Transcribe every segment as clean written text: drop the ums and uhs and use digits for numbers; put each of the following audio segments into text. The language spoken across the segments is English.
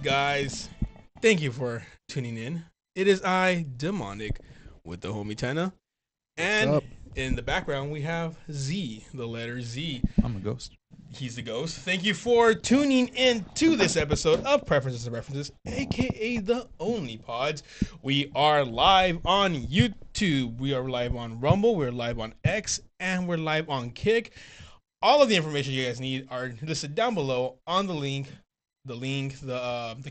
guys? Thank you for tuning in. It is I, Demonic, with the homie Tenna. What's And up? in the background, we have Z, the letter Z. I'm a ghost. He's the ghost. Thank you for tuning in to this episode of Preferences and References, aka the Only Pods. We are live on YouTube. We are live on Rumble. We're live on X. And we're live on Kick. All of the information you guys need are listed down below on the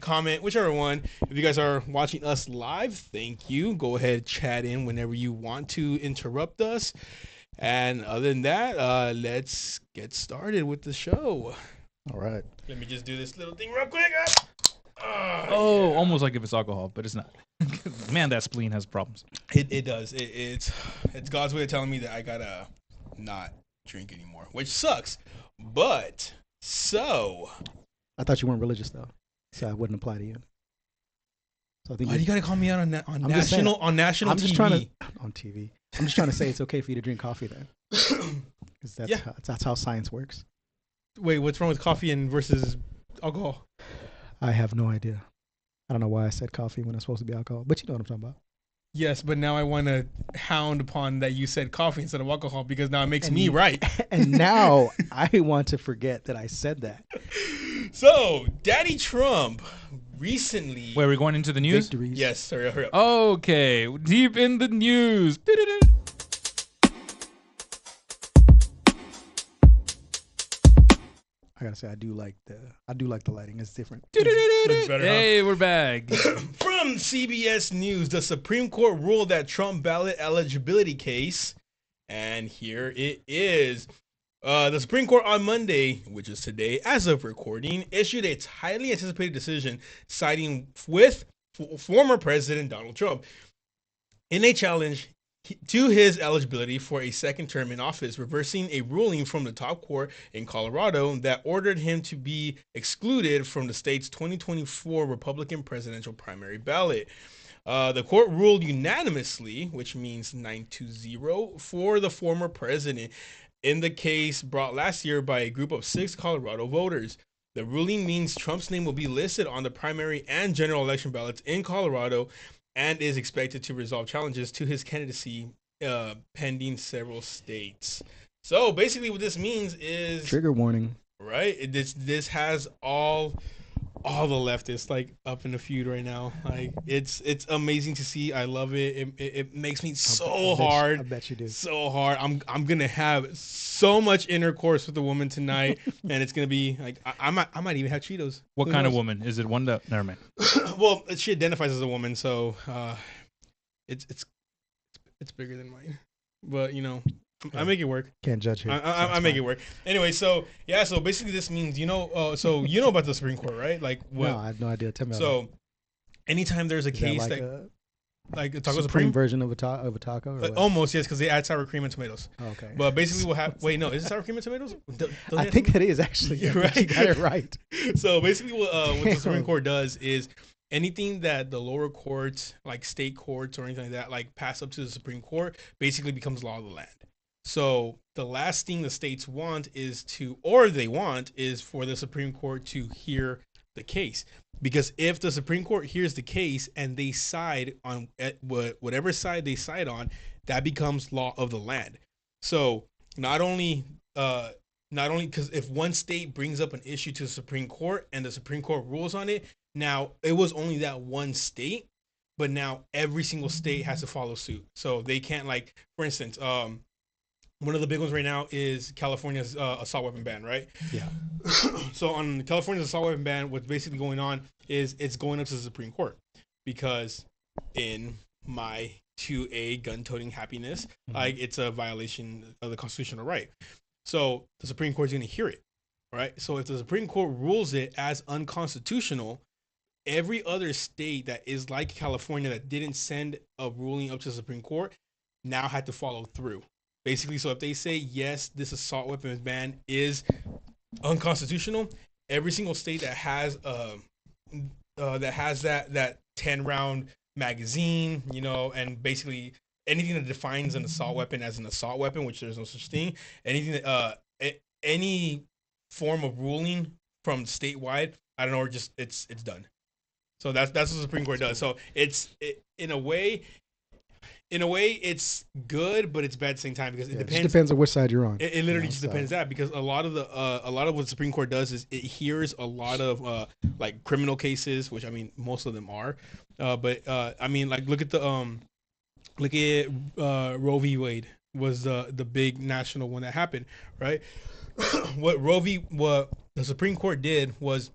comment, whichever one. If you guys are watching us live, thank you. Go ahead, chat in whenever you want to interrupt us. And other than that, let's get started with the show. All right. Let me just do this little thing real quick. Almost like if it's alcohol, but it's not. Man, that spleen has problems. It does. It's God's way of telling me that I gotta not drink anymore, which sucks. But so I thought you weren't religious though, so I wouldn't apply to you. So I think why do you gotta call me out on I'm just saying, national I'm TV? just trying to on TV. I'm just trying to say it's okay for you to drink coffee then, because that's how science works. Wait, what's wrong with coffee and versus alcohol? I have no idea. I don't know why I said coffee when it's supposed to be alcohol, but you know what I'm talking about. Yes, but now I want to hound upon that you said coffee instead of alcohol because now it makes me right. And now I want to forget that I said that. So, Daddy Trump recently. Wait, we're going into the news? Victories. Yes, sorry, hurry up. Okay, deep in the news. I gotta say I do like the lighting. It's different. Looks better, huh? Hey, we're back. From CBS News, the Supreme Court ruled that Trump ballot eligibility case, and here it is. The Supreme Court on Monday, which is today, as of recording, issued a highly anticipated decision siding with former President Donald Trump in a challenge to his eligibility for a second term in office, reversing a ruling from the top court in Colorado that ordered him to be excluded from the state's 2024 Republican presidential primary ballot. The court ruled unanimously, which means 9-0, for the former president in the case brought last year by a group of 6 Colorado voters. The ruling means Trump's name will be listed on the primary and general election ballots in Colorado and is expected to resolve challenges to his candidacy pending several states. So basically what this means is Trigger warning. right. This has all the leftists like up in the feud right now. Like it's amazing to see. I love it. It makes me so hard. I bet you do. So hard. I'm gonna have so much intercourse with a woman tonight, and it's gonna be like I might even have Cheetos. What Who kind of knows? woman? Is it one that? Never mind. Well, she identifies as a woman, so it's bigger than mine. But you know, I make it work. Can't judge here. I make it work. Anyway, so yeah, so basically this means so you know about the Supreme Court, right? Like what? No, I have no idea. Tell me. So anytime there's a is case that that like a a taco supreme Supreme, version of a taco? Or what? almost yes, because they add sour cream and tomatoes. Oh, okay. But basically, we'll have wait, no, is it sour cream and tomatoes? I think it is actually. You're I think right. You got it right. So basically, what the Supreme Court does is anything that the lower courts, like state courts or anything like that, like pass up to the Supreme Court, basically becomes law of the land. So the last thing the states want is for the Supreme Court to hear the case. Because if the Supreme Court hears the case and they side on whatever side they side on, that becomes law of the land. So not only because if one state brings up an issue to the Supreme Court and the Supreme Court rules on it, now it was only that one state, but now every single state has to follow suit. So they can't, like, for instance, one of the big ones right now is California's assault weapon ban, right? Yeah. So on California's assault weapon ban, what's basically going on is it's going up to the Supreme Court because in my 2A gun-toting happiness, like it's a violation of the constitutional right. So the Supreme Court's going to hear it, right? So if the Supreme Court rules it as unconstitutional, every other state that is like California that didn't send a ruling up to the Supreme Court now had to follow through. Basically, so if they say, yes, this assault weapons ban is unconstitutional, every single state that has that 10-round magazine, and basically anything that defines an assault weapon as an assault weapon, which there's no such thing, anything that any form of ruling from statewide, I don't know, or just it's done. So that's what the Supreme Court does. So in a way, it's good, but it's bad at the same time because it It just depends. depends on which side you're on. It literally just depends that because a lot of what the Supreme Court does is it hears a lot of like criminal cases, which I mean most of them are, but I mean like look at Roe v. Wade was the big national one that happened, right? What the Supreme Court did was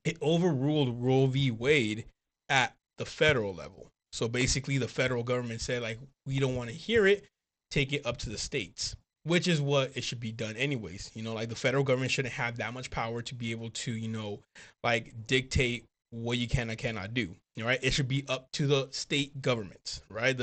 it overruled Roe v. Wade at the federal level. So basically, the federal government said, like, we don't want to hear it, take it up to the states, which is what it should be done anyways. Like the federal government shouldn't have that much power to be able to, like dictate what you can and cannot do. Right? It should be up to the state governments, right?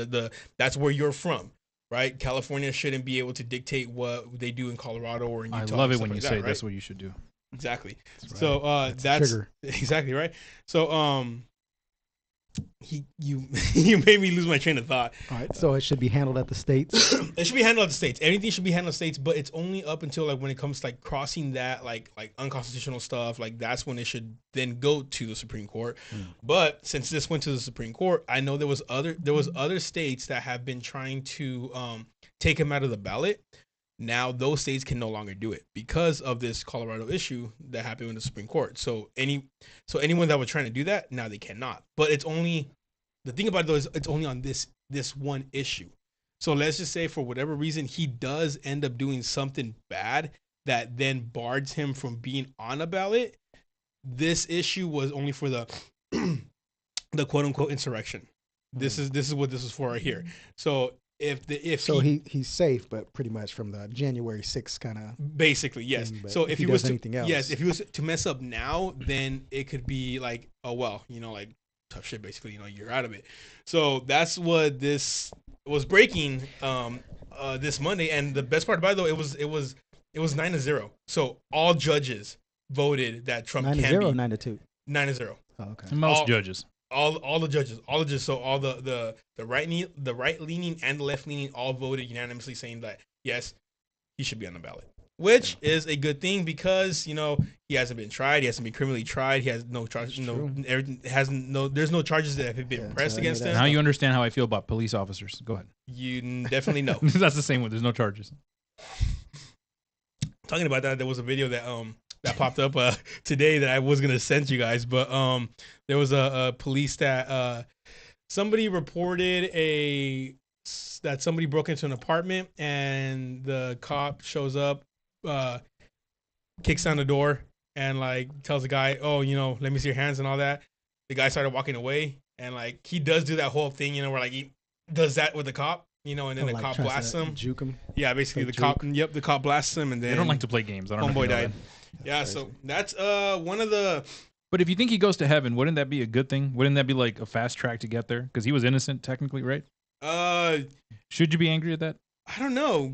That's where you're from. Right, California shouldn't be able to dictate what they do in Colorado or in Utah. I love it when you like say that, right? that's what you should do. Exactly. That's right. So that's exactly right. So you made me lose my train of thought. All right, so it should be handled at the states. It should be handled at the states. Everything should be handled at the states, but it's only up until like when it comes to like crossing that like unconstitutional stuff, like that's when it should then go to the Supreme Court. But since this went to the Supreme Court, I know there was other states that have been trying to take him out of the ballot. Now those states can no longer do it because of this Colorado issue that happened in the Supreme Court. So anyone that was trying to do that, now they cannot. But it's only the thing about it though is it's only on this one issue. So let's just say for whatever reason he does end up doing something bad that then bars him from being on a ballot. This issue was only for the the quote unquote insurrection. This is what this is for right here. So he's safe, but pretty much from the January 6th kind of basically yes. So if he does was anything else, yes, if he was to mess up now, then it could be like, oh well, like tough shit. Basically, you're out of it. So that's what this was breaking this Monday, and the best part about it though, it was 9-0. So all judges voted that Trump 9-0 can be 9-2. 9-0 Oh, okay. Most judges. All the judges, so all the right leaning and the left leaning all voted unanimously saying that yes, he should be on the ballot, which is a good thing because he hasn't been tried, he hasn't been criminally tried, he has no charges, there's no charges that have been pressed against him. Now you understand how I feel about police officers. Go ahead. You definitely know. That's the same one. There's no charges. Talking about that, there was a video that popped up today that I was gonna send you guys, but there was a police that somebody reported that somebody broke into an apartment and the cop shows up, kicks down the door and like tells the guy, oh, let me see your hands and all that. The guy started walking away and like he does do that whole thing, where like he does that with the cop. And then the cop blasts him. Juke him. Yeah, basically the cop. Yep, the cop blasts him, and then They don't like to play games. I don't know. Homeboy died. Yeah, so that's one of the. But if you think he goes to heaven, wouldn't that be a good thing? Wouldn't that be like a fast track to get there? Because he was innocent, technically, right? Should you be angry at that? I don't know.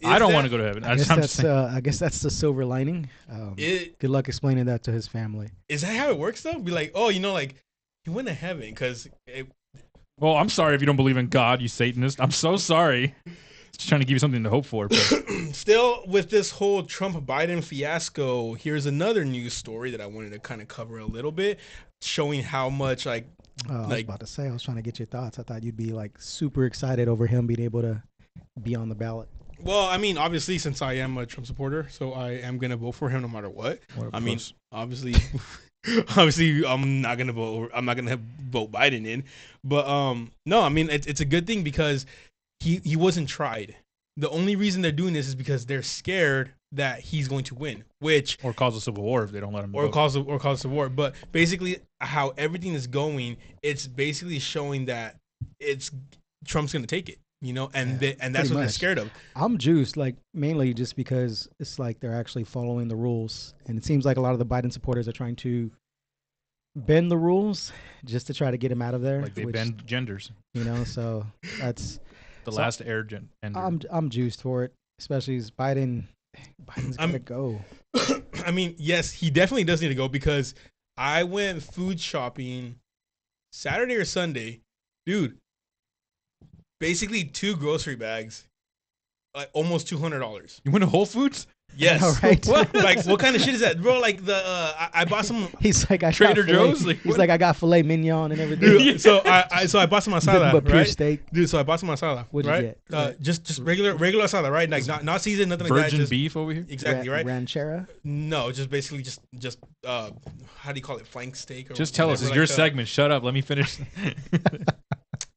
I don't want to go to heaven. I guess that's the silver lining. Good luck explaining that to his family. Is that how it works though? Be like, oh, like you went to heaven because. Well, I'm sorry if you don't believe in God, you Satanist. I'm so sorry. Just trying to give you something to hope for. But. Still, with this whole Trump-Biden fiasco, here's another news story that I wanted to kind of cover a little bit, showing how much I was about to say, I was trying to get your thoughts. I thought you'd be like super excited over him being able to be on the ballot. Well, I mean, obviously, since I am a Trump supporter, so I am going to vote for him no matter what. I mean, obviously, I'm not going to vote Biden in. But no, I mean, it's a good thing because he wasn't tried. The only reason they're doing this is because they're scared that he's going to win, or cause a civil war if they don't let him vote. Cause a civil war. But basically, how everything is going, it's basically showing that Trump's going to take it. And that's what they're scared of. I'm juiced, like mainly just because it's like they're actually following the rules, and it seems like a lot of the Biden supporters are trying to bend the rules just to try to get him out of there. Like they bend genders. So that's the last air gender. I'm juiced for it, especially as Biden's gotta go. I mean, yes, he definitely does need to go because I went food shopping Saturday or Sunday, dude. Basically 2 grocery bags, like almost $200. You went to Whole Foods? Yes. All right. Like, what kind of shit is that, bro? Like I bought some. He's like, I Trader got filet- Joe's? Like, He's what? like, I got filet mignon and everything. Dude, so I bought some Nothing masala, but pure right? steak. Dude, so I bought some masala. What'd you right? get? Just regular masala, right? Like not seasoned, nothing like that. Virgin Just, beef over here. exactly, right? Ranchera. No, just basically just how do you call it? Flank steak. Or Just tell us. whatever, It's your like, segment. Shut up. Let me finish.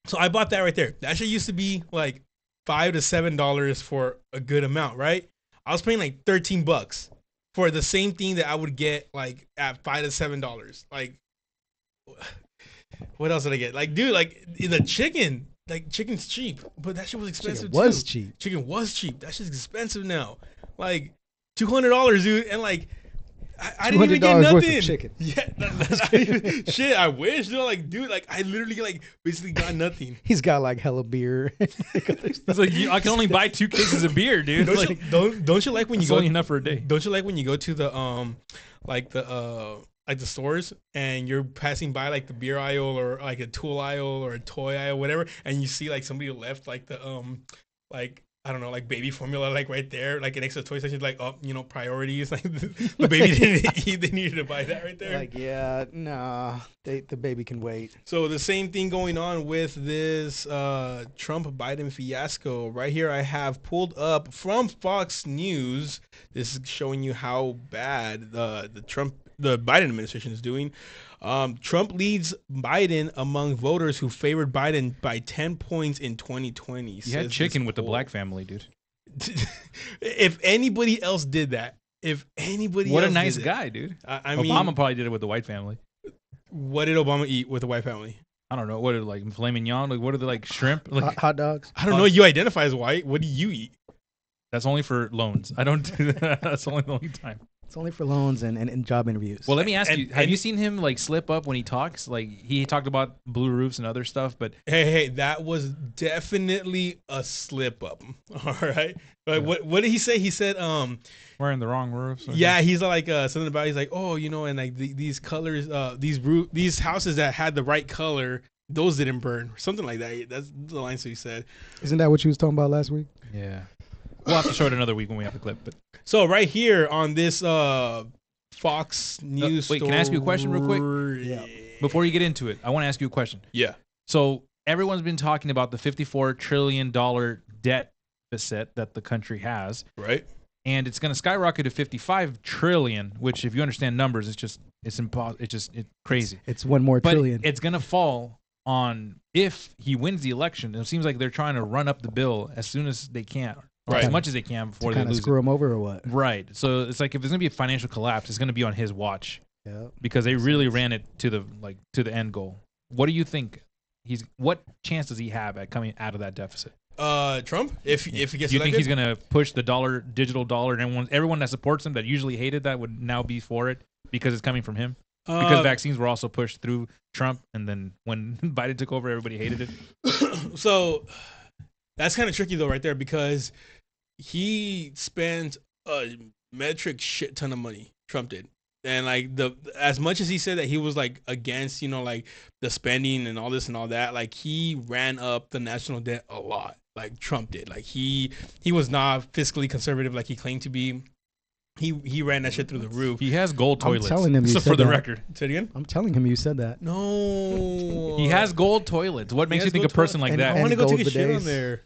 So I bought that right there. That shit used to be like $5 to $7 for a good amount, right? I was paying like $13 for the same thing that I would get like at $5 to $7. Like, what else did I get? Like, dude, like the chicken. Like, chicken's cheap, but that shit was expensive Chicken was too. cheap. Chicken was cheap. That shit's expensive now. Like $200, dude, and like I didn't even get $200 nothing. worth of chicken. Yeah, that's not even, shit. I wish, dude. Like, dude, like I literally like basically got nothing. He's got like hella beer. It's like I can only buy 2 cases of beer, dude. Don't Like, don't you like when you it's go? only enough for a day. Don't you like when you go to the like the stores and you're passing by like the beer aisle or like a tool aisle or a toy aisle, whatever, and you see like somebody left like the like I don't know, like baby formula, like right there, like an extra toy section, like priorities, like the baby didn't eat, they needed to buy that right there. Like, yeah, nah, the baby can wait. So the same thing going on with this Trump Biden fiasco. Right here I have pulled up from Fox News. This is showing you how bad the Biden administration is doing. Trump leads Biden among voters who favored Biden by 10 points in 2020. You had chicken with the black family, dude. If anybody else did that, What a nice guy, dude. I mean, Obama probably did it with the white family. what did Obama eat with the white family? I don't know. What are like filet mignon? Like what are they like shrimp? Like Hot dogs. I don't know. You identify as white. What do you eat? that's only for loans. I don't do that. That's only the only time. It's only for loans and job interviews. Well, let me ask you: Have and- you seen him like slip up when he talks? Like he talked about blue roofs and other stuff, but Hey, that was definitely a slip up. All right. Like, what did he say? He said, wearing the wrong roofs. yeah, he's like something about. He's like, oh, and like these colors, these houses that had the right color, those didn't burn, something like that. That's the lines he said. Isn't that what you was talking about last week? Yeah. We'll have to show it another week when we have the clip. But So right here on this Fox News. wait, can I ask you a question real quick? Yeah. before you get into it, I want to ask you a question. Yeah. So everyone's been talking about the $54 trillion debt deficit that the country has, Right. and it's going to skyrocket to $55 trillion. Which, if you understand numbers, it's impossible. It's crazy. It's one more But trillion. it's going to fall on if he wins the election. It seems like they're trying to run up the bill as soon as they can, or Right. as much as they can before they kind of lose screw it. him over or what? Right. So it's like if there's going to be a financial collapse, it's going to be on his watch Yeah. because they really ran it to the end goal. What do you think? What chance does he have at coming out of that deficit? Trump, if he gets Do you elected, think he's going to push the digital dollar, and everyone that supports him that usually hated that would now be for it because it's coming from him? Because vaccines were also pushed through Trump, and then when Biden took over, everybody hated it. So that's kind of tricky though, right there, because he spent a metric shit ton of money. Trump did. And like as much as he said that he was like against, like the spending and all this and all that, like he ran up the national debt a lot. Like Trump did. Like he was not fiscally conservative like he claimed to be. He ran that shit through the roof. He has gold I'm toilets. telling him you so said for the that. record, Say it again. I'm telling him you said that. No. he has gold toilets. What makes has you think a gold person toilets. like And that? I want to go gold take a shit bidets. on there.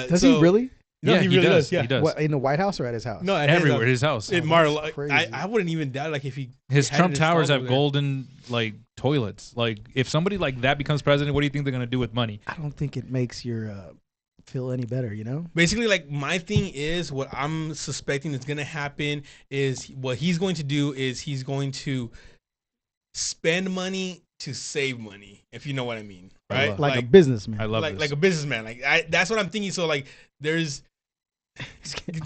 Does he really? No, Yeah, he really does. Yeah. He does. What, in the White House or at his house? No, at Everywhere, his house. In Oh, Mar-a-Lago. that's crazy. I wouldn't even doubt like if he His had Trump it towers installed have over there. golden like toilets. Like if somebody like that becomes president, what do you think they're gonna do with money? I don't think it makes your feel any better. Basically, like my thing is what I'm suspecting is going to happen is what he's going to do is he's going to spend money to save money, if you know what I mean, I right? love- Like a businessman. I love like this. like a businessman. That's what I'm thinking. So like there's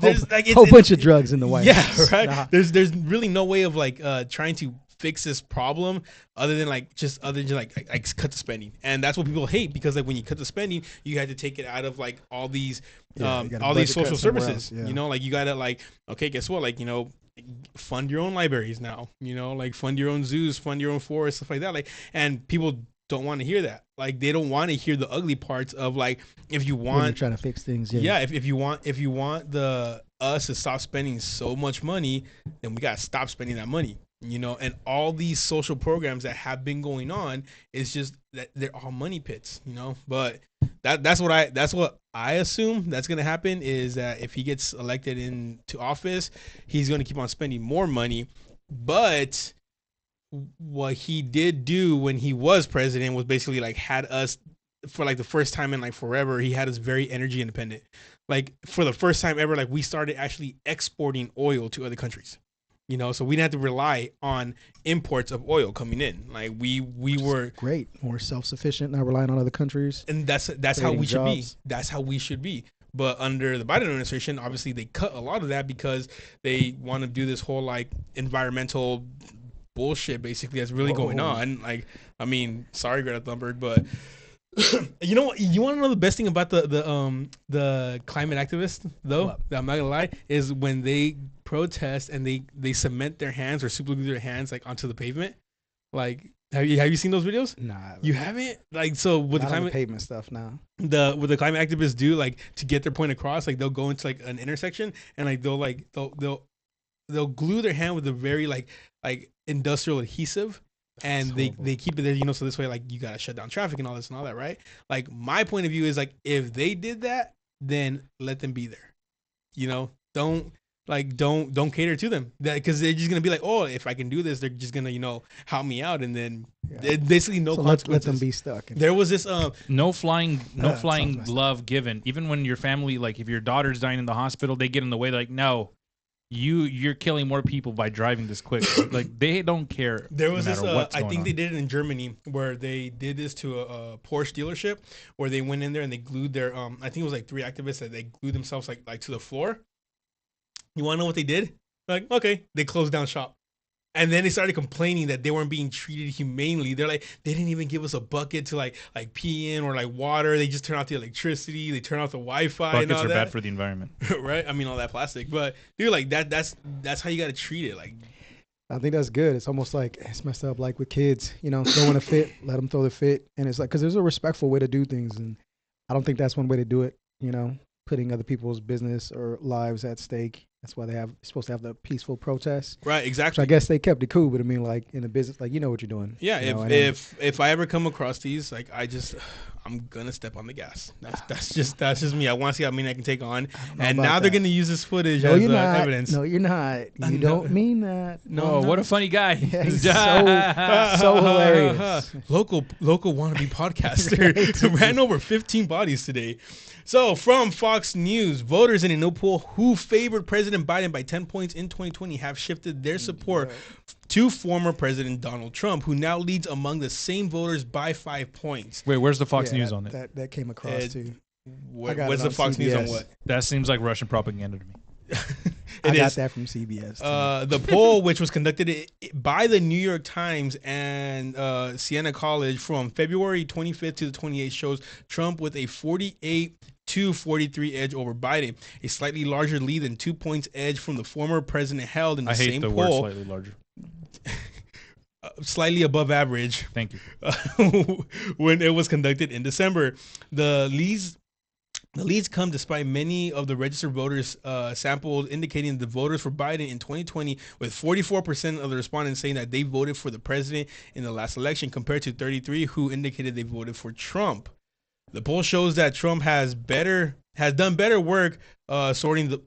whole, like whole bunch of drugs in the White yeah, House. right. Nah. There's really no way of like trying to fix this problem other than like cut the spending, and that's what people hate because like when you cut the spending, you had to take it out of like all these Yeah, you gotta all these budget social cut somewhere services. else, yeah. Like you gotta like okay, guess what? Like fund your own libraries now. Like fund your own zoos, fund your own forests, stuff like that. Like and people don't want to hear that. Like they don't want to hear the ugly parts of like if you When you're want trying to fix things, if you want the us to stop spending so much money, then we gotta stop spending that money. And all these social programs that have been going on is just that they're all money pits. But that's what I assume that's gonna happen is that if he gets elected into office, he's gonna keep on spending more money. But what he did do when he was president was basically like had us for like the first time in like forever, he had us very energy independent. Like for the first time ever, like we started actually exporting oil to other countries. So we didn't have to rely on imports of oil coming in. Like we were great. We're self-sufficient, not relying on other countries. And that's how we should be. jobs. That's how we should be. But under the Biden administration, obviously they cut a lot of that because they want to do this whole like environmental bullshit basically that's really going on. Like, I mean, sorry Greta Thunberg, but you know what? You want to know the best thing about the climate activists though? What? I'm not gonna lie, is when they protest and they cement their hands or super glue their hands like onto the pavement. Like, have you seen those videos? Nah, You haven't? Like, so with not the on climate the pavement stuff now. what the climate activists do, like to get their point across, like they'll go into like an intersection and like they'll glue their hand with a very like industrial adhesive, and they keep it there, so this way like you gotta shut down traffic and all this and all that, right? Like my point of view is like if they did that, then let them be there. Don't cater to them, that because they're just gonna be like, oh, if I can do this, they're just gonna help me out, and then basically no So consequences. let them be stuck. There was this No flying sounds messed up. glove given. Even when your family, like if your daughter's dying in the hospital, they get in the way. They're like, no, you're killing more people by driving this quick. Like they don't care. There was no this. matter what's I going think on. they did it in Germany, where they did this to a Porsche dealership, where they went in there and they glued their. I think it was like 3 activists that they glued themselves like to the floor. You want to know what they did? Like, okay, they closed down shop, and then they started complaining that they weren't being treated humanely. They're like, they didn't even give us a bucket to like pee in or like water. They just turn off the electricity. They turn off the Wi-Fi. Buckets and all are that. bad for the environment. Right? I mean, all that plastic, but dude, like that's how you got to treat it. Like, I think that's good. It's almost like it's messed up, like with kids, throwing a fit, let them throw the fit, and it's like because there's a respectful way to do things, and I don't think that's one way to do it. Putting other people's business or lives at stake. That's why they're supposed to have the peaceful protests. right? Which Exactly. I guess they kept it cool, but I mean, like in a business, like what you're doing. Yeah, if I ever come across these, like I'm gonna step on the gas. That's just me. I want to see how many I can take on. And now they're gonna use this footage as evidence. No, you're not. You don't mean that. No, what a funny guy. Yeah, he's so hilarious. Local wannabe podcaster ran over 15 bodies today. So, from Fox News, voters in a new poll who favored President Biden by 10 points in 2020 have shifted their support to former President Donald Trump, who now leads among the same voters by 5 points. Wait, where's the Fox News on it? That came across too. What's the Fox News on what? That seems like Russian propaganda to me. I got that from CBS. The poll, which was conducted by the New York Times and Siena College from February 25th to the 28th, shows Trump with a 48-43 edge over Biden, a slightly larger lead than 2 points edge from the former president held in the same poll. I hate the word slightly larger. Slightly above average. Thank you. When it was conducted in December. The leads come despite many of the registered voters sampled indicating the voters for Biden in 2020, with 44% of the respondents saying that they voted for the president in the last election, compared to 33% who indicated they voted for Trump. The poll shows that Trump has done better work sorting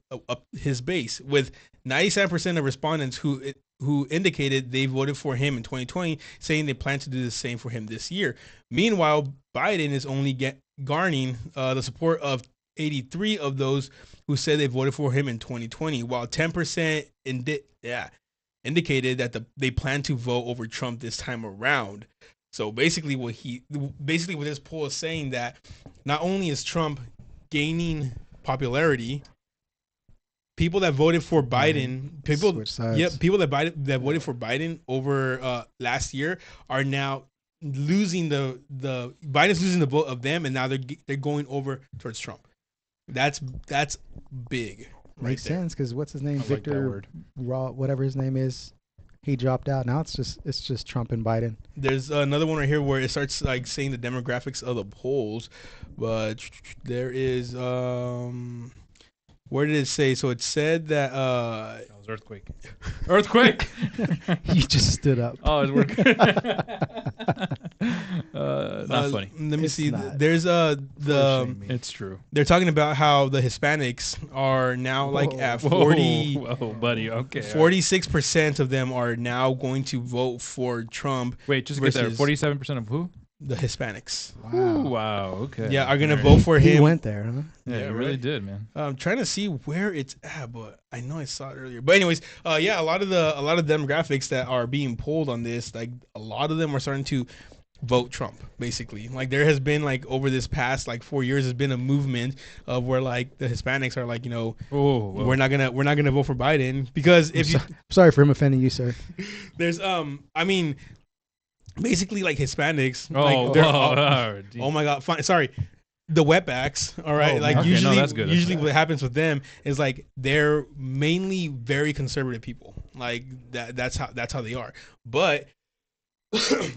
his base, with 97% of respondents who indicated they voted for him in 2020 saying they plan to do the same for him this year. Meanwhile, Biden is only garnering the support of 83 of those who said they voted for him in 2020, while 10% indicated that they plan to vote over Trump this time around. So basically what this poll is saying, that not only is Trump gaining popularity, people that voted for Biden, people that voted for Biden over last year are now losing the Biden's losing the vote of them, and now they're going over towards Trump. That's big. Makes sense, because what's his name? Victor Raw, whatever his name is. he dropped out. Now it's just Trump and Biden. There's another one right here where it starts like saying the demographics of the polls, but there is where did it say? So it said that That was earthquake. Earthquake. You just stood up. Oh, it's working. Not funny. Let me It's see. not. There's It's true. they're talking about how the Hispanics are now like at Whoa, 40 whoa, buddy. Okay. 46% of them are now going to vote for Trump. Wait, just get there. versus 47% of who? The Hispanics. Ooh, wow. Okay. Yeah, are gonna All right. vote for He him. went there, huh? Yeah, Yeah, you really right. did, man. I'm trying to see where it's at, but I know I saw it earlier. But anyways, yeah, a lot of demographics that are being polled on this, like a lot of them are starting to vote Trump. Basically, like there has been like over this past like 4 years, has been a movement of where like the Hispanics are like, you know, we're not gonna vote for Biden because if you Sorry for him offending you, sir. there's I mean, basically like Hispanics. Oh, like, they're all- oh, oh my god, fine. Sorry. The wetbacks, all right. Oh, like okay, no, usually, that's good. usually what happens with them is like they're mainly very conservative people. Like that's how they are. But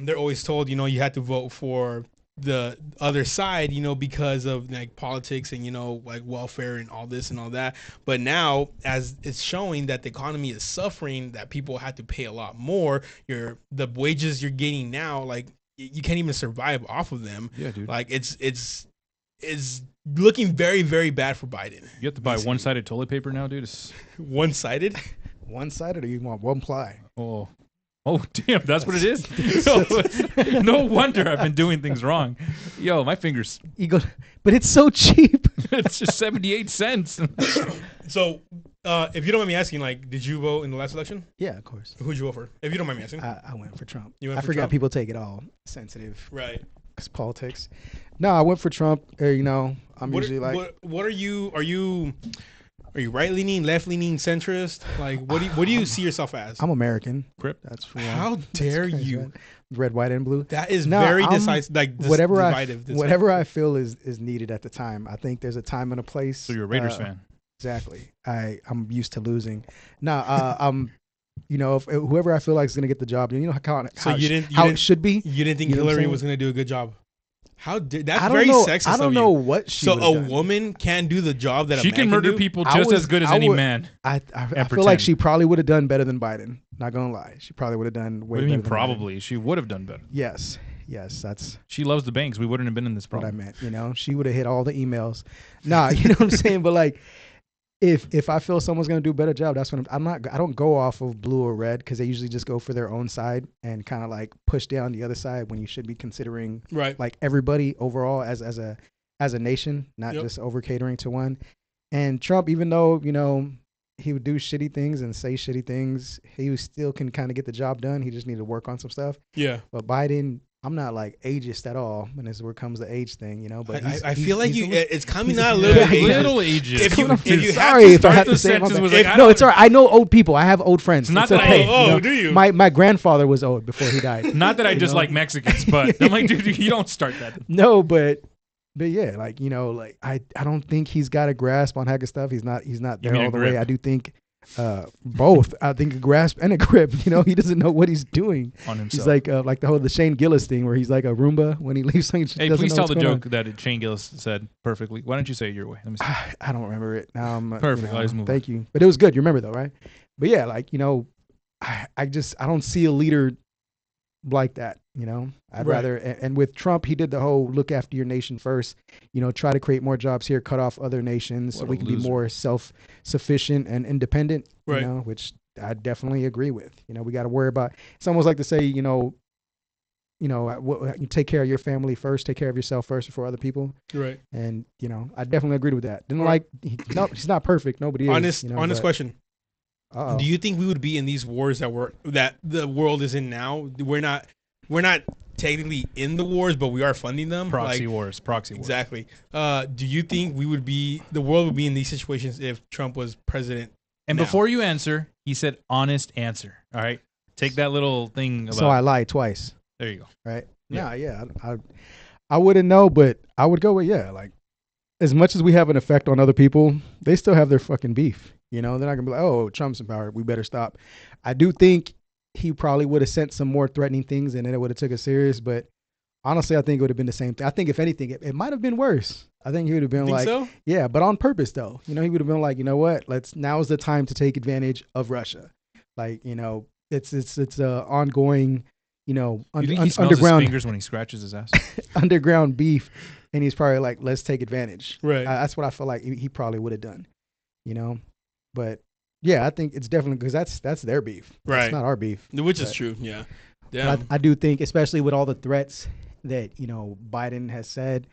they're always told, you know, you have to vote for the other side, you know, because of like politics and, you know, like welfare and all this and all that. But now, as it's showing that the economy is suffering, that people have to pay a lot more. The wages you're getting now, like you can't even survive off of them. Yeah, dude. Like it's looking very, very bad for Biden. You have to buy basically. one-sided toilet paper now, dude. One-sided. One-sided, or you want one ply? Oh, damn, that's what it is? No wonder I've been doing things wrong. Yo, my fingers, You go, but it's so cheap. it's just 78 cents. So, if you don't mind me asking, like, did you vote in the last election? Yeah, of course. Who'd you vote for? If you don't mind me asking. I went for Trump. You went I for forgot Trump? people take it all sensitive. Right. It's politics. No, I went for Trump. You know, I'm What, usually like, what are you? Are you right leaning, left leaning, centrist? Like, what do you see yourself as? I'm American. Crip. That's for How dare crazy, you? right? Red, white, and blue. That is No, very I'm- decisive. Like Whatever divisive. I feel is needed at the time. I think there's a time and a place. So you're a Raiders fan. Exactly. I'm used to losing. No, I'm. You know, if whoever I feel like is going to get the job, you know how So you didn't it should be. You didn't think You know what I'm Hillary saying? was going to do a good job? That's I don't very know. sexist. I don't of know you. what she. So would've a done. woman can do the job that She a man can murder do? people I just was- as good as I any would- man. I feel pretend. like she probably would have done better than Biden. Not gonna lie, she probably would have done way What do you mean better than Biden. probably? She would have done better. Yes, that's She loves the banks. We wouldn't have been in this what I problem. meant. You know, she would have hit all the emails. Nah, you know what I'm saying. But like, if I feel someone's gonna do a better job, that's when I'm not. I don't go off of blue or red because they usually just go for their own side and kind of like push down the other side when you should be considering Right. like everybody overall as a nation, not Yep. just over catering to one. And Trump, even though, you know, he would do shitty things and say shitty things, he still can kind of get the job done. He just needed to work on some stuff. Yeah. But Biden, I'm not like ageist at all when this where comes the age thing, you know. But I feel like he's it's coming he's out a a little yeah, bit. Little ageist. If you have sorry to if I start have the to say it, my sentence bad. was like, I no, don't- it's all right. I know old people. I have old friends. It's not It's that I- okay, Oh, you know? do you? My grandfather was old before he died. Not that I You dislike know? Mexicans, but I'm like, dude, you don't start that. No, but yeah, like, you know, like I don't think he's got a grasp on hacker stuff. He's not there mean a all the grip? way. I do think both. I think a grasp and a grip. You know, he doesn't know what he's doing. On himself. He's like the Shane Gillis thing where he's like a Roomba when he leaves something. Hey, please tell the joke that Shane Gillis said perfectly. Why don't you say it your way? Let me see. I don't remember it. Perfect. You know, Let's move thank you. But it was good. You remember though, right? But yeah, like, you know, I don't see a leader like that. You know, I'd Right. rather, and with Trump, he did the whole look after your nation first, you know, try to create more jobs here, cut off other nations so What a we can be loser. more self-sufficient and independent, Right. you know, which I definitely agree with. You know, we got to worry about, it's almost like to say, you you take care of your family first, take care of yourself first before other people. Right. And, you know, I definitely agree with that. Didn't Right. like, he's not perfect. Nobody is. Honest, you know, honest but- question. Uh-oh. Do you think we would be in these wars that the world is in now? We're not technically in the wars, but we are funding them. Proxy Like, wars. Proxy wars. exactly. Do you think the world would be in these situations if Trump was president? And now? before you answer, he said honest answer. All right. Take that little thing about. So I lied twice. There you go. Right? Yeah. Yeah. I wouldn't know, but I would go with, yeah, like, as much as we have an effect on other people, they still have their fucking beef. You know, they're not gonna be like, oh, Trump's in power, we better stop. I do think he probably would have sent some more threatening things, and then it would have took it serious. But honestly, I think it would have been the same thing. I think if anything, it might have been worse. I think he would have been like, so? yeah, but on purpose though. He would have been like, you know what? Now is the time to take advantage of Russia. Like, it's a ongoing, You think he smells his underground fingers when he scratches his ass? underground beef, and he's probably like, let's take advantage. Right. That's what I feel like he probably would have done. But yeah, I think it's definitely because that's their beef. Right. It's not our beef. Which is true. Yeah. I do think, especially with all the threats that Biden has said,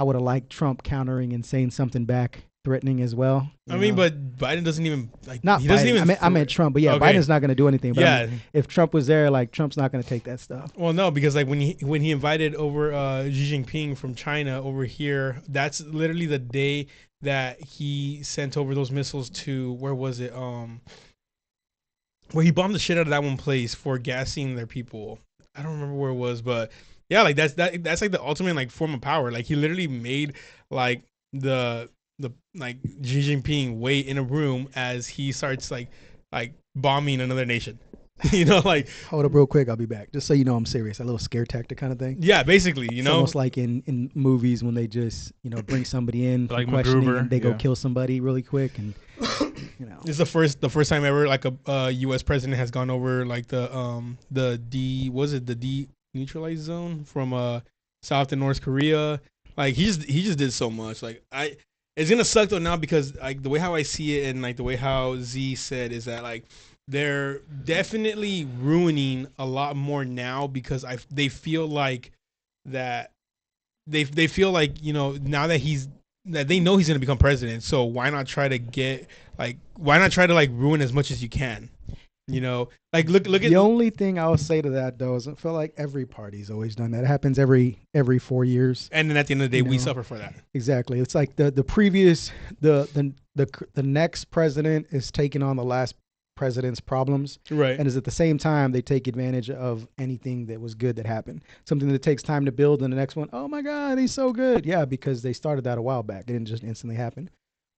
I would have liked Trump countering and saying something back, threatening as well. I mean, but Biden doesn't even like. Not he Biden. doesn't even. I meant Trump, but yeah, Okay. Biden's not going to do anything. But Yeah. if Trump was there, like Trump's not going to take that stuff. Well, no, because like when he invited over Xi Jinping from China over here, that's literally the day that he sent over those missiles to, where was it? Where he bombed the shit out of that one place for gassing their people. I don't remember where it was, but yeah, like that's like the ultimate like form of power. Like he literally made like the like Xi Jinping wait in a room as he starts like bombing another nation. Like Hold up real quick, I'll be back. Just so you know I'm serious. A little scare tactic kind of thing. yeah, basically, It's almost like in movies when they just, bring somebody in for Like questioning MacGruber, and they go yeah. kill somebody really quick and It's the first time ever like a U.S. president has gone over like the deneutralized zone from South and North Korea. Like he just did so much. Like it's gonna suck though now because like the way how I see it and like the way how Z said is that like they're definitely ruining a lot more now because they feel like that they feel like now that they know he's going to become president, so why not try to ruin as much as you can, like look at the only thing I would say to that though is I feel like every party's always done that. It happens every 4 years, and then at the end of the day we suffer for that. Exactly. It's like the previous the next president is taking on the last president's problems, Right. and is at the same time they take advantage of anything that was good that happened, something that takes time to build, and the next one, oh my god, he's so good. Yeah, because they started that a while back. It didn't just instantly happen.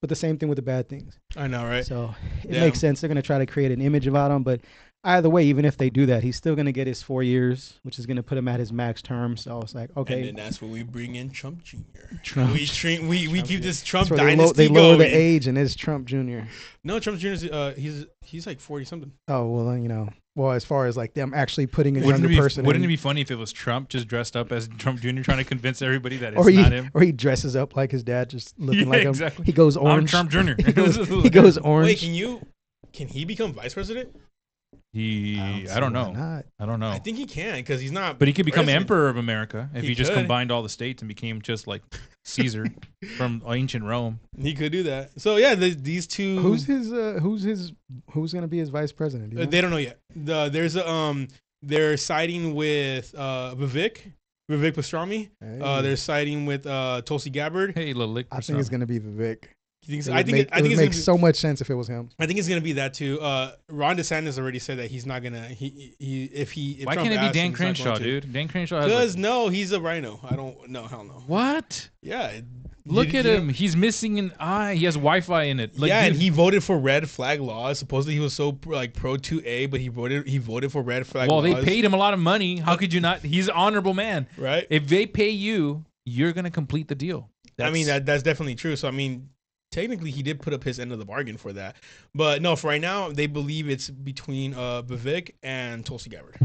But the same thing with the bad things. I know, right? So it Yeah. makes sense. They're going to try to create an image about him, but either way, even if they do that, he's still going to get his 4 years, which is going to put him at his max term. So it's like, okay, And then that's when we bring in Trump Jr. Trump. We keep this Trump That's where dynasty they lower going. the age, and it's Trump Jr. No, Trump Jr. is he's like 40 something. Oh well, then, well, as far as like them actually putting a Wouldn't younger person, it in, be funny if it was Trump just dressed up as Trump Jr. trying to convince everybody that it's or not him? he dresses up like his dad, just looking Yeah, like him. exactly. He goes I'm orange. Trump Jr. he goes orange. Wait, can he become vice president? I don't know. Not. I don't know. I think he can because he's not. But he could become president. emperor of America if He he just could. combined all the states and became just like Caesar from ancient Rome. He could do that. So yeah, these two. Who's going to be his vice president? Do you know? They don't know yet. They're siding with Vivek Pastrami. Hey. They're siding with Tulsi Gabbard. Hey, little lick. I think it's going to be Vivek. You think so? It I would think make, I think it it's would gonna make be, so much sense if it was him. I think it's gonna be that too. Ron DeSantis already said that he's not gonna. If Why Trump can't it be asks Dan him, he's not Crenshaw, going to. dude? Dan Crenshaw has Because no, he's a rhino. I don't. No, hell no. what? Yeah. Look at him. He's missing an eye. He has Wi-Fi in it. Like, yeah, and dude, he voted for red flag laws. Supposedly he was so like pro 2A, but he voted for red flag well, laws. they paid him a lot of money. How could you not? He's an honorable man. right. If they pay you, you're gonna complete the deal. I mean that's definitely true. So I mean, technically he did put up his end of the bargain for that. But no, for right now they believe it's between Vivek and Tulsi Gabbard.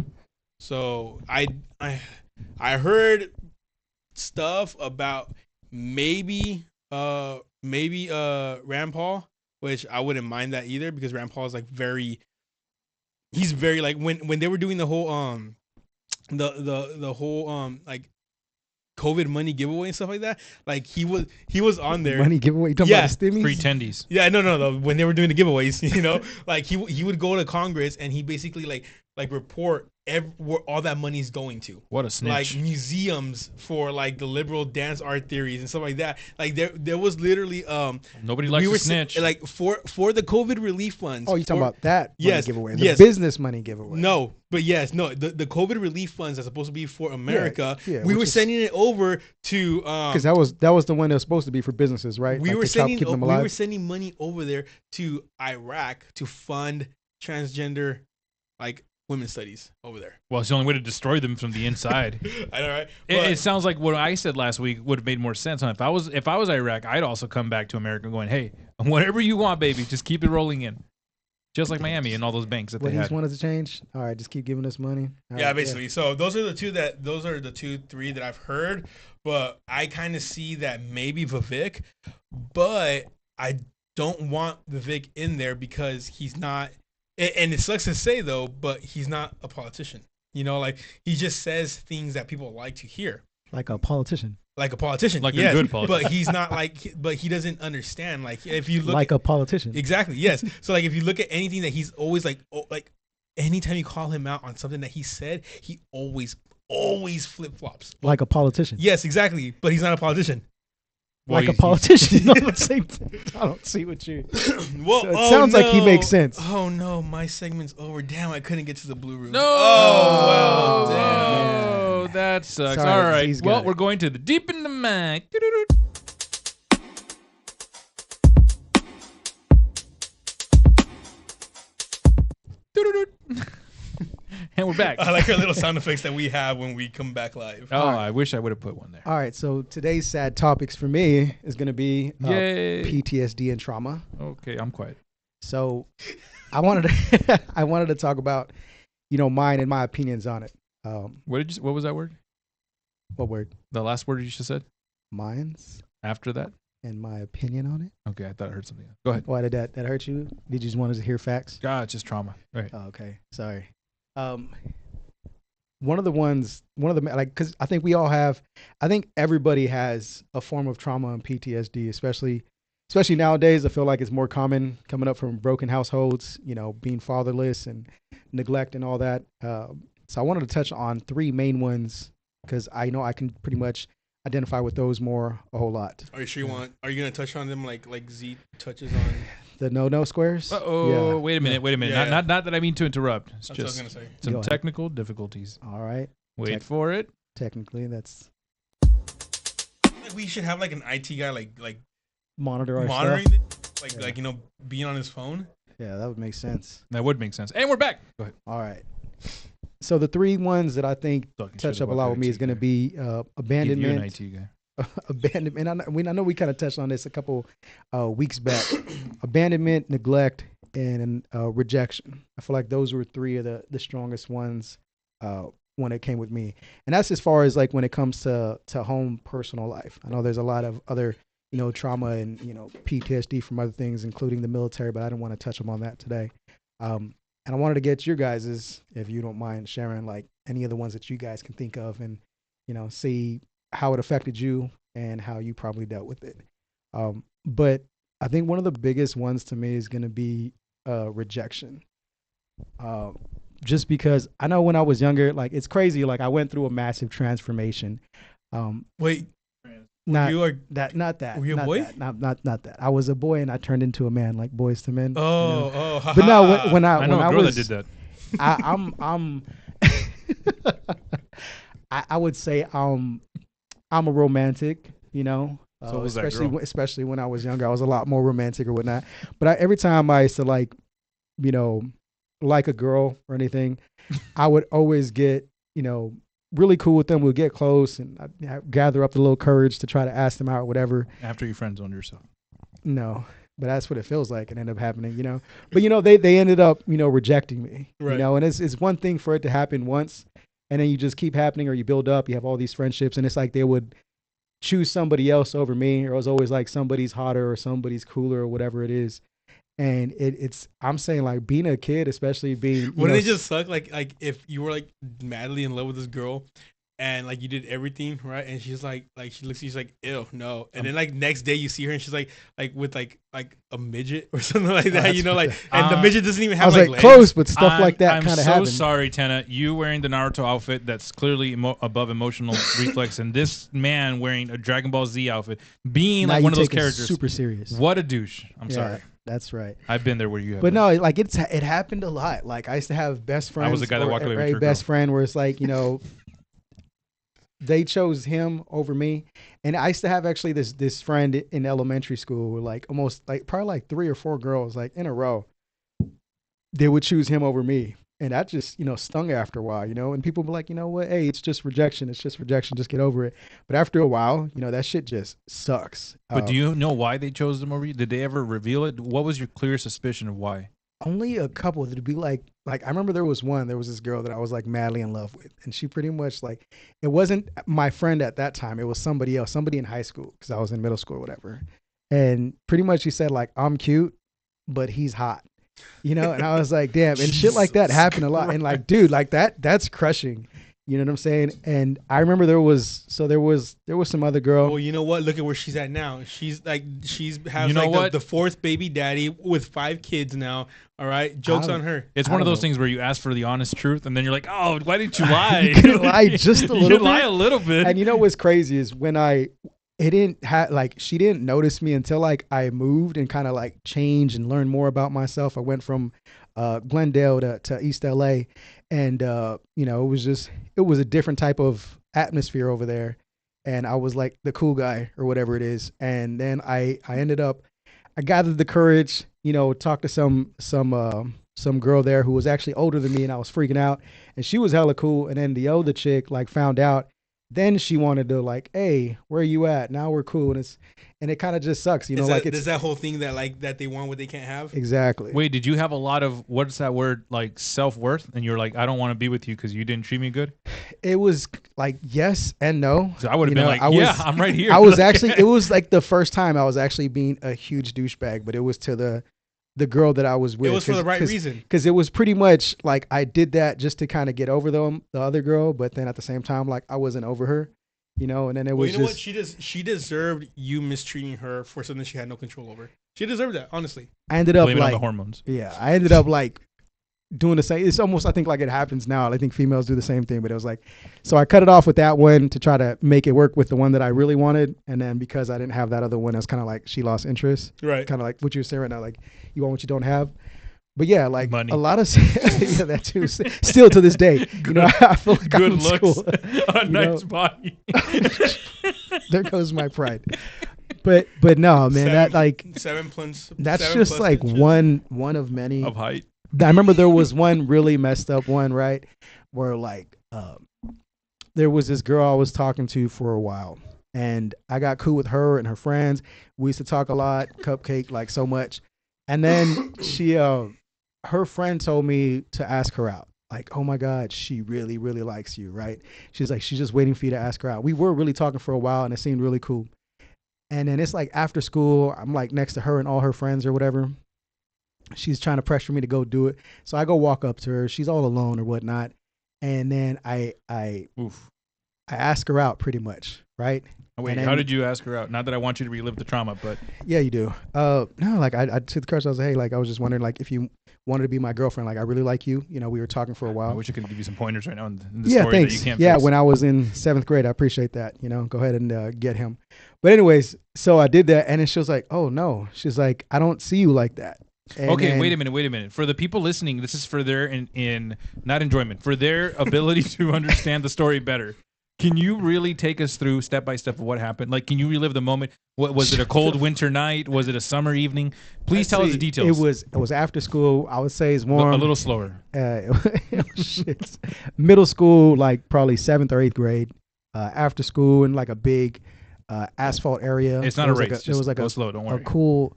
So I heard stuff about maybe Rand Paul, which I wouldn't mind that either because Rand Paul is like he's very like when they were doing the whole the whole like COVID money giveaway and stuff like that. Like he was on there. Money giveaway. You talking Yeah. about the stimmies? Free tendies. Yeah, no. When they were doing the giveaways, like he would go to Congress and he basically like report where all that money's going to. What a snitch. Like museums for like the liberal dance art theories and stuff like that. Like there was literally Nobody likes a snitch. like for the COVID relief funds. Oh, you talking about that money Yes, giveaway? yes. The business money giveaway. No, but yes, no. The COVID relief funds are supposed to be for America. yeah, we which were is- sending it over to because that was the one that was supposed to be for businesses, right? we Like were to help sending keep them we alive. were sending money over there to Iraq to fund transgender like women's studies over there. Well, it's the only way to destroy them from the inside. I know, right? It sounds like what I said last week would have made more sense. If I was Iraq, I'd also come back to America going, hey, whatever you want, baby, just keep it rolling in. Just like Miami and all those banks that What they he had. wanted to change? All right, just keep giving us money. All Yeah, right, basically. So those are the three that I've heard. But I kind of see that maybe Vivek, but I don't want Vivek in there because he's not. And it sucks to say though, but he's not a politician. You know, like he just says things that people like to hear. Like a politician. Like a politician, Like yes, a good politician. but he's not but he doesn't understand. Like if you look Like a politician. exactly, yes. So like if you look at anything that he's always like anytime you call him out on something that he said, he always flip flops. Like a politician. Yes, exactly, but he's not a politician. Well, Like a politician. No, I'm saying, I don't see what you. Well, So it sounds like he makes sense. Oh no, my segment's over. Damn, I couldn't get to the blue room. No. Oh well, man. Oh, that sucks. Sorry, All right. he's Well, got it. we're going to the deep in the mag. And we're back. I like our little sound effects that we have when we come back live. Oh, I wish I would have put one there. All right, so today's sad topics for me is going to be Yay. PTSD and trauma. Okay, I'm quiet. So I wanted to talk about, mine and my opinions on it. What was that word? What word? The last word you just said? Mine's After that? and my opinion on it. Okay, I thought I heard something else. Go ahead. Why did that hurt you? Did you just want us to hear facts? God, it's just trauma. Right. Oh, okay, sorry. One of the because I think I think everybody has a form of trauma and PTSD, especially nowadays. I feel like it's more common coming up from broken households, being fatherless and neglect and all that. So I wanted to touch on three main ones because I know I can pretty much identify with those a whole lot. Are you sure Are you gonna touch on them like Z touches on? The no squares. Uh-oh. Wait a minute. Yeah. Not that I mean to interrupt. It's That's what I was just gonna say. some Go ahead. technical difficulties. All right. Wait for it. Technically, that's Like we should have like an IT guy like monitor our monitoring stuff. it, like being on his phone. Yeah, that would make sense. That would make sense. And we're back. Go ahead. All right. So the three ones that I think Talking touch shit up a about lot with me IT is going to guy. be Give you an abandonment. IT guy. Abandonment. I know we kind of touched on this a couple weeks back. Abandonment, neglect, and rejection. I feel like those were three of the strongest ones when it came with me. And that's as far as like when it comes to home personal life. I know there's a lot of other trauma and PTSD from other things, including the military, but I didn't want to touch on that today. And I wanted to get your guys's, if you don't mind sharing, like any of the ones that you guys can think of, and see how it affected you and how you probably dealt with it. But I think one of the biggest ones to me is going to be rejection. Just because I know when I was younger, like it's crazy. Like I went through a massive transformation. Wait, Not you are that. Not that. Were you a not boy? That, not that. I was a boy and I turned into a man, like Boys to Men. oh, But no, when I know when a I girl was, that did that. I'm I would say I'm a romantic, So was that girl. especially when I was younger, I was a lot more romantic or whatnot. But every time I used to like a girl or anything, I would always get really cool with them. We'd get close and I'd gather up the little courage to try to ask them out or whatever. After you friend zoned yourself. No, but that's what it feels like. It ended up happening, But they ended up, rejecting me, Right. And it's one thing for it to happen once, and then you just keep happening, or you build up. You have all these friendships, and it's like they would choose somebody else over me, or it was always like somebody's hotter or somebody's cooler or whatever it is. And it's I'm saying like being a kid, especially being Wouldn't it just suck like if you were like madly in love with this girl and like you did everything right and she's like she looks at you, she's like ew no, and then like next day you see her and she's like with like a midget or something like that, and the midget doesn't even I have was like legs. close, but stuff like that kind of I'm happened. so sorry, Tana. You wearing the Naruto outfit that's clearly above emotional reflex, and this man wearing a Dragon Ball Z outfit, being Now like you one of those take it characters. super serious. What a douche. I'm Yeah, sorry. That's right. I've been there where you have. But been. no, like it happened a lot. Like I used to have best friends. I was the guy that walked away with a your best girl. friend where it's like they chose him over me, and I used to have actually this friend in elementary school who like almost like probably like 3 or 4 girls like in a row. They would choose him over me, And that just, stung after a while, and people be like, you know what? Hey, it's just rejection. It's just rejection. Just get over it. But after a while, that shit just sucks. But do you know why they chose them over you? Did they ever reveal it? What was your clear suspicion of why? Only a couple. It'd be like I remember there was this girl that I was like madly in love with, and she pretty much like, it wasn't my friend at that time. It was somebody else, somebody in high school, because I was in middle school or whatever. And pretty much she said like, I'm cute, but he's hot. And I was like, damn, and shit like that happened a lot. And like, dude, like that's crushing. You know what I'm saying? And I remember there was some other girl. Well, you know what? Look at where she's at now. She's has the fourth baby daddy with 5 kids now. All right, jokes on her. It's one of those things where you ask for the honest truth, and then you're like, oh, why didn't you lie? You could lie just a little bit. Lie a little bit. And you know what's crazy is when she didn't notice me until like I moved and kind of like changed and learned more about myself. I went from Glendale to East LA, and it was a different type of atmosphere over there, and I was like the cool guy or whatever it is. And then I gathered the courage, talked to some girl there who was actually older than me, and I was freaking out, and she was hella cool. And then the older chick like found out. Then she wanted to like, hey, where are you at? Now we're cool, and it kind of just sucks, There's that whole thing that they want what they can't have. Exactly. Wait, did you have a lot of, what's that word, like self-worth, and you're like, I don't want to be with you because you didn't treat me good? It was like yes and no. So I would have been like, I'm right here. I was actually, it was like the first time I was actually being a huge douchebag, but it was to the girl that I was with. It was for the right reason. Because it was pretty much like I did that just to kind of get over the other girl, but then at the same time, like I wasn't over her, and then it was what? She deserved you mistreating her for something she had no control over. She deserved that, honestly. I ended up Blame it like on the hormones. Yeah, I ended up like doing the same. It's almost, I think like it happens now. I think females do the same thing, but it was like, so I cut it off with that one to try to make it work with the one that I really wanted. And then because I didn't have that other one, it was kind of like she lost interest. Right. Kind of like what you're saying right now, like you want what you don't have. But yeah, like money. A lot of yeah, that too. Still to this day, I feel like good I'm in looks, school. a nice body. There goes my pride. But no, man, that like 7 plus. That's 7 just plus like inches. one of many Of height. I remember there was one really messed up one, right? Where like there was this girl I was talking to for a while, and I got cool with her and her friends. We used to talk a lot, cupcake like so much. And then she her friend told me to ask her out. Like, oh my God, she really, really likes you, right? She's like, she's just waiting for you to ask her out. We were really talking for a while, and it seemed really cool. And then it's like after school, I'm like next to her and all her friends or whatever. She's trying to pressure me to go do it. So I go walk up to her. She's all alone or whatnot. And then I ask her out pretty much, right? Oh, wait, how did you ask her out? Not that I want you to relive the trauma, but yeah, you do. No, like I took the courage. I was like, hey, like I was just wondering, like if you wanted to be my girlfriend, like I really like you. We were talking for a while. I wish I could give you some pointers right now in the yeah, story thanks. that you can't yeah, fix. when I was in 7th grade, I appreciate that. Go ahead and get him. But anyways, so I did that, and then she was like, oh no, she's like, I don't see you like that. And okay, then, wait a minute. For the people listening, this is for their in not enjoyment, for their ability to understand the story better. Can you really take us through step by step of what happened? Like, can you relive the moment? What was it? A cold winter night? Was it a summer evening? Please tell us the details. It was after school. I would say it's warm. A little slower. Shit. Middle school, like probably 7th or 8th grade. After school in like a big asphalt area. It's not a race. It was like go slow. Don't worry. A cool.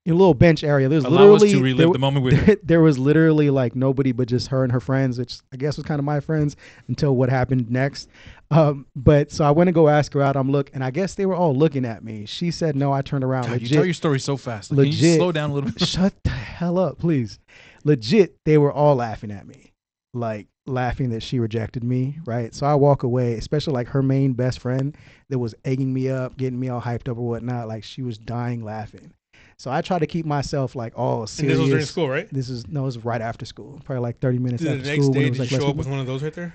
A little bench area. There's Allow literally us to relive the moment with her. There was literally like nobody but just her and her friends, which I guess was kind of my friends until what happened next. But so I went to go ask her out. And I guess they were all looking at me. She said no. I turned around. God, legit, you tell your story so fast. Like, legit. Can you slow down a little bit? Shut the hell up, please. Legit, they were all laughing at me, like laughing that she rejected me. Right. So I walk away, especially like her main best friend that was egging me up, getting me all hyped up or whatnot. Like she was dying laughing. So I try to keep myself like all serious. And this was during school, right? It was right after school, probably like 30 minutes Did after the next school. day, Did you show up with one of those right there?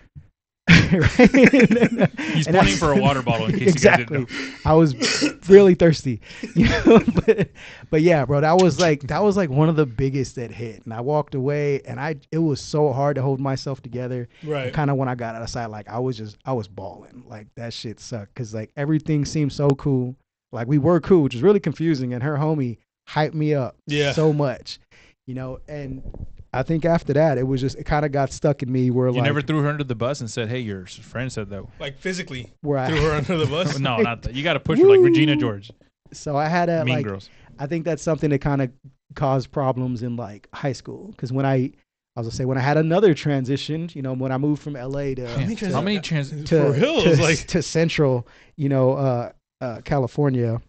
He's pointing for a water bottle in case exactly. you guys didn't know. I was really thirsty, but yeah, bro, that was like one of the biggest that hit. And I walked away, and it was so hard to hold myself together. Right. Kind of when I got outside, like I was bawling. Like that shit sucked because like everything seemed so cool. Like we were cool, which was really confusing. And her homie hyped me up so much, and I think after that, it kind of got stuck in me where You like never threw her under the bus and said, "Hey, your friend said that." Like physically where threw her under the bus. No, not that. You got to push her like Regina George. So I had a Mean like. Girls. I think that's something that kind of caused problems in like high school because when I was gonna say when I had another transition, when I moved from LA to How many trans? For real? It was like to central, California,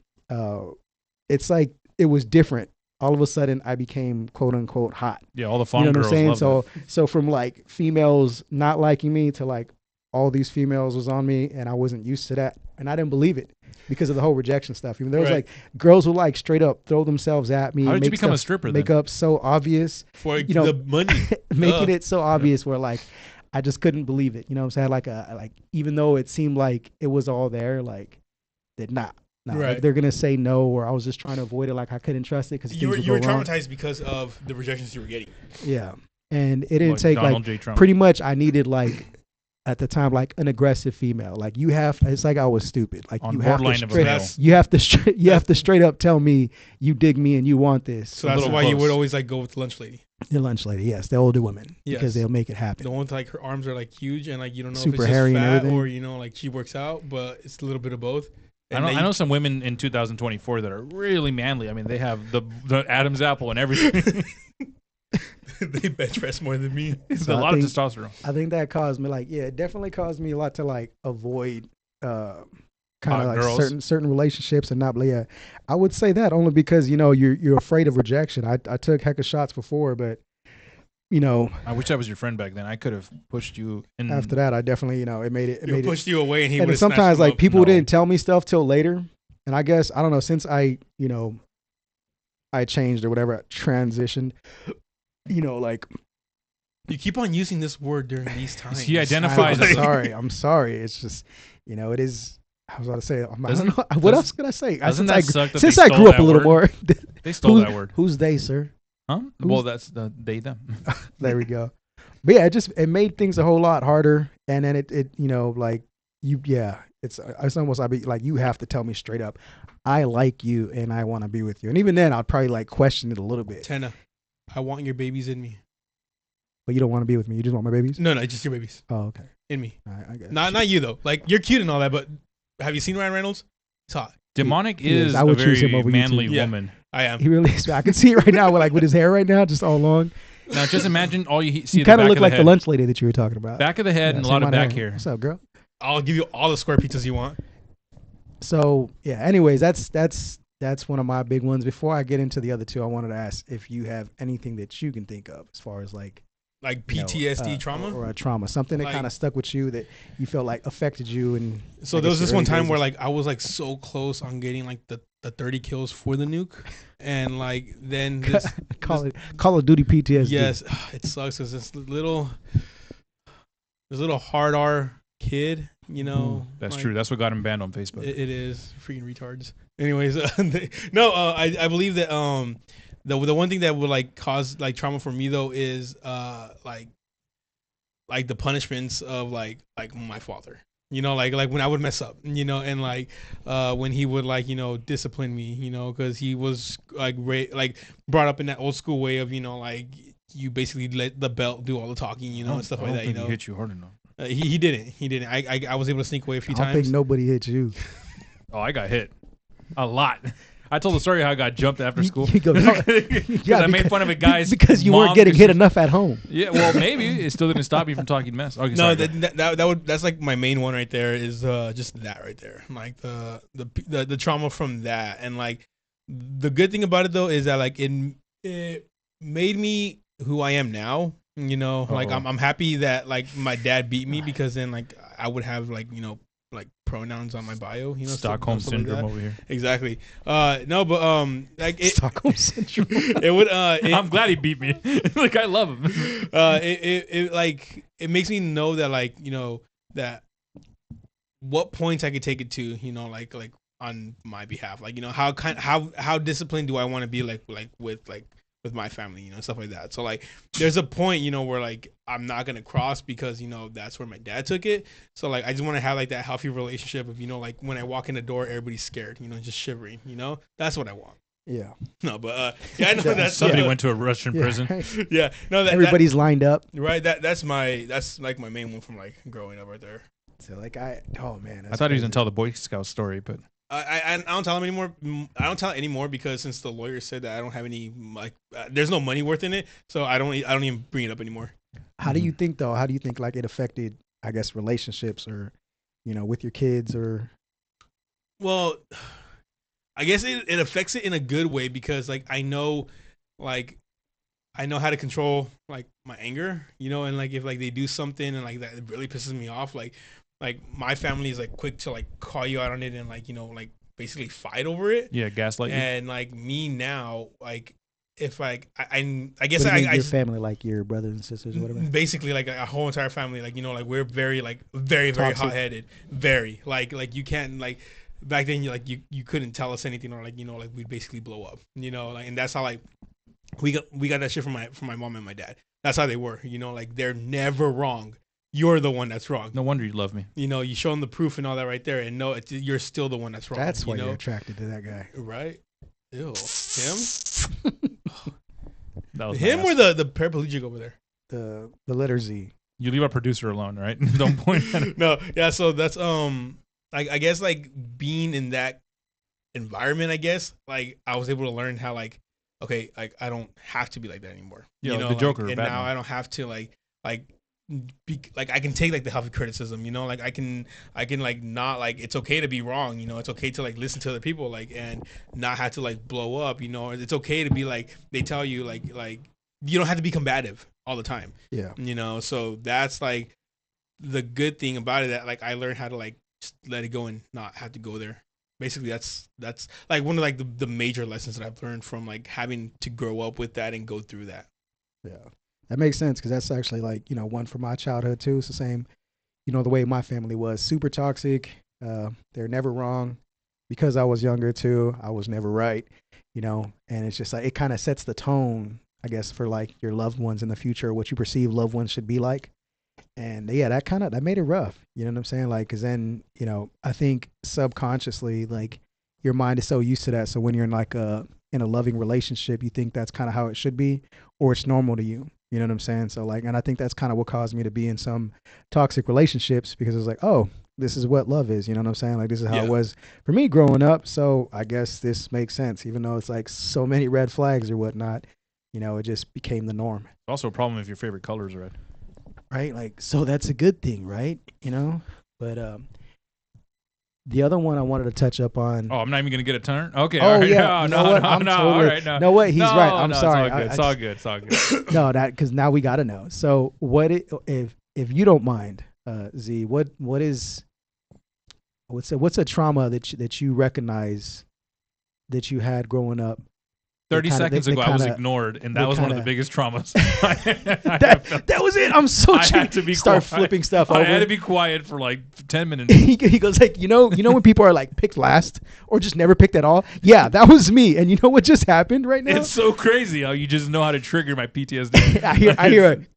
it's like it was different. All of a sudden, I became quote unquote hot. Yeah, all the fun You know what girls I'm saying? love So from like females not liking me to like all these females was on me, and I wasn't used to that, and I didn't believe it because of the whole rejection stuff. Even there was like girls who like straight up throw themselves at me. How did you become a stripper? Make up so obvious for the money, making it so obvious where like I just couldn't believe it. You know what I'm saying? Like even though it seemed like it was all there, like that not. No, right. Like they're gonna say no, or I was just trying to avoid it. Like I couldn't trust it because you were traumatized because of the rejections you were getting. Yeah, and it didn't Like take Donald like J. Trump. pretty much. I needed like at the time like an aggressive female. Like you have. It's like I was stupid. Like On you have to borderline of a straight. male. You have to straight up tell me you dig me and you want this. So that's why you would always like go with the lunch lady. The lunch lady, yes, the older women, because they'll make it happen. The one with like her arms are like huge and like you don't know Super if it's hairy just and fat everything. or like she works out, but it's a little bit of both. I know some women in 2024 that are really manly. I mean, they have the Adam's apple and everything. They bench press more than me. It's So a I lot of think- testosterone. I think that caused me it definitely caused me a lot to like avoid kind Hot of like girls. certain relationships and not. But yeah, I would say that only because you're afraid of rejection. I took heck of shots before, but I wish I was your friend back then. I could have pushed you. In, after that, I definitely it made it. Pushed you away, and he And would. sometimes like people No. didn't tell me stuff till later, and I guess I don't know since I changed or whatever, transitioned. Like You keep on using this word during these times. He identifies. I'm sorry. It's just it is. I was about to say. I don't Doesn't- know. What else could I say? doesn't Since that I, suck that since they I stole grew up that a little word? more. They stole that word. Who's they, sir? Huh? Well, that's the they them. There we go. But yeah, it made things a whole lot harder. And then it's almost like you have to tell me straight up, I like you and I want to be with you. And even then, I'd probably like question it a little bit. Tenna, I want your babies in me. But you don't want to be with me. You just want my babies. No, just your babies Oh, okay. in me. I guess. Not you though. Like you're cute and all that, but have you seen Ryan Reynolds? He's hot. Demonic He is. is I a would choose very him over you manly too. Yeah. woman. I am. He really is. I can see it right now with his hair right now, just all long. Now, just imagine all you see. You The kind back of look of like the the head. lunch lady that you were talking about. Back of the head Yeah, and a same lot of amount back hair. hair. What's up, girl? I'll give you all the square pizzas you want. So yeah. Anyways, that's one of my big ones. Before I get into the other two, I wanted to ask if you have anything that you can think of as far as like PTSD trauma or a trauma, something that Like- kind of stuck with you that you felt like affected you. And So I there was guess this your one early time days where of- like I was like so close on getting like the 30 kills for the nuke, and like then this Call of Duty PTSD. yes, it sucks because this little hard R kid, That's like, true. That's what got him banned on Facebook. It is freaking retards. Anyways, I believe that the one thing that would like cause like trauma for me though is like the punishments of like my father. Like when I would mess up, and like when he would like discipline me, because he was like brought up in that old school way of like you basically let the belt do all the talking, and stuff I like don't that. think he hit you hard enough. He didn't. I was able to sneak away a few I don't times. think nobody hit you. Oh, I got hit a lot. I told the story how I got jumped after school. You go, no. Because Yeah, I made fun of a guy's because you mom weren't getting 'cause hit she- enough at home. Yeah, well, maybe it still didn't stop me from talking mess. Okay, No, sorry, go. that's like my main one right there is just that right there, like the trauma from that, and like the good thing about it though is that like it made me who I am now. Like Uh-oh. I'm happy that like my dad beat me because then like I would have like like pronouns on my bio. Stockholm stuff like syndrome that. over here. Exactly. No, but like it. Stockholm syndrome. It would. I'm glad he beat me. Like I love him. It makes me know that like that what points I could take it to like on my behalf, like how disciplined do I want to be like with my family, stuff like that. So like there's a point where like I'm not gonna cross because that's where my dad took it. So like I just want to have like that healthy relationship of like when I walk in the door everybody's scared, just shivering. That's what I want. Yeah. No, but yeah, I know Yeah, that's Somebody went to a Russian prison. Right. Yeah, no, Everybody's lined up. right. That's like my main one from like growing up right there. So like oh man, I thought he was gonna tell the Boy Scout story, but I don't tell him anymore. I don't tell it anymore because since the lawyer said that I don't have any like there's no money worth in it, so I don't even bring it up anymore. How do you think though? How do you think like it affected, I guess, relationships or, with your kids or? Well, I guess it affects it in a good way because like I know how to control like my anger, and like if like they do something and like that it really pisses me off, like my family is like quick to like call you out on it and like like basically fight over it. yeah, gaslight you. And like me now, like if like I guess What do you mean, I your family, like your brothers and sisters or whatever. basically like a whole entire family, like like we're very like very Toxic. hot headed, very like you can't like back then you couldn't tell us anything or like like we'd basically blow up, like and that's how like we got that shit from my mom and my dad. That's how they were, like they're never wrong. You're the one that's wrong. No wonder you love me. You show them the proof and all that right there, and no, you're still the one that's wrong. That's why you're attracted to that guy, right? Ew, him, That was him, or the paraplegic over there. the letter Z. You leave our producer alone, right? Don't point at him. No, yeah. So that's I guess like being in that environment, I guess like I was able to learn how like okay, like I don't have to be like that anymore. Yeah, like the Joker, and Batman. now I don't have to like be like I can take like the healthy criticism, like I can like not like it's okay to be wrong, it's okay to like listen to other people like and not have to like blow up, it's okay to be like they tell you like you don't have to be combative all the time. Yeah. So that's like the good thing about it that like I learned how to like just let it go and not have to go there. Basically that's like one of like the major lessons that I've learned from like having to grow up with that and go through that. Yeah. That makes sense because that's actually like, one from my childhood too. It's the same, the way my family was super toxic. They're never wrong. Because I was younger too, I was never right, and it's just like, it kind of sets the tone, I guess, for like your loved ones in the future, what you perceive loved ones should be like. And yeah, that made it rough. You know what I'm saying? Like, cause then, I think subconsciously, like your mind is so used to that. So when you're in like in a loving relationship, you think that's kind of how it should be, or it's normal to you. You know what I'm saying? So like, and I think that's kind of what caused me to be in some toxic relationships because it's like, oh, this is what love is. You know what I'm saying? Like, this is how it was for me growing up. So I guess this makes sense, even though it's like so many red flags or whatnot, it just became the norm. It's also a problem if your favorite color is red. Right? Like, so that's a good thing, right? But the other one I wanted to touch up on. Oh, I'm not even going to get a turn? Okay. Oh, all right. yeah. No, All right. No. No, wait, he's right. I'm sorry. It's all good. It's all good. No, because now we got to know. So if you don't mind, Z, what's a trauma that you recognize that you had growing up? 30 seconds ago, I was ignored, and that was one of the biggest traumas. that was it. I'm so I had to be start quiet. flipping stuff over. I had to be quiet for like 10 minutes. He goes like, when people are like picked last or just never picked at all. Yeah, that was me. And you know what just happened right now? It's so crazy how you just know how to trigger my PTSD. I hear it.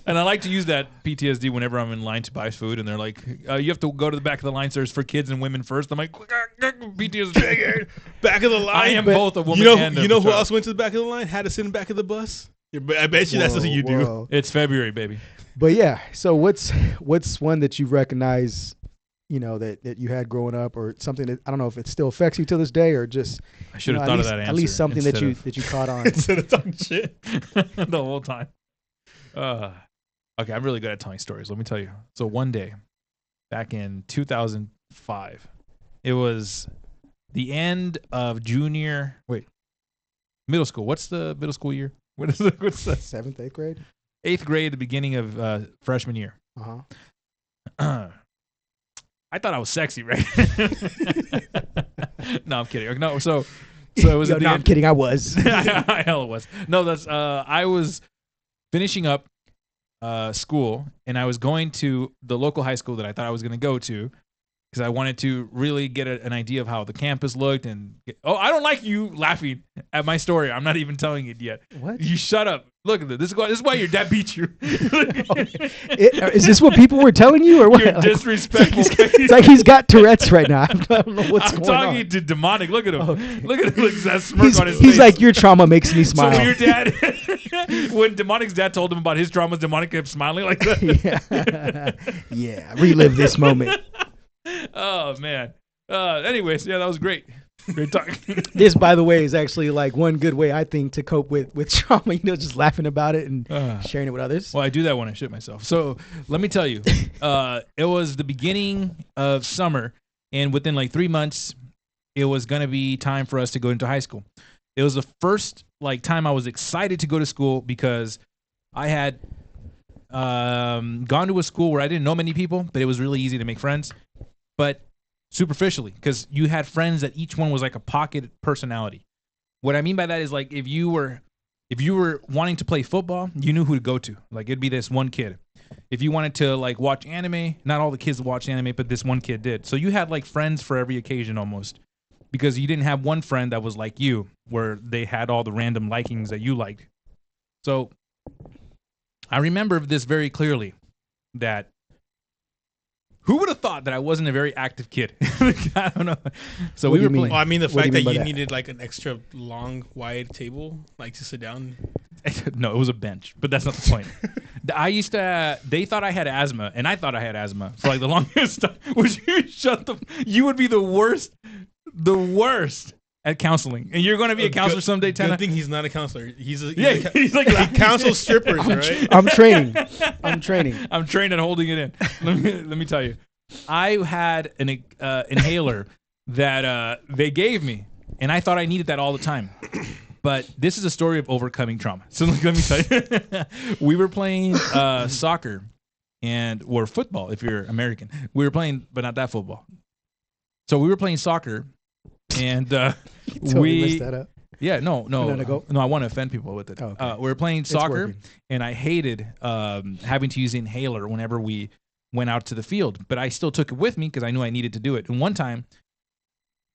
And I like to use that PTSD whenever I'm in line to buy food, and they're like, "You have to go to the back of the line, sir. It's for kids and women first." I'm like, PTSD. Back of the line. I am both a woman and a You know who child. else went to the back of the line? Had to sit in the back of the bus. I bet you that's what you do. It's February, baby. But yeah, so what's one that you recognize, that you had growing up, or something that I don't know if it still affects you to this day, or just I should have thought of that answer. At least something that you caught on instead of talking shit the whole time. Okay, I'm really good at telling stories. Let me tell you. So one day, back in 2005, it was the end of middle school. What's the middle school year? What is it? What's the 7th, 8th grade? 8th grade, the beginning of freshman year. Uh-huh. I thought I was sexy, right? No, I'm kidding. No, so it was. I'm kidding. I was. Hell, it was. No, that's. I was finishing up school, and I was going to the local high school that I thought I was going to go to because I wanted to really get an idea of how the campus looked. And I don't like you laughing at my story. I'm not even telling it yet. What? You shut up. Look at this. This is why your dad beat you. Is this what people were telling you, or what? You're disrespectful. It's like he's got Tourette's right now. I don't know what's going on. I'm talking to demonic. Look at him. Oh. Look at him. Look at that smirk on his face. He's like, your trauma makes me smile. So your dad, when demonic's dad told him about his traumas, demonic kept smiling like that. Yeah. Relive this moment. Oh man. Anyways, yeah, that was great. Great talk. This, by the way, is actually like one good way I think to cope with trauma. Just laughing about it and sharing it with others. Well, I do that when I shit myself. So let me tell you, it was the beginning of summer, and within like 3 months, it was gonna be time for us to go into high school. It was the first like time I was excited to go to school because I had gone to a school where I didn't know many people, but it was really easy to make friends. But superficially, because you had friends that each one was like a pocket personality. What I mean by that is like if you were wanting to play football, you knew who to go to. Like it'd be this one kid. If you wanted to like watch anime, not all the kids watched anime, but this one kid did. So you had like friends for every occasion almost, because you didn't have one friend that was like you, where they had all the random likings that you liked. So I remember this very clearly, that who would have thought that I wasn't a very active kid? I don't know. So we were playing. Well, I mean, the What do fact you that mean you by that? needed like an extra long, wide table, like to sit down. No, it was a bench, but that's not the point. I used to. They thought I had asthma, and I thought I had asthma for like the longest time. Would you shut the? You would be the worst at counseling, and you're going to be a counselor someday. Good Tana. thing he's not a counselor. He's Like he counsels strippers, right? I'm training. I'm trained at holding it in. Let me tell you, I had an inhaler that they gave me, and I thought I needed that all the time. But this is a story of overcoming trauma. So let me tell you, we were playing soccer or football if you're American. We were playing, but not that football. So we were playing soccer, and totally messed that up. Yeah, no. I want to offend people with it. Oh, okay. We were playing soccer, working. and I hated having to use the inhaler whenever we went out to the field. But I still took it with me because I knew I needed to do it. And one time,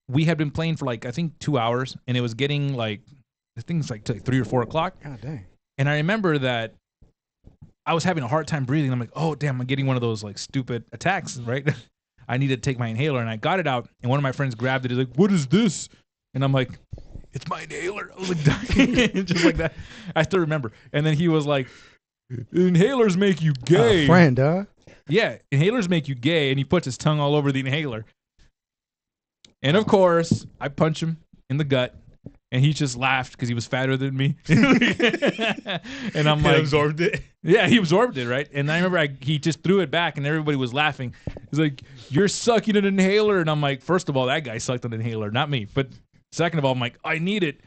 we had been playing for like I think 2 hours, and it was getting like the thing's like 3 or 4 o'clock. God dang. And I remember that I was having a hard time breathing. I'm like, oh damn, I'm getting one of those like stupid attacks, right? I needed to take my inhaler, and I got it out, and one of my friends grabbed it. He's like, what is this? And I'm like, it's my inhaler. I was like dying, just like that. I still remember. And then he was like, inhalers make you gay. Friend, huh? Yeah, inhalers make you gay, and he puts his tongue all over the inhaler. And of course, I punch him in the gut, and he just laughed because he was fatter than me. And I'm like, He absorbed it. yeah, he absorbed it, right? And I remember he just threw it back, and everybody was laughing. He's like, you're sucking an inhaler. And I'm like, first of all, that guy sucked an inhaler, not me. But second of all, I'm like, I need it.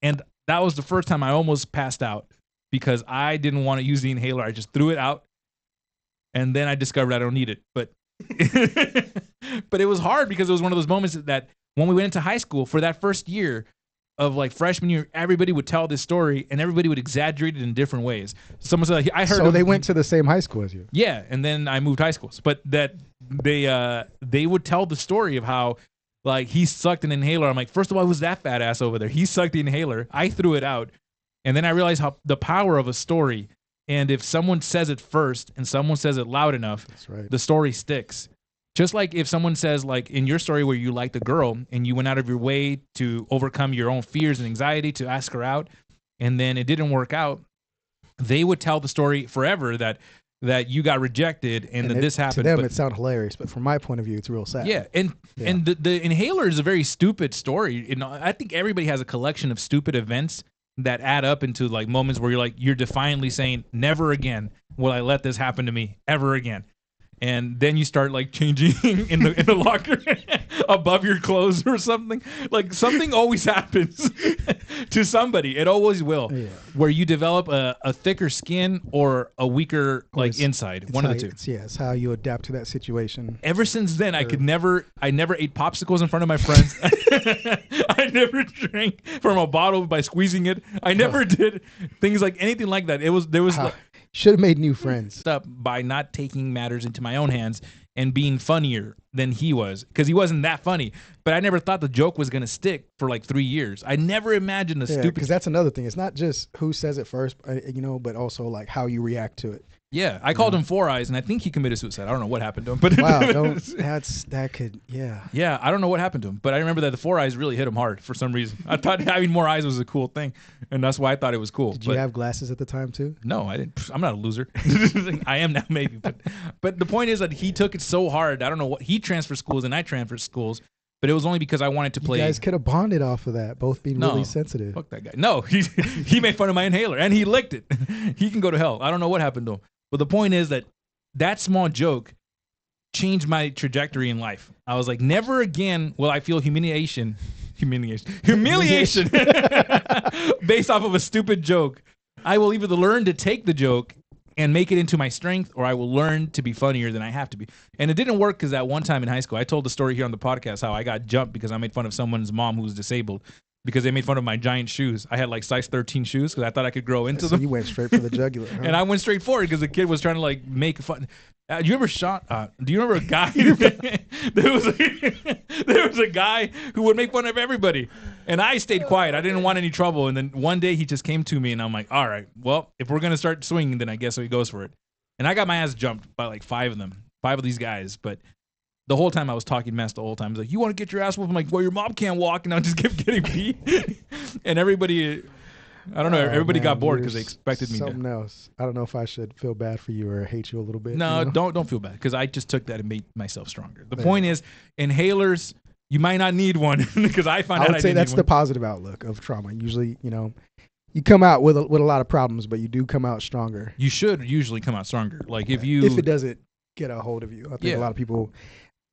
And that was the first time I almost passed out because I didn't want to use the inhaler. I just threw it out. And then I discovered I don't need it. But but it was hard because it was one of those moments that when we went into high school for that first year of like freshman year, everybody would tell this story and everybody would exaggerate it in different ways. Someone said, I heard. So they went to the same high school as you. Yeah, and then I moved high schools. But that they would tell the story of how like he sucked an inhaler. I'm like, first of all, it was that fat ass over there. He sucked the inhaler. I threw it out. And then I realized how the power of a story. And if someone says it first and someone says it loud enough, That's right. the story sticks. Just like if someone says, like in your story where you liked a girl and you went out of your way to overcome your own fears and anxiety to ask her out, and then it didn't work out, they would tell the story forever that you got rejected and that this happened. To them, but, it sounded hilarious, but from my point of view, it's real sad. yeah, and the inhaler is a very stupid story. You know, I think everybody has a collection of stupid events that add up into like moments where you're defiantly saying, never again will I let this happen to me ever again. And then you start like changing in the locker above your clothes or something. Like something always happens to somebody. It always will. Yeah. Where you develop a thicker skin or a weaker like inside. One of the two. It's how you adapt to that situation. Ever since then, I never ate popsicles in front of my friends. I never drank from a bottle by squeezing it. I never did things like anything like that. There was like, Should have made new friends. up by not taking matters into my own hands and being funnier than he was because he wasn't that funny. But I never thought the joke was gonna stick for like 3 years. I never imagined a stupid. Because that's another thing. It's not just who says it first, but also like how you react to it. Yeah, I called him Four Eyes, and I think he committed suicide. I don't know what happened to him, but wow, that could. Yeah, I don't know what happened to him, but I remember that the Four Eyes really hit him hard for some reason. I thought having more eyes was a cool thing, and that's why I thought it was cool. Did you have glasses at the time too? No, I didn't. I'm not a loser. I am now, maybe, but the point is that he took it so hard. I don't know what he transferred schools and I transferred schools, but it was only because I wanted to play. You guys could have bonded off of that, both being really sensitive. Fuck that guy. No, he made fun of my inhaler and he licked it. He can go to hell. I don't know what happened to him. But the point is that small joke changed my trajectory in life. I was like, never again will I feel humiliation based off of a stupid joke. I will either learn to take the joke and make it into my strength, or I will learn to be funnier than I have to be. And it didn't work because that one time in high school, I told the story here on the podcast how I got jumped because I made fun of someone's mom who was disabled because they made fun of my giant shoes. I had like size 13 shoes because I thought I could grow into them. You went straight for the jugular. Huh? And I went straight for it because the kid was trying to like make fun. Do you remember a guy? there was a guy who would make fun of everybody, and I stayed quiet. I didn't want any trouble. And then one day he just came to me, and I'm like, "All right, well, if we're gonna start swinging, then I guess he goes for it." And I got my ass jumped by like five of these guys. But the whole time I was talking mess. The whole time I was like, "You want to get your ass whooped?" I'm like, "Well, your mom can't walk," and I just kept getting beat. And everybody. I don't know. Everybody got bored because they expected me to. Something else. I don't know if I should feel bad for you or hate you a little bit. No, you know? don't feel bad because I just took that and made myself stronger. The point is, inhalers, you might not need one because I found out I would say didn't that's need the one. positive outlook of trauma. Usually, you come out with a lot of problems, but you do come out stronger. You should usually come out stronger. Like if it doesn't get a hold of you, I think a lot of people.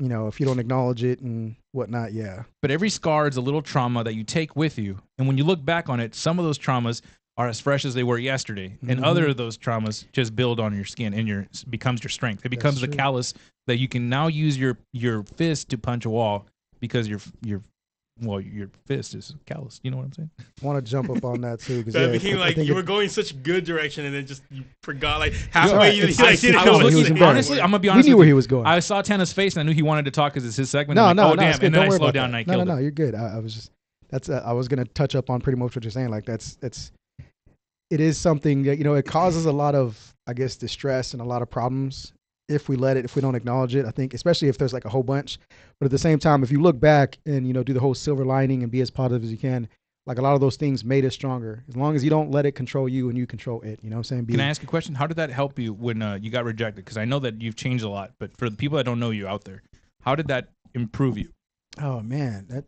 If you don't acknowledge it and whatnot, yeah. But every scar is a little trauma that you take with you. And when you look back on it, some of those traumas are as fresh as they were yesterday. And other of those traumas just build on your skin and becomes your strength. It becomes the callus that you can now use your fist to punch a wall because your fist is callous. You know what I'm saying? I want to jump up on that too. That became like you were going such a good direction and then just you forgot like halfway. Honestly, I'm gonna be honest. We knew where he was going. I saw Tana's face and I knew he wanted to talk because it's his segment. No, I'm like, no, damn. And then I slowed down and I killed him. No, you're good. I was just I was gonna touch up on pretty much what you're saying. Like it is something that, it causes a lot of, I guess, distress and a lot of problems if we don't acknowledge it. I think, especially if there's like a whole bunch. But at the same time, if you look back and, do the whole silver lining and be as positive as you can, like a lot of those things made us stronger. As long as you don't let it control you and you control it. You know what I'm saying? Can I ask a question? How did that help you when you got rejected? Because I know that you've changed a lot. But for the people that don't know you out there, how did that improve you? Oh, man,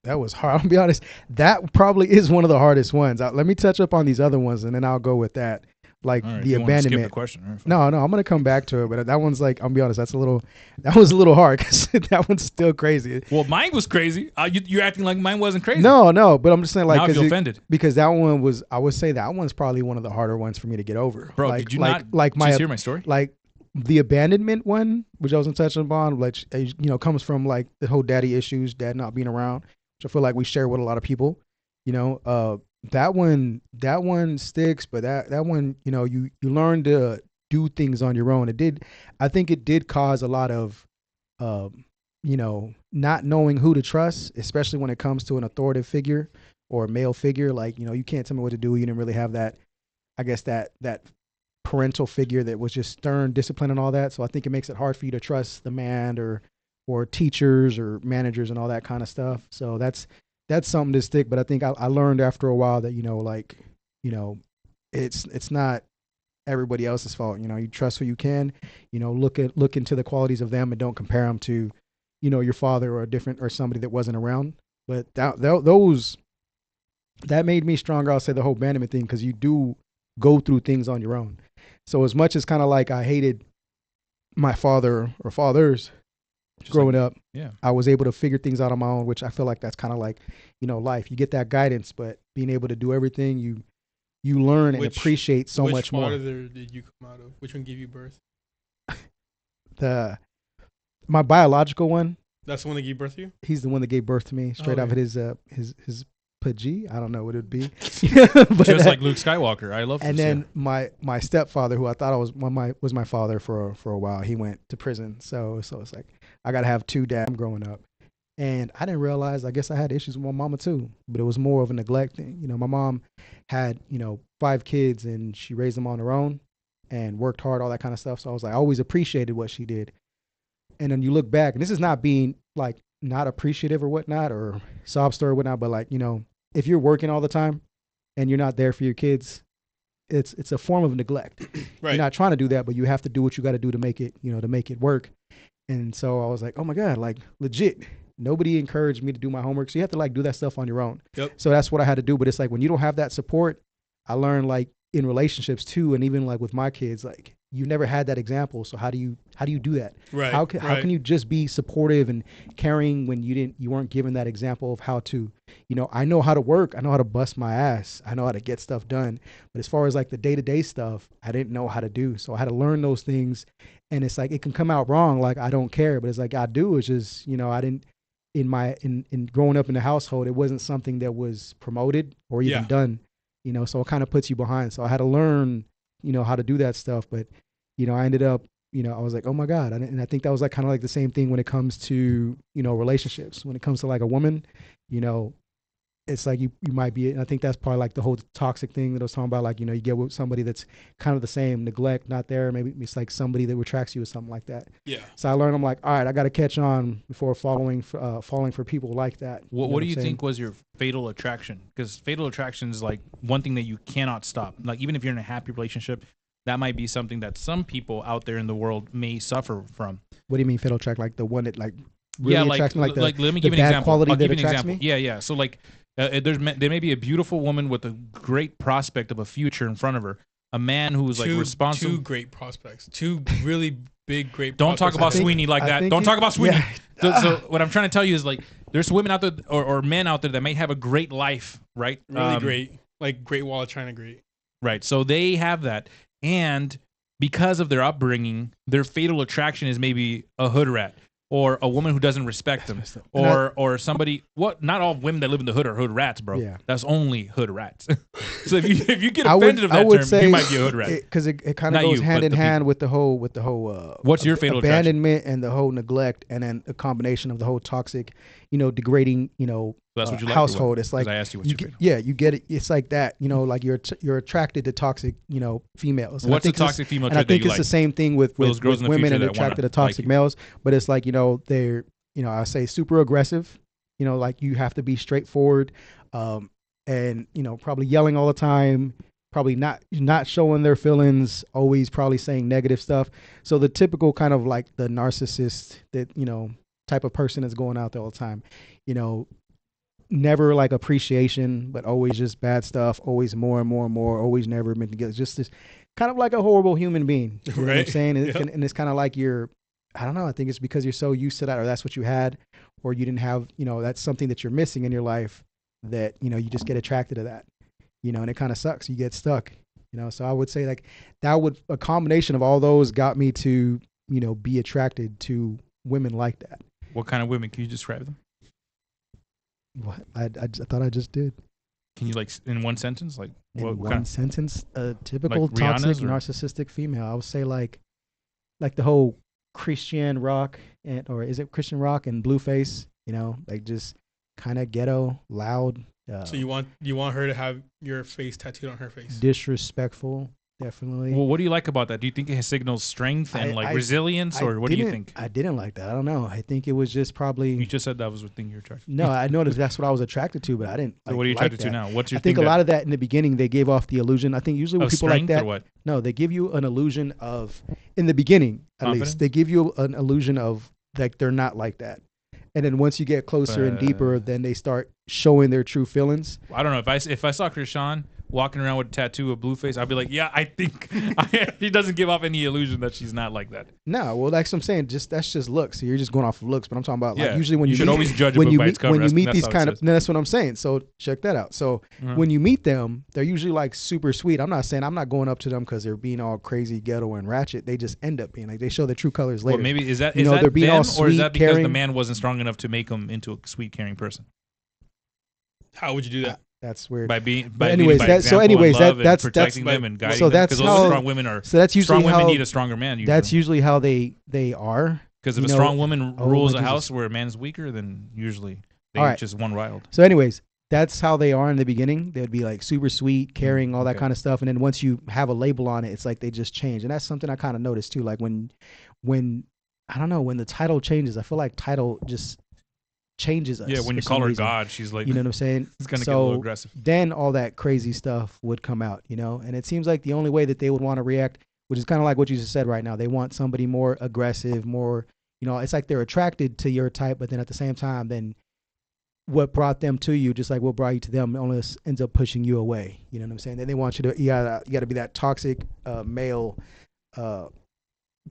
that was hard. I'll be honest. That probably is one of the hardest ones. Let me touch up on these other ones, and then I'll go with that. Like the abandonment. Skip the question. Right, no, I'm gonna come back to it, but that one's like, I'll be honest, that was a little hard because that one's still crazy. Well, mine was crazy. You're acting like mine wasn't crazy. No, but I'm just saying like, now I feel offended because that one was. I would say that one's probably one of the harder ones for me to get over. Bro, did you not just hear my story? Like the abandonment one, which I wasn't touching upon, like comes from like the whole daddy issues, dad not being around. Which I feel like we share with a lot of people, that one sticks, but that one, you learn to do things on your own. I think it did cause a lot of, not knowing who to trust, especially when it comes to an authoritative figure or a male figure. Like, you can't tell me what to do. You didn't really have that, I guess that parental figure that was just stern discipline and all that. So I think it makes it hard for you to trust the man or teachers or managers and all that kind of stuff. So that's something to stick. But I think I learned after a while that, it's not everybody else's fault. You trust who you can, look into the qualities of them and don't compare them to, your father or somebody that wasn't around. But that made me stronger. I'll say the whole abandonment thing, because you do go through things on your own. So as much as kind of like I hated my father or fathers, growing up, I was able to figure things out on my own, which I feel like that's kind of like, life. You get that guidance, but being able to do everything, you learn and appreciate so much more. Which father did you come out of? Which one gave you birth? My biological one. That's the one that gave birth to you? He's the one that gave birth to me straight out of his Pajee. I don't know what it would be. But, just like Luke Skywalker. I love. And then my stepfather, who I thought was my father for a while, he went to prison. So it's like I got to have 2 dads growing up. And I didn't realize, I guess I had issues with my mama too, but it was more of a neglect thing. My mom had, 5 kids and she raised them on her own and worked hard, all that kind of stuff. So I was like, I always appreciated what she did. And then you look back, and this is not being like not appreciative or whatnot or sob story or whatnot, but like, if you're working all the time and you're not there for your kids, it's a form of neglect. Right. You're not trying to do that, but you have to do what you got to do to make it, to make it work. And so I was like, oh my God, like legit. Nobody encouraged me to do my homework. So you have to like do that stuff on your own. Yep. So that's what I had to do. But it's like when you don't have that support, I learned like in relationships too, and even like with my kids, like you never had that example. So how do you do that? Right. How can you just be supportive and caring when you weren't given that example of how to, I know how to work, I know how to bust my ass, I know how to get stuff done. But as far as like the day-to-day stuff, I didn't know how to do. So I had to learn those things. And it's like it can come out wrong, like I don't care, but it's like I do. It's just, I didn't in growing up in the household, it wasn't something that was promoted or even done. So it kind of puts you behind. So I had to learn, how to do that stuff. But, I ended up, I was like, oh my God. And I think that was like kind of like the same thing when it comes to, relationships. When it comes to like a woman, it's like you might be, and I think that's probably like the whole toxic thing that I was talking about. Like, you get with somebody that's kind of the same, neglect, not there. Maybe it's like somebody that attracts you or something like that. Yeah. So I learned, I'm like, all right, I got to catch on before falling for people like that. What do you think was your fatal attraction? Because fatal attraction is like one thing that you cannot stop. Like even if you're in a happy relationship, that might be something that some people out there in the world may suffer from. What do you mean fatal attraction? Like the one that like really attracts me? Like let me give you an example. Quality I'll that give you an attracts example. me? Yeah. So like there may be a beautiful woman with a great prospect of a future in front of her. A man who's like responsible. 2 great prospects. 2 really big, great Don't prospects. talk about Sweeney like that. Don't talk about Sweeney. Yeah. So what I'm trying to tell you is like there's women out there or men out there that may have a great life, right? Really great. Like Great Wall of China great. Right. So they have that. And because of their upbringing, their fatal attraction is maybe a hood rat or a woman who doesn't respect them or somebody. What? Not all women that live in the hood are hood rats, bro. Yeah. That's only hood rats. So if you get offended of that term, you might be a hood rat. Because it kind of goes hand in hand with the whole What's your fatal abandonment and the whole neglect, and then a combination of the whole toxic, degrading, that's what you like, household. It's like I asked you what's your favorite. Yeah, you get it. It's like that. Like you're attracted to toxic, females. And What's a toxic female trait? And I think it's the same thing with women and attracted to toxic males. But it's like they're I say super aggressive. Like you have to be straightforward, and probably yelling all the time. Probably not showing their feelings. Always probably saying negative stuff. So the typical kind of like the narcissist that type of person that's going out there all the time. Never like appreciation, but always just bad stuff, always more and more and more, always never been together. Just this kind of like a horrible human being. You know what I'm saying? And it's kind of like I don't know, I think it's because you're so used to that, or that's what you had, or you didn't have, that's something that you're missing in your life that, you just get attracted to that, and it kind of sucks. You get stuck, so I would say like a combination of all those got me to, be attracted to women like that. What kind of women? Can you describe them? What? I thought I just did. Can you like in one sentence, like in one sentence, a typical like toxic narcissistic female? I would say like the whole Christian rock or is it Christian rock and Blueface? Like just kind of ghetto, loud. So you want her to have your face tattooed on her face? Disrespectful. Definitely. Well, what do you like about that? Do you think it signals strength and resilience, or what do you think? I didn't like that. I don't know. I think it was just probably. You just said that was the thing you're attracted to. No, I noticed that's what I was attracted to, but I didn't. So what are you attracted to now? What's your? I think a lot of that in the beginning they gave off the illusion. I think usually with people like that, or what? No, they give you an illusion of in the beginning at least they give you an illusion of like they're not like that, and then once you get closer and deeper, then they start showing their true feelings. I don't know if I saw Krishan walking around with a tattoo of Blueface, I'd be like, yeah, I think he doesn't give off any illusion that she's not like that. No, well, that's what I'm saying. That's just looks. So you're just going off of looks. But I'm talking about like usually when you should always judge a book by its cover. When you meet these kind of, that's what I'm saying. So check that out. So when you meet them, they're usually like super sweet. I'm not going up to them because they're being all crazy, ghetto, and ratchet. They just end up being like they show their true colors later. Well, maybe is that they're being them, all sweet, or is that because caring? the man wasn't strong enough to make him into a sweet, caring person? How would you do that? That's weird. By being, that's protecting them and guiding so them. that's because how strong women are. So that's usually strong how women need a stronger man. Usually. That's usually how they are. Because if a strong woman rules a house where a man's weaker, then usually they just one wild. So anyways, that's how they are in the beginning. They'd be like super sweet, caring, all that kind of stuff. And then once you have a label on it, it's like they just change. And that's something I kind of noticed too. Like when I don't know, when the title changes, I feel like title just changes us. Yeah, when you call her God, she's like, you know what I'm saying? It's going to get a little aggressive. Then all that crazy stuff would come out, you know? And it seems like the only way that they would want to react, which is kind of like what you just said right now, they want somebody more aggressive, more, you know, it's like they're attracted to your type, but then at the same time, then what brought them to you, just like what brought you to them, only ends up pushing you away. You know what I'm saying? Then they want you to, you gotta be that toxic male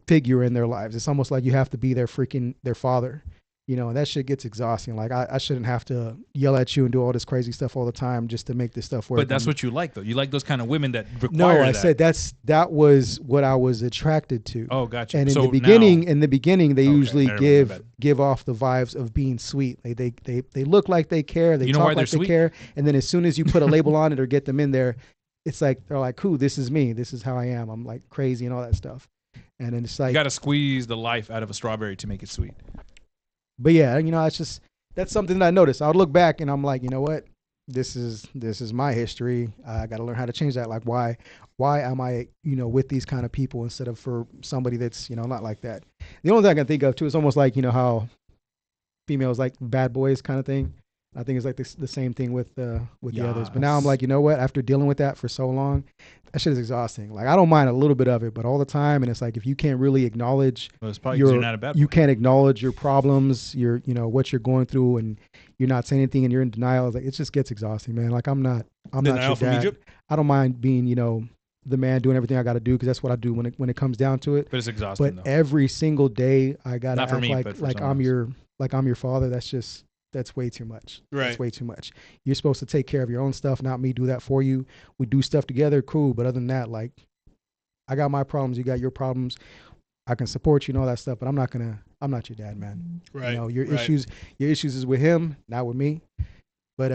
figure in their lives. It's almost like you have to be their father. You know, and that shit gets exhausting. Like I shouldn't have to yell at you and do all this crazy stuff all the time just to make this stuff work. But that's what you like, though. You like those kind of women that require No, I that. said that was what I was attracted to. Oh, gotcha. And so in the beginning, they usually give off the vibes of being sweet. They look like they care. They talk like they care. And then as soon as you put a label on it or get them in there, it's like they're like, "Cool, this is me. This is how I am. I'm like crazy and all that stuff." And then it's like you got to squeeze the life out of a strawberry to make it sweet. But yeah, you know, that's something that I noticed. I would look back and I'm like, you know what? This is my history. I got to learn how to change that. Like, why am I, you know, with these kind of people instead of for somebody that's, you know, not like that? The only thing I can think of too is almost like, you know, how females like bad boys kind of thing. I think it's like the same thing with the others. But now I'm like, you know what? After dealing with that for so long, that shit is exhausting. Like I don't mind a little bit of it, but all the time, and it's like if you can't really acknowledge, you're not a bad boy. You can't acknowledge your problems, you know what you're going through, and you're not saying anything, and you're in denial. It's like it just gets exhausting, man. Like I'm not your dad. I don't mind being, you know, the man doing everything I got to do because that's what I do when it comes down to it. But it's exhausting. But every single day I gotta act like I'm your father. That's way too much. Right. That's way too much. You're supposed to take care of your own stuff, not me do that for you. We do stuff together, cool. But other than that, like, I got my problems, you got your problems. I can support you and all that stuff, but I'm not your dad, man. Right. You know, your issues is with him, not with me. But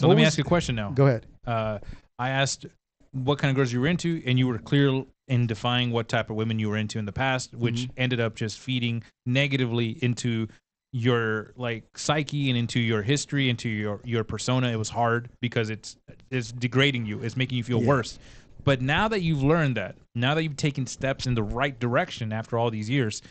so let me ask you a question now. Go ahead. I asked what kind of girls you were into, and you were clear in defining what type of women you were into in the past, which ended up just feeding negatively into your like psyche and into your history, into your persona. It was hard because it's degrading you. It's making you feel worse. But now that you've learned that, now that you've taken steps in the right direction after all these years,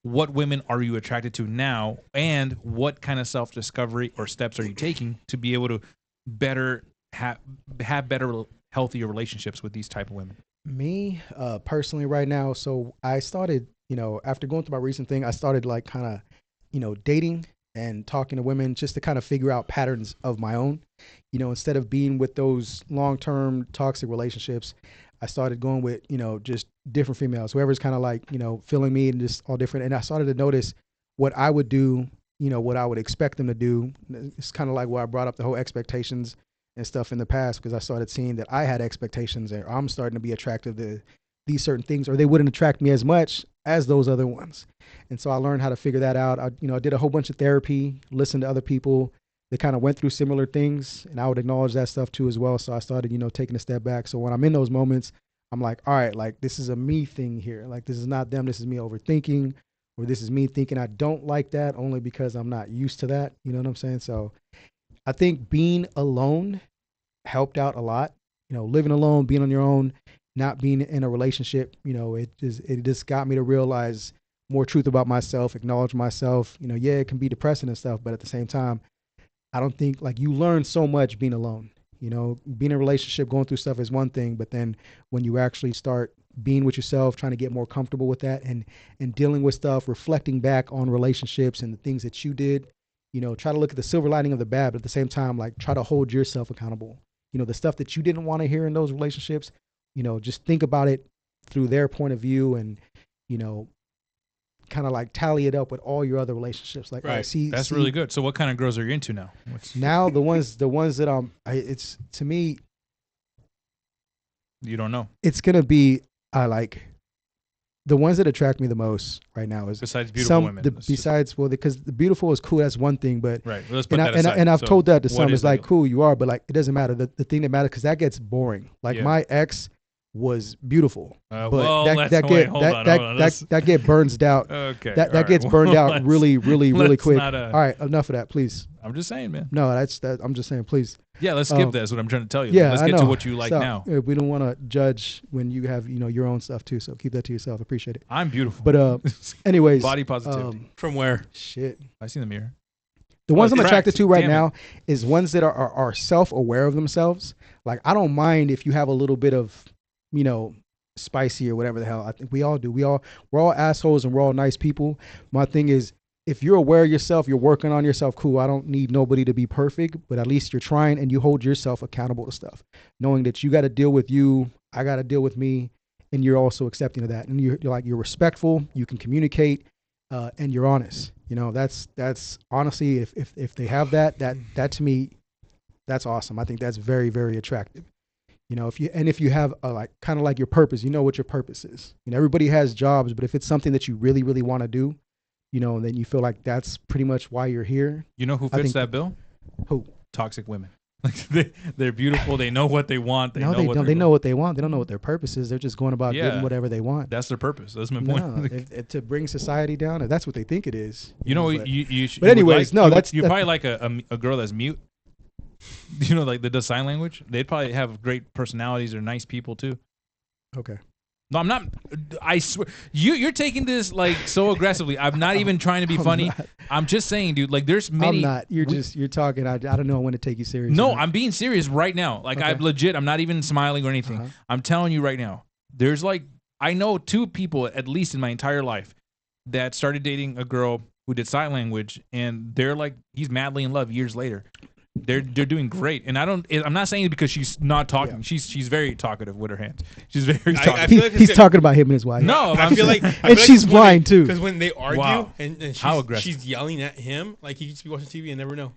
what women are you attracted to now, and what kind of self-discovery or steps are you taking to be able to better have better, healthier relationships with these type of women? Me, personally right now, so I started, you know, after going through my recent thing, I started like kind of, you know, dating and talking to women just to kind of figure out patterns of my own, you know, instead of being with those long-term toxic relationships, I started going with, you know, just different females, whoever's kind of like, you know, feeling me and just all different. And I started to notice what I would do, you know, what I would expect them to do. It's kind of like where I brought up the whole expectations and stuff in the past, because I started seeing that I had expectations and I'm starting to be attracted to these certain things, or they wouldn't attract me as much as those other ones. And so I learned how to figure that out. I did a whole bunch of therapy, listened to other people that kind of went through similar things, and I would acknowledge that stuff too as well. So I started, you know, taking a step back. So when I'm in those moments, I'm like, all right, like this is a me thing here. Like this is not them. This is me overthinking, or this is me thinking I don't like that only because I'm not used to that. You know what I'm saying? So I think being alone helped out a lot. You know, living alone, being on your own, not being in a relationship, you know, it just got me to realize more truth about myself, acknowledge myself. You know, yeah, it can be depressing and stuff, but at the same time, I don't think, like, you learn so much being alone. You know, being in a relationship, going through stuff is one thing, but then when you actually start being with yourself, trying to get more comfortable with that and dealing with stuff, reflecting back on relationships and the things that you did, you know, try to look at the silver lining of the bad, but at the same time, like, try to hold yourself accountable. You know, the stuff that you didn't want to hear in those relationships, you know, just think about it through their point of view and, you know, kind of like tally it up with all your other relationships. Like, right. That's really good. So what kind of girls are you into now? Now the ones that it's, to me, you don't know. It's going to be, like, the ones that attract me the most right now is besides beautiful women. Because the beautiful is cool. That's one thing, but right. Well, let's put that aside. And I've told that to some. It's like, cool, you are, but like, it doesn't matter. The thing that matters, because that gets boring. Like my ex was beautiful. But well, that get burns out. Okay. That gets burned out really quick. All right, enough of that, please. I'm just saying, man. No, I'm just saying, please. Yeah, let's skip that. That's what I'm trying to tell you. Yeah, let's get to what you like now. We don't want to judge when you have your own stuff too. So keep that to yourself. Appreciate it. I'm beautiful. But anyways, body positivity. From where? Shit. I see the mirror. The ones I'm attracted to right Damn now is ones that are self-aware of themselves. Like, I don't mind if you have a little bit of, spicy or whatever the hell. I think we all do. We're all assholes and we're all nice people. My thing is, if you're aware of yourself, you're working on yourself, cool. I don't need nobody to be perfect, but at least you're trying and you hold yourself accountable to stuff, knowing that you got to deal with you, I got to deal with me, and you're also accepting of that. And you're respectful, you can communicate, and you're honest. That's honestly, if they have that to me, that's awesome. I think that's very, very attractive. If you have kind of like your purpose, what your purpose is. Everybody has jobs, but if it's something that you really, really want to do, then you feel like that's pretty much why you're here. You know who fits that bill? Who? Toxic women. Like they're beautiful. They know what they want. They know what they want. They don't know what their purpose is. They're just going about getting whatever they want. That's their purpose. That's my point. To bring society down, that's what they think it is. But anyways, you're probably like a girl that's mute. Like that does sign language. They'd probably have great personalities. They're nice people too. Okay. No, I'm not. I swear, you're taking this like so aggressively. I'm not even trying to be funny. I'm just saying, dude. Like, there's many. I'm not. You're talking. I don't know. I want to take you serious. No, I'm being serious right now. Like, I'm legit. I'm not even smiling or anything. Uh-huh. I'm telling you right now. There's I know 2 people at least in my entire life that started dating a girl who did sign language, and they're he's madly in love years later. They're doing great, and I'm not saying it because she's not talking. Yeah. She's very talkative with her hands. She's very talkative. He's talking about him and his wife. No, I feel like she's blind too. Because when they argue and she's yelling at him, like he used to be watching TV and never know.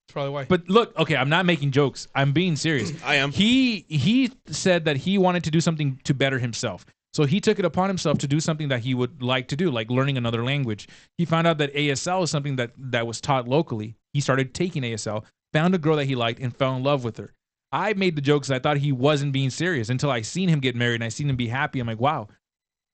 That's probably why. But look, okay, I'm not making jokes. I'm being serious. I am. He said that he wanted to do something to better himself. So he took it upon himself to do something that he would like to do, like learning another language. He found out that ASL is something that was taught locally. He started taking ASL. Found a girl that he liked and fell in love with her. I made the jokes. I thought he wasn't being serious until I seen him get married and I seen him be happy. I'm like, wow.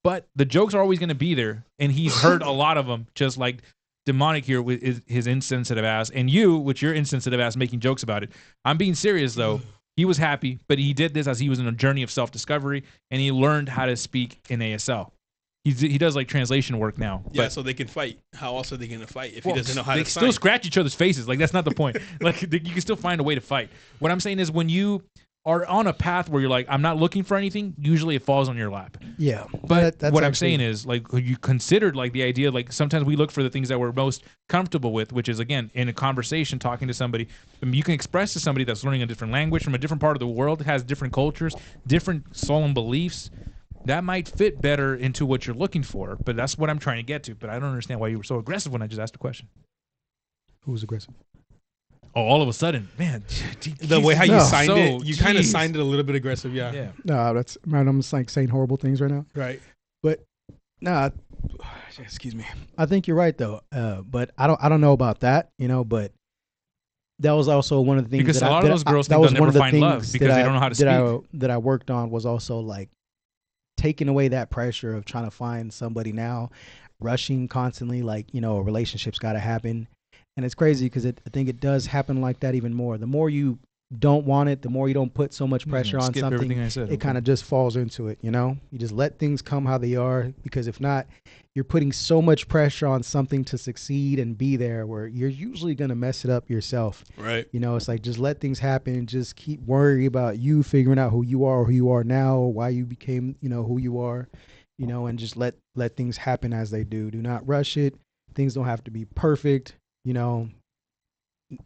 But the jokes are always going to be there, and he's heard a lot of them, just like Demonic here with his insensitive ass, and you with your insensitive ass making jokes about it. I'm being serious, though. He was happy, but he did this as he was in a journey of self-discovery, and he learned how to speak in ASL. He does translation work now. Yeah, so they can fight. How else are they going to fight if he doesn't know how to sign? They still scratch each other's faces. That's not the point. You can still find a way to fight. What I'm saying is when you are on a path where you're like, I'm not looking for anything, usually it falls on your lap. Yeah. But what I'm saying is you considered the idea, sometimes we look for the things that we're most comfortable with, which is, again, in a conversation, talking to somebody. You can express to somebody that's learning a different language from a different part of the world, has different cultures, different solemn beliefs. That might fit better into what you're looking for, but that's what I'm trying to get to. But I don't understand why you were so aggressive when I just asked the question. Who was aggressive? Oh, all of a sudden, man. The way how you signed it, you kind of signed it a little bit aggressive, yeah. No, that's right. I'm just saying horrible things right now. Right. But excuse me. I think you're right though. But I don't know about that, but that was also one of the things because a lot of those girls think they'll never find love because they don't know how to speak. That I worked on was also taking away that pressure of trying to find somebody now, rushing constantly, a relationship's got to happen. And it's crazy because I think it does happen like that even more. The more you don't want it, the more you don't put so much pressure on something, it kind of just falls into it, You just let things come how they are, because if not, you're putting so much pressure on something to succeed and be there where you're usually going to mess it up yourself. Right. It's just let things happen. Just keep worrying about you figuring out who you are now, or why you became, who you are, and just let things happen as they do. Do not rush it. Things don't have to be perfect.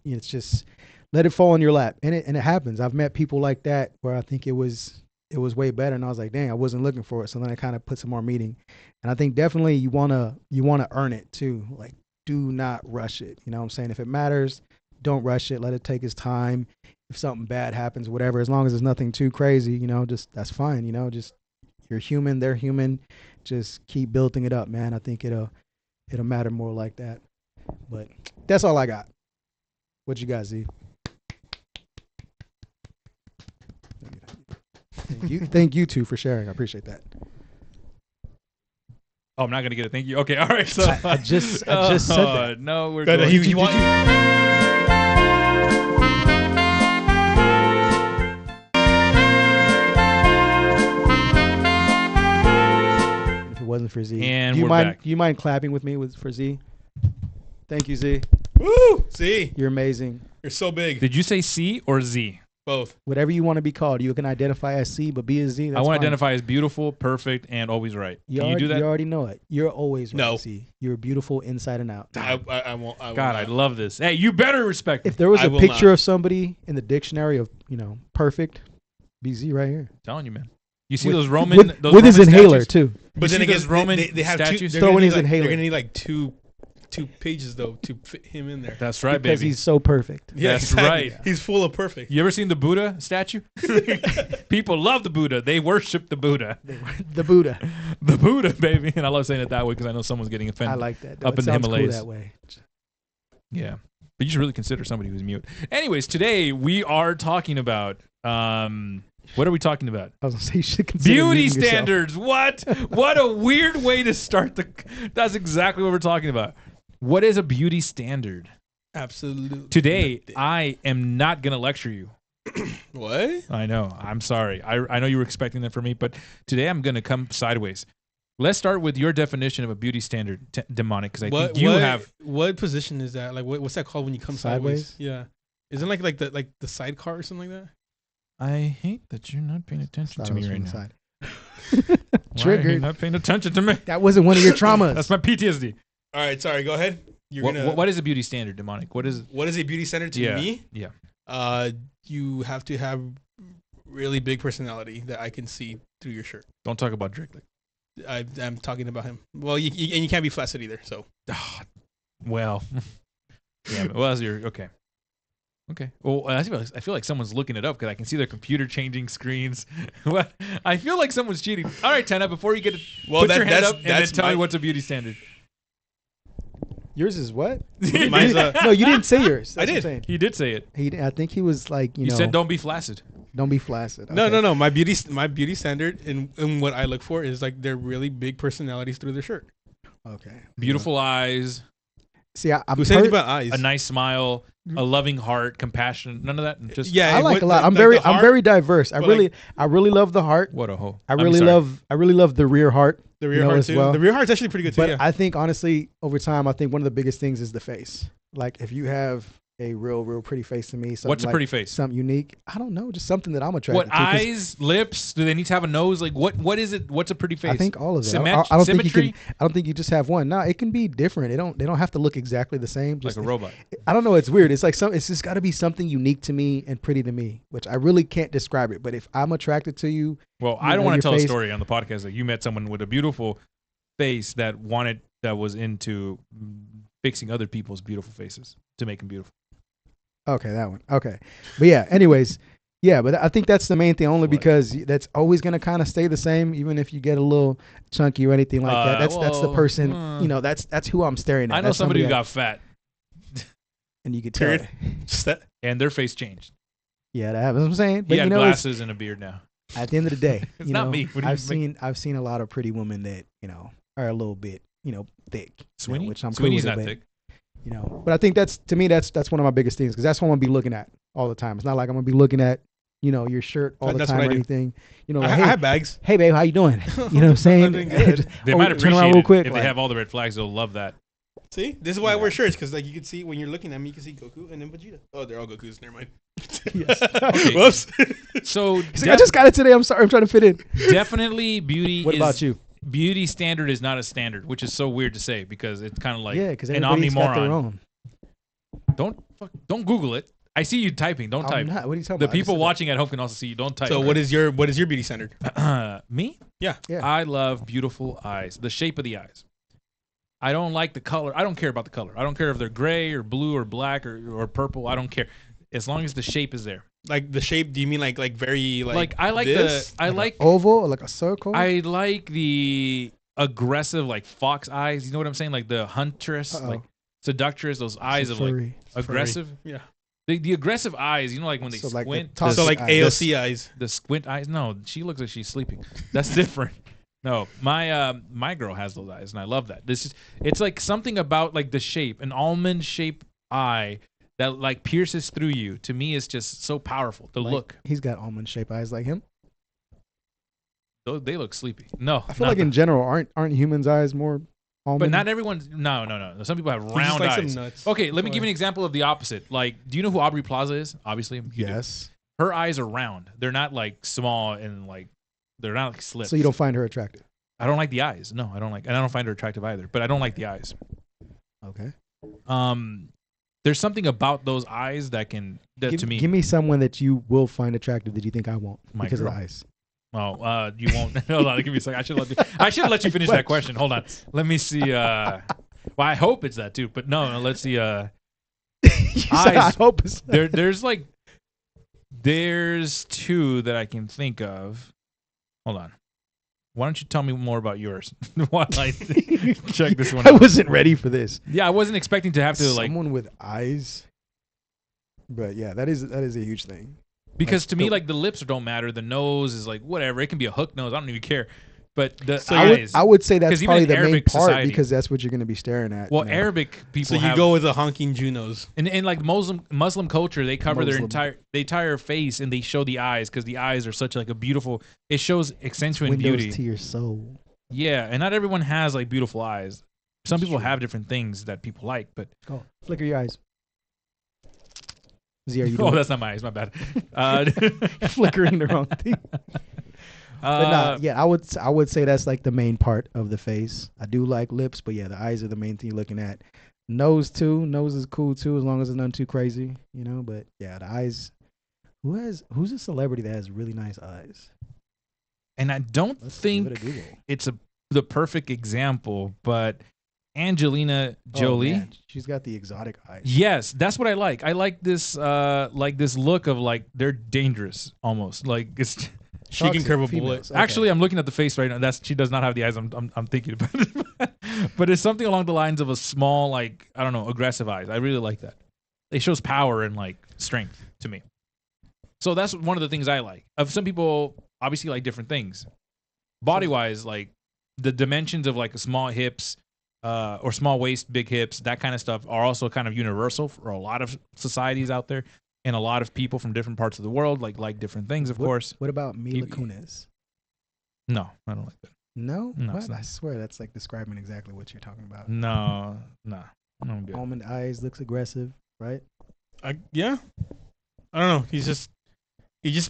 It's just let it fall in your lap, and it happens. I've met people like that where I think it was way better, and I was like, dang, I wasn't looking for it. So then I kind of put some more meaning, and I think definitely you wanna earn it too. Do not rush it. You know what I'm saying? If it matters, don't rush it. Let it take its time. If something bad happens, whatever, as long as it's nothing too crazy, just that's fine. Just you're human, they're human. Just keep building it up, man. I think it'll matter more like that. But that's all I got. What you guys see? Thank you two for sharing. I appreciate that. Oh, I'm not gonna get it. Thank you. Okay, all right. So I just said that. No, we're But going. he want- If it wasn't for Z, And do you we're mind? back. Do you mind clapping with me for Z? Thank you, Z. Woo! See, You're amazing. you're so big. Did you say C or Z? Both. Whatever you want to be called, you can identify as C, but be as Z. That's I want fine. to identify as beautiful, perfect, and always right. Can you do that? You already know it. You're always right, No. Z. You're beautiful inside and out. I won't. I will God, I not. love this. Hey, you better respect me. If there was I a will picture not. of somebody in the dictionary of perfect, be Z right here. I'm telling you, man. You see With- those Roman with those his Roman inhaler statues? too. But You then see again, those Roman they have two. statues? They're Throw gonna in need his like, inhaler. They're gonna need like two pages though to fit him in there. That's right, Because baby. he's so perfect. Yeah, That's exactly. right. He's full of perfect. You ever seen the Buddha statue? People love the Buddha. They worship the Buddha. The Buddha. The Buddha, baby. And I love saying it that way because I know someone's getting offended. I like that. Up It in the sounds Himalayas. Cool that way. Yeah. But you should really consider somebody who's mute. Anyways, today we are talking about what are we talking about? I was gonna say you should consider Beauty muting yourself. standards. What? What a weird way to start that's exactly what we're talking about. What is a beauty standard? Absolutely. Today, I am not going to lecture you. What? I know. I'm sorry. I know you were expecting that from me, but today I'm going to come sideways. Let's start with your definition of a beauty standard, demonic, because I think you have. What position is that? Like, what's that called when you come sideways? Sideways? Yeah. Isn't it like the sidecar or something like that? I hate that you're not paying attention Thought to it me was right from now. the side. Why are you Triggered. not paying attention to me? That wasn't one of your traumas. That's my PTSD. All right. Sorry. Go ahead. What is a beauty standard, demonic? What is? What is a beauty standard to me? Yeah. You have to have really big personality that I can see through your shirt. Don't talk about Drake. I'm talking about him. Well, you can't be flaccid either. So. Well, yeah. Well, that's your okay. Okay. Well, I feel like someone's looking it up because I can see their computer changing screens. What? I feel like someone's cheating. All right, Tana. Before you get to put your hand up and then tell me what's a beauty standard. Yours is what? Mine's No, you didn't say yours. I That's what I'm did. saying. He did say it. I think he was like, You said don't be flaccid. don't be flaccid. No, Okay. no. My beauty standard and what I look for is like they're really big personalities through their shirt. Okay. Beautiful eyes, See, I'm Who said anything about eyes? a nice smile, a loving heart, compassion. None of that. Just Yeah, I like a lot. like I'm the heart, very diverse. I but really love the heart. what a hoe. I really love the rear heart. the rear heart as too. well. The rear heart's actually pretty good too. But Yeah. I think honestly, over time, I think one of the biggest things is the face. Like if you have a real pretty face to me, something What's a like pretty face? something unique. I don't know, just something that I'm attracted What to. 'cause eyes, lips? Do they need to have a nose? Like what is it? What's a pretty face? I think all of it. Symmet- I don't symmetry? think you can. I don't think you just have one. No, it can be different. They don't have to look exactly the same. like Just a robot. I don't know. It's weird. It's like it's just got to be something unique to me and pretty to me, which I really can't describe it. But if I'm attracted to you, Well, I don't know, want your to tell a face- story on the podcast that you met someone with a beautiful face that was into fixing other people's beautiful faces to make them beautiful. okay, that one. Okay, but yeah. Anyways, yeah. But I think that's the main thing, only What? because that's always going to kind of stay the same, even if you get a little chunky or anything like that. That's the well, person. That's who I'm staring at. I know That's somebody who that- got fat and you could tell. Period. it. Just that. and their face changed. Yeah, that happens. What I'm saying. He But had you know, it's- glasses and a beard now. at the end of the day, It's you not know, me. What do you I've seen a lot of pretty women that are a little bit thick. Sweeney? Which I'm cool Sweeney's with not it, but, thick. But I think that's one of my biggest things because that's what I'm gonna be looking at all the time. It's not like I'm gonna be looking at your shirt all the That's time what or I do. anything. I Like, have bags. hey babe, how you doing? You know what I'm saying? I'm doing good. Just- They oh, might turn around appreciate real it quick. if like, they have all the red flags. They'll love that. See, this is why I wear shirts because like you can see when you're looking at me, you can see Goku and then Vegeta. Oh, they're all Gokus. Never mind. Yes. Okay. Whoops. So He's like, I just got it today. I'm sorry. I'm trying to fit in. definitely beauty. What about you? Beauty standard is not a standard, which is so weird to say because it's kind of like Yeah, because an everybody's got their omnimoron. own. Don't Google it. I see you typing. Don't I'm type. not. What are you talking The about? I just people said watching at home can also see you. Don't type. So what is your beauty standard? Me? Yeah. Yeah. I love beautiful eyes. The shape of the eyes. I don't like the color. I don't care about the color. I don't care if they're gray or blue or black or purple. I don't care. As long as the shape is there. Like the shape? Do you mean like very like? I like this? I like oval or like a circle. I like the aggressive like fox eyes. You know what I'm saying? Like the huntress, Uh-oh. like seductress. Those eyes of like Furry. aggressive. Yeah. The aggressive eyes, you know, like when they So, like, squint. the So like eyes. AOC eyes. The squint eyes. No, she looks like she's sleeping. That's different. No, my girl has those eyes, and I love that. It's like something about like the shape, an almond shaped eye that like pierces through you. To me, it's just so powerful. The Like, look. He's got almond shaped eyes like him. They look sleepy. No, I feel like in general, aren't humans' eyes more almond? but not everyone's. No. Some people have He just round likes eyes. them nuts. Okay, let me Why? give you an example of the opposite. Like, do you know who Aubrey Plaza is? Obviously, you do. Yes. Her eyes are round. They're not like small and like they're not like slits. So you don't find her attractive? I don't like the eyes. No, I don't like, and I don't find her attractive either. But I don't like the eyes. Okay. There's something about those eyes that to me. Give me someone that you will find attractive that you think I won't My because girl. of the eyes. Oh, you won't. Hold on, give me a second. I should let you finish that question. Hold on. Let me see. Well, I hope it's that too. But no. Let's see. You said, I hope it's There's two that I can think of. Hold on. Why don't you tell me more about yours? While I check this one I out. wasn't ready for this. Yeah, I wasn't expecting to have to like someone with eyes. But yeah, that is a huge thing. because like, to me the- like the lips don't matter. The nose is like whatever. It can be a hook nose. I don't even care. But the So eyes. I would say that's 'Cause even probably in the main Arabic part society- because that's what you're going to be staring at. well, you know. Arabic people So you have go with the honking Junos. in like Muslim culture, they cover their Muslim. entire face and they show the eyes because the eyes are such like a beautiful. It shows accentuating Windows beauty. to your soul. Yeah, and not everyone has like beautiful eyes. Some That's people true. have different things that people like, but Go flicker your eyes. Z, are you oh, doing that's not my eyes. My bad. flickering the wrong thing? But nah, yeah, I would say that's like the main part of the face. I do like lips, but yeah, the eyes are the main thing you're looking at. Nose too. Nose is cool too, as long as it's nothing too crazy, you know. But yeah, the eyes. Who's a celebrity that has really nice eyes? And I don't Let's give it a think Google. it's the perfect example, but Angelina Oh, Jolie. man, she's got the exotic eyes. Yes, that's what I like. I like this look of like they're dangerous almost. Like it's She can curve a bullet. Females, okay. actually I'm looking at the face right now. She does not have the eyes I'm thinking about it. But it's something along the lines of a small like I don't know, aggressive eyes. I really like that. It shows power and like strength to me. So that's one of the things I like. Of some people obviously like different things. Body wise, like the dimensions of like small hips, or small waist, big hips, that kind of stuff are also kind of universal for a lot of societies out there, and a lot of people from different parts of the world like different things. Of course, What about Mila You- Kunis? no, I don't like that. No, No, what? it's not. I swear that's like describing exactly what you're talking about. No, I'm good. Almond eyes, looks aggressive, right? Yeah. I don't know. He's just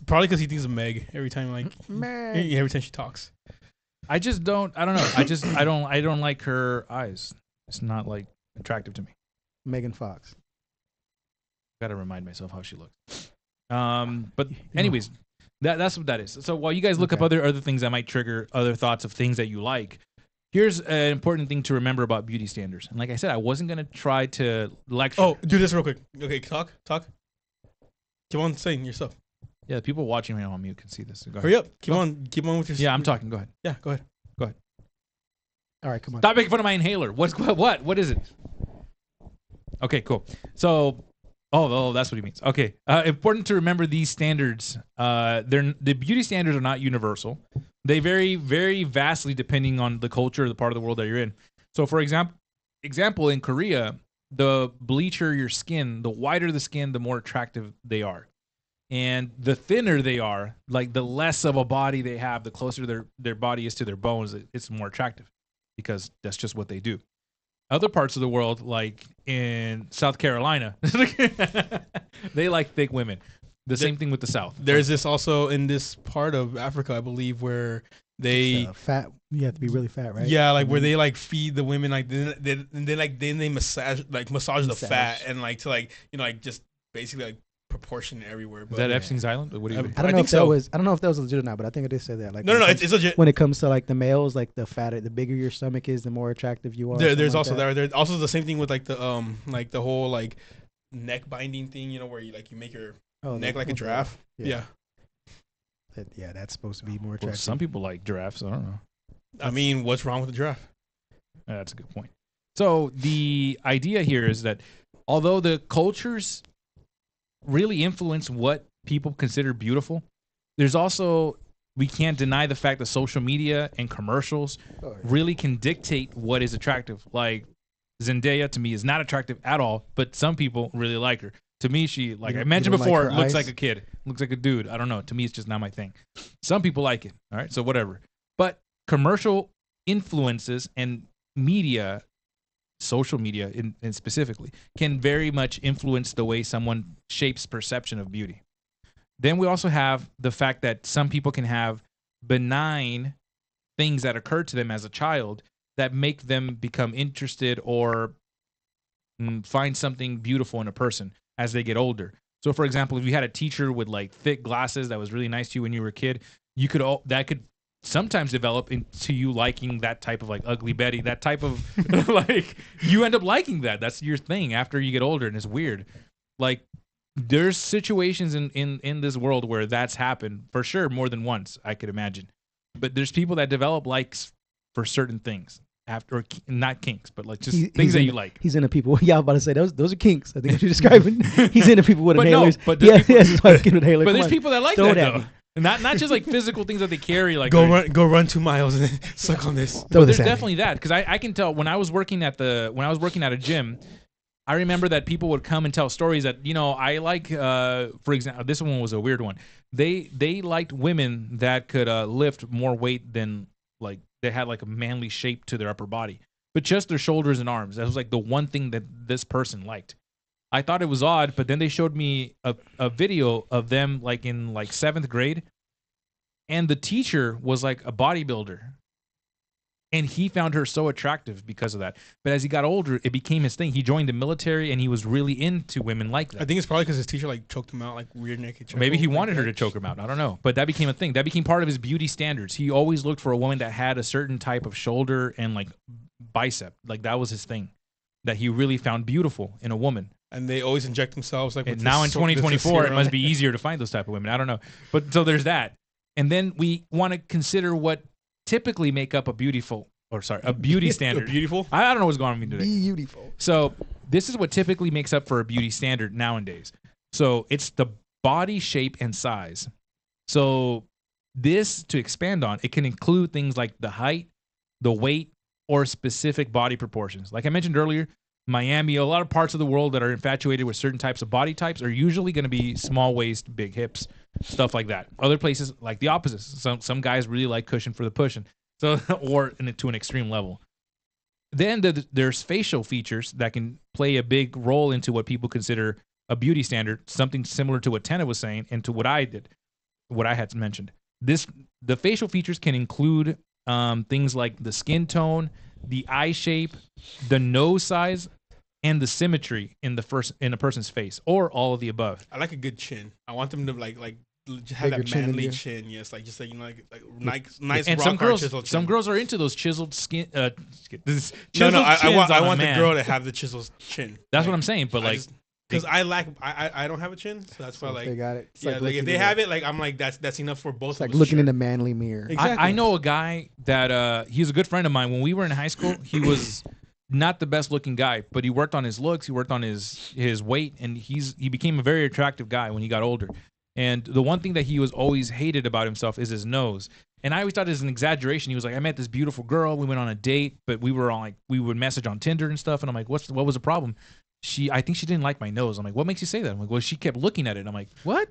probably because he thinks of Meg every time every time she talks. I just don't. I don't know. I don't like her eyes. It's not like attractive to me. Megan Fox. Gotta remind myself how she looks. But anyways, that's what that is. So while you guys look up Okay. other things that might trigger other thoughts of things that you like, here's an important thing to remember about beauty standards. And like I said, I wasn't gonna try to lecture. Oh, do this real quick. Okay, talk. Keep on saying yourself. Yeah, people watching right now on mute can see this. So go ahead. Hurry up. Keep on with your. Yeah, I'm talking. Go ahead. Yeah, go ahead. All right, come on. Stop making fun of my inhaler. What is it? Okay, cool. So, that's what he means. Okay, important to remember these standards. The beauty standards are not universal. They vary very vastly depending on the culture or the part of the world that you're in. So, for example, in Korea, the bleacher your skin, the whiter the skin, the more attractive they are. And the thinner they are, like the less of a body they have, the closer their body is to their bones, it's more attractive because that's just what they do. Other parts of the world, like in South Carolina, they like thick women. The same thing with the South. There's this also in this part of Africa, I believe, where they fat. You have to be really fat, right? yeah, like where they like feed the women like then they massage the fat and like to like like just basically like proportion everywhere. Is But that Epstein's Island? Or what do you mean? I don't I know think if that so. was. I don't know if that was legit or not, but I think it did say that. Like, no, it's legit. when it comes to like the males, like the fatter, the bigger your stomach is, the more attractive you are. There's something also like that. there's also the same thing with like the whole like neck binding thing, where you make your neck like a giraffe. Yeah. Yeah, that's supposed to be more Well, attractive. some people like giraffes. I don't know. I mean, what's wrong with the giraffe? That's a good point. So the idea here is that although the cultures really influence what people consider beautiful. There's also, we can't deny the fact that social media and commercials really can dictate what is attractive. Like Zendaya to me is not attractive at all, but some people really like her. To me, she, like I mentioned before, looks like a kid, looks like a dude. I don't know. To me, it's just not my thing. Some people like it. All right, so whatever. But commercial influences and media, social media in specifically, can very much influence the way someone shapes perception of beauty. Then we also have the fact that some people can have benign things that occur to them as a child that make them become interested or find something beautiful in a person as they get older. So, for example, if you had a teacher with like thick glasses that was really nice to you when you were a kid, that could sometimes develop into you liking that type of like Ugly Betty, that type of like you end up liking that. That's your thing after you get older, and it's weird. Like there's situations in this world where that's happened for sure more than once, I could imagine. But there's people that develop likes for certain things. After, not kinks, but like just things that you like. He's into people. Yeah, I was about to say those are kinks. I think what you're describing. He's into people with inhalers. But there's people that like that though. Not just like physical things that they carry. Like go run 2 miles and then suck on this. But there's definitely that, because I can tell when I was working at a gym, I remember that people would come and tell stories that, you know, I like. For example, this one was a weird one. They liked women that could lift more weight than like. They had like a manly shape to their upper body, but just their shoulders and arms. That was like the one thing that this person liked. I thought it was odd, but then they showed me a video of them like in like 7th grade, and the teacher was like a bodybuilder, and he found her so attractive because of that. But as he got older, it became his thing. He joined the military, and he was really into women like that. I think it's probably because his teacher like choked him out, like weird naked choke. Maybe he wanted her to choke him out. I don't know. But that became a thing. That became part of his beauty standards. He always looked for a woman that had a certain type of shoulder and like bicep. Like that was his thing that he really found beautiful in a woman. And they always inject themselves like. And now in 2024, it must be easier to find those type of women. I don't know. But so there's that. And then we want to consider what typically make up a beauty standard. Beautiful? I don't know what's going on with me today. Beautiful. So this is what typically makes up for a beauty standard nowadays. So it's the body shape and size. So this, to expand on, it can include things like the height, the weight, or specific body proportions. Like I mentioned earlier, Miami, a lot of parts of the world that are infatuated with certain types of body types are usually going to be small waist, big hips, stuff like that. Other places like the opposite. Some guys really like cushion for the pushing. So, or to an extreme level. Then there's facial features that can play a big role into what people consider a beauty standard, something similar to what Tena was saying and to what I had mentioned. The facial features can include things like the skin tone, the eye shape, the nose size, and the symmetry in a person's face, or all of the above. I like a good chin. I want them to like have that manly chin, yes, like just like, you know, like nice. And some girls are into those chiseled skin. I want the girl to have the chiseled chin. That's like, what I'm saying. But like, because I don't have a chin, so that's why like they got it. It's like if they have it, like I'm like that's enough for both. It's like looking in the manly mirror. Exactly. I know a guy that he's a good friend of mine. When we were in high school, he was not the best looking guy, but he worked on his looks, he worked on his weight, and he became a very attractive guy when he got older. And the one thing that he was always hated about himself is his nose. And I always thought it was an exaggeration. He was like, I met this beautiful girl. We went on a date, but we were on like, we would message on Tinder and stuff. And I'm like, what was the problem? I think she didn't like my nose. I'm like, what makes you say that? I'm like, well, she kept looking at it. I'm like, what?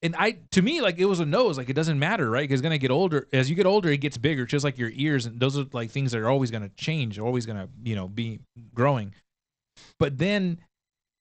And to me, like, it was a nose. Like, it doesn't matter, right? Because it's going to get older. As you get older, it gets bigger, just like your ears. And those are like things that are always going to change, always going to, be growing. But then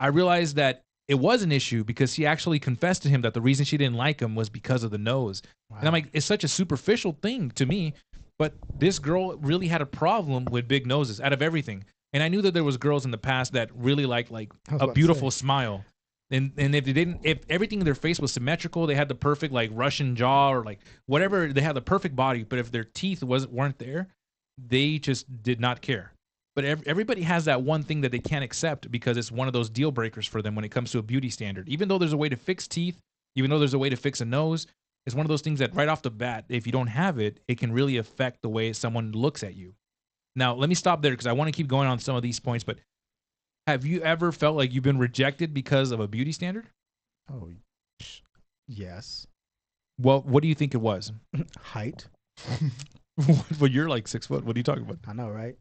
I realized that it was an issue because she actually confessed to him that the reason she didn't like him was because of the nose. Wow. And I'm like, it's such a superficial thing to me. But this girl really had a problem with big noses out of everything. And I knew that there was girls in the past that really liked like a beautiful smile. And if everything in their face was symmetrical, they had the perfect like Russian jaw or like whatever, they had the perfect body. But if their teeth weren't there, they just did not care. But everybody has that one thing that they can't accept because it's one of those deal breakers for them when it comes to a beauty standard. Even though there's a way to fix teeth, even though there's a way to fix a nose, it's one of those things that right off the bat, if you don't have it, it can really affect the way someone looks at you. Now, let me stop there because I want to keep going on some of these points. But have you ever felt like you've been rejected because of a beauty standard? Oh, yes. Well, what do you think it was? Height. Well, you're like 6 foot. What are you talking about? I know, right?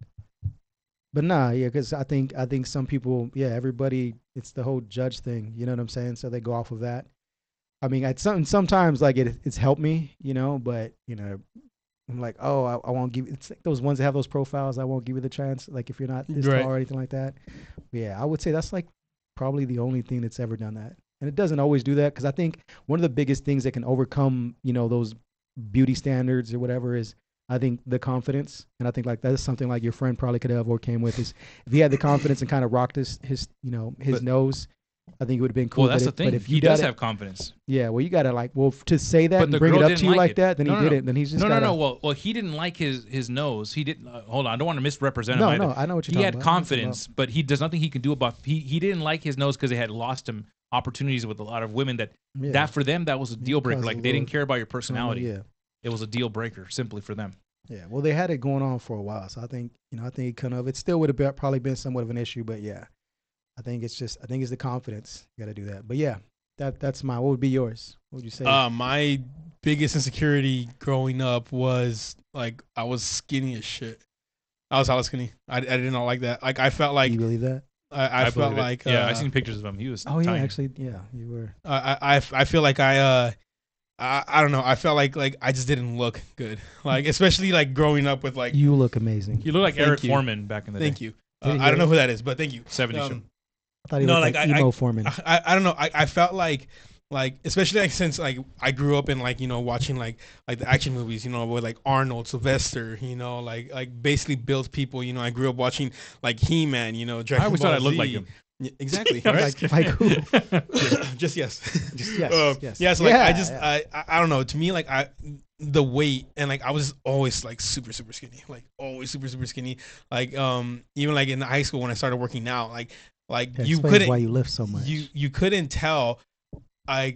But nah, yeah, because I think some people, yeah, everybody, it's the whole judge thing. You know what I'm saying? So they go off of that. I mean, sometimes like it's helped me, but I'm like, oh, I won't give. It's like those ones that have those profiles. I won't give you the chance. Like if you're not this tall or anything like that. But yeah, I would say that's like probably the only thing that's ever done that. And it doesn't always do that because I think one of the biggest things that can overcome, those beauty standards or whatever is, I think, the confidence. And I think like that's something like your friend probably could have overcame with is if he had the confidence and kind of rocked his nose. I think it would have been cool. Well, that's the thing. But if he does have confidence. Yeah, well, you got to to say that and bring it up to you like that, then he didn't. Then he's just no. Well, he didn't like his nose. He didn't. Hold on, I don't want to misrepresent him. No, I know what you're talking about. He had confidence, but there's nothing he can do about. He didn't like his nose because it had lost him opportunities with a lot of women. That for them that was a deal breaker. Like they didn't care about your personality. Yeah, it was a deal breaker simply for them. Yeah, well, they had it going on for a while, so I think it still would have probably been somewhat of an issue, but yeah. I think it's the confidence. You got to do that. But yeah, that's what would be yours? What would you say? My biggest insecurity growing up was like I was skinny as shit. I was hella skinny. I did not like that. Like I felt like. You believe that? I felt like. I seen pictures of him. He was. Oh tiny. yeah, actually, yeah, you were. I feel like I don't know. I felt like I just didn't look good. Like especially like growing up with like. You look amazing. You look like Eric Foreman back in the day. Thank you. I don't know who that is, but thank you. 70s show. I thought he looked like emo Foreman. I don't know. I felt like especially like since like I grew up in like watching like the action movies with like Arnold, Sylvester, like basically built people. I grew up watching like He-Man, Dragon I always Ball thought I looked Z. like him. Yeah, exactly. Right? like who? Just yes. Just yes. Yes. Yeah. So like I don't know. To me like the weight and like I was always like super skinny, like always super skinny. Like even like in high school when I started working out, like you couldn't why you lift so much. You couldn't tell I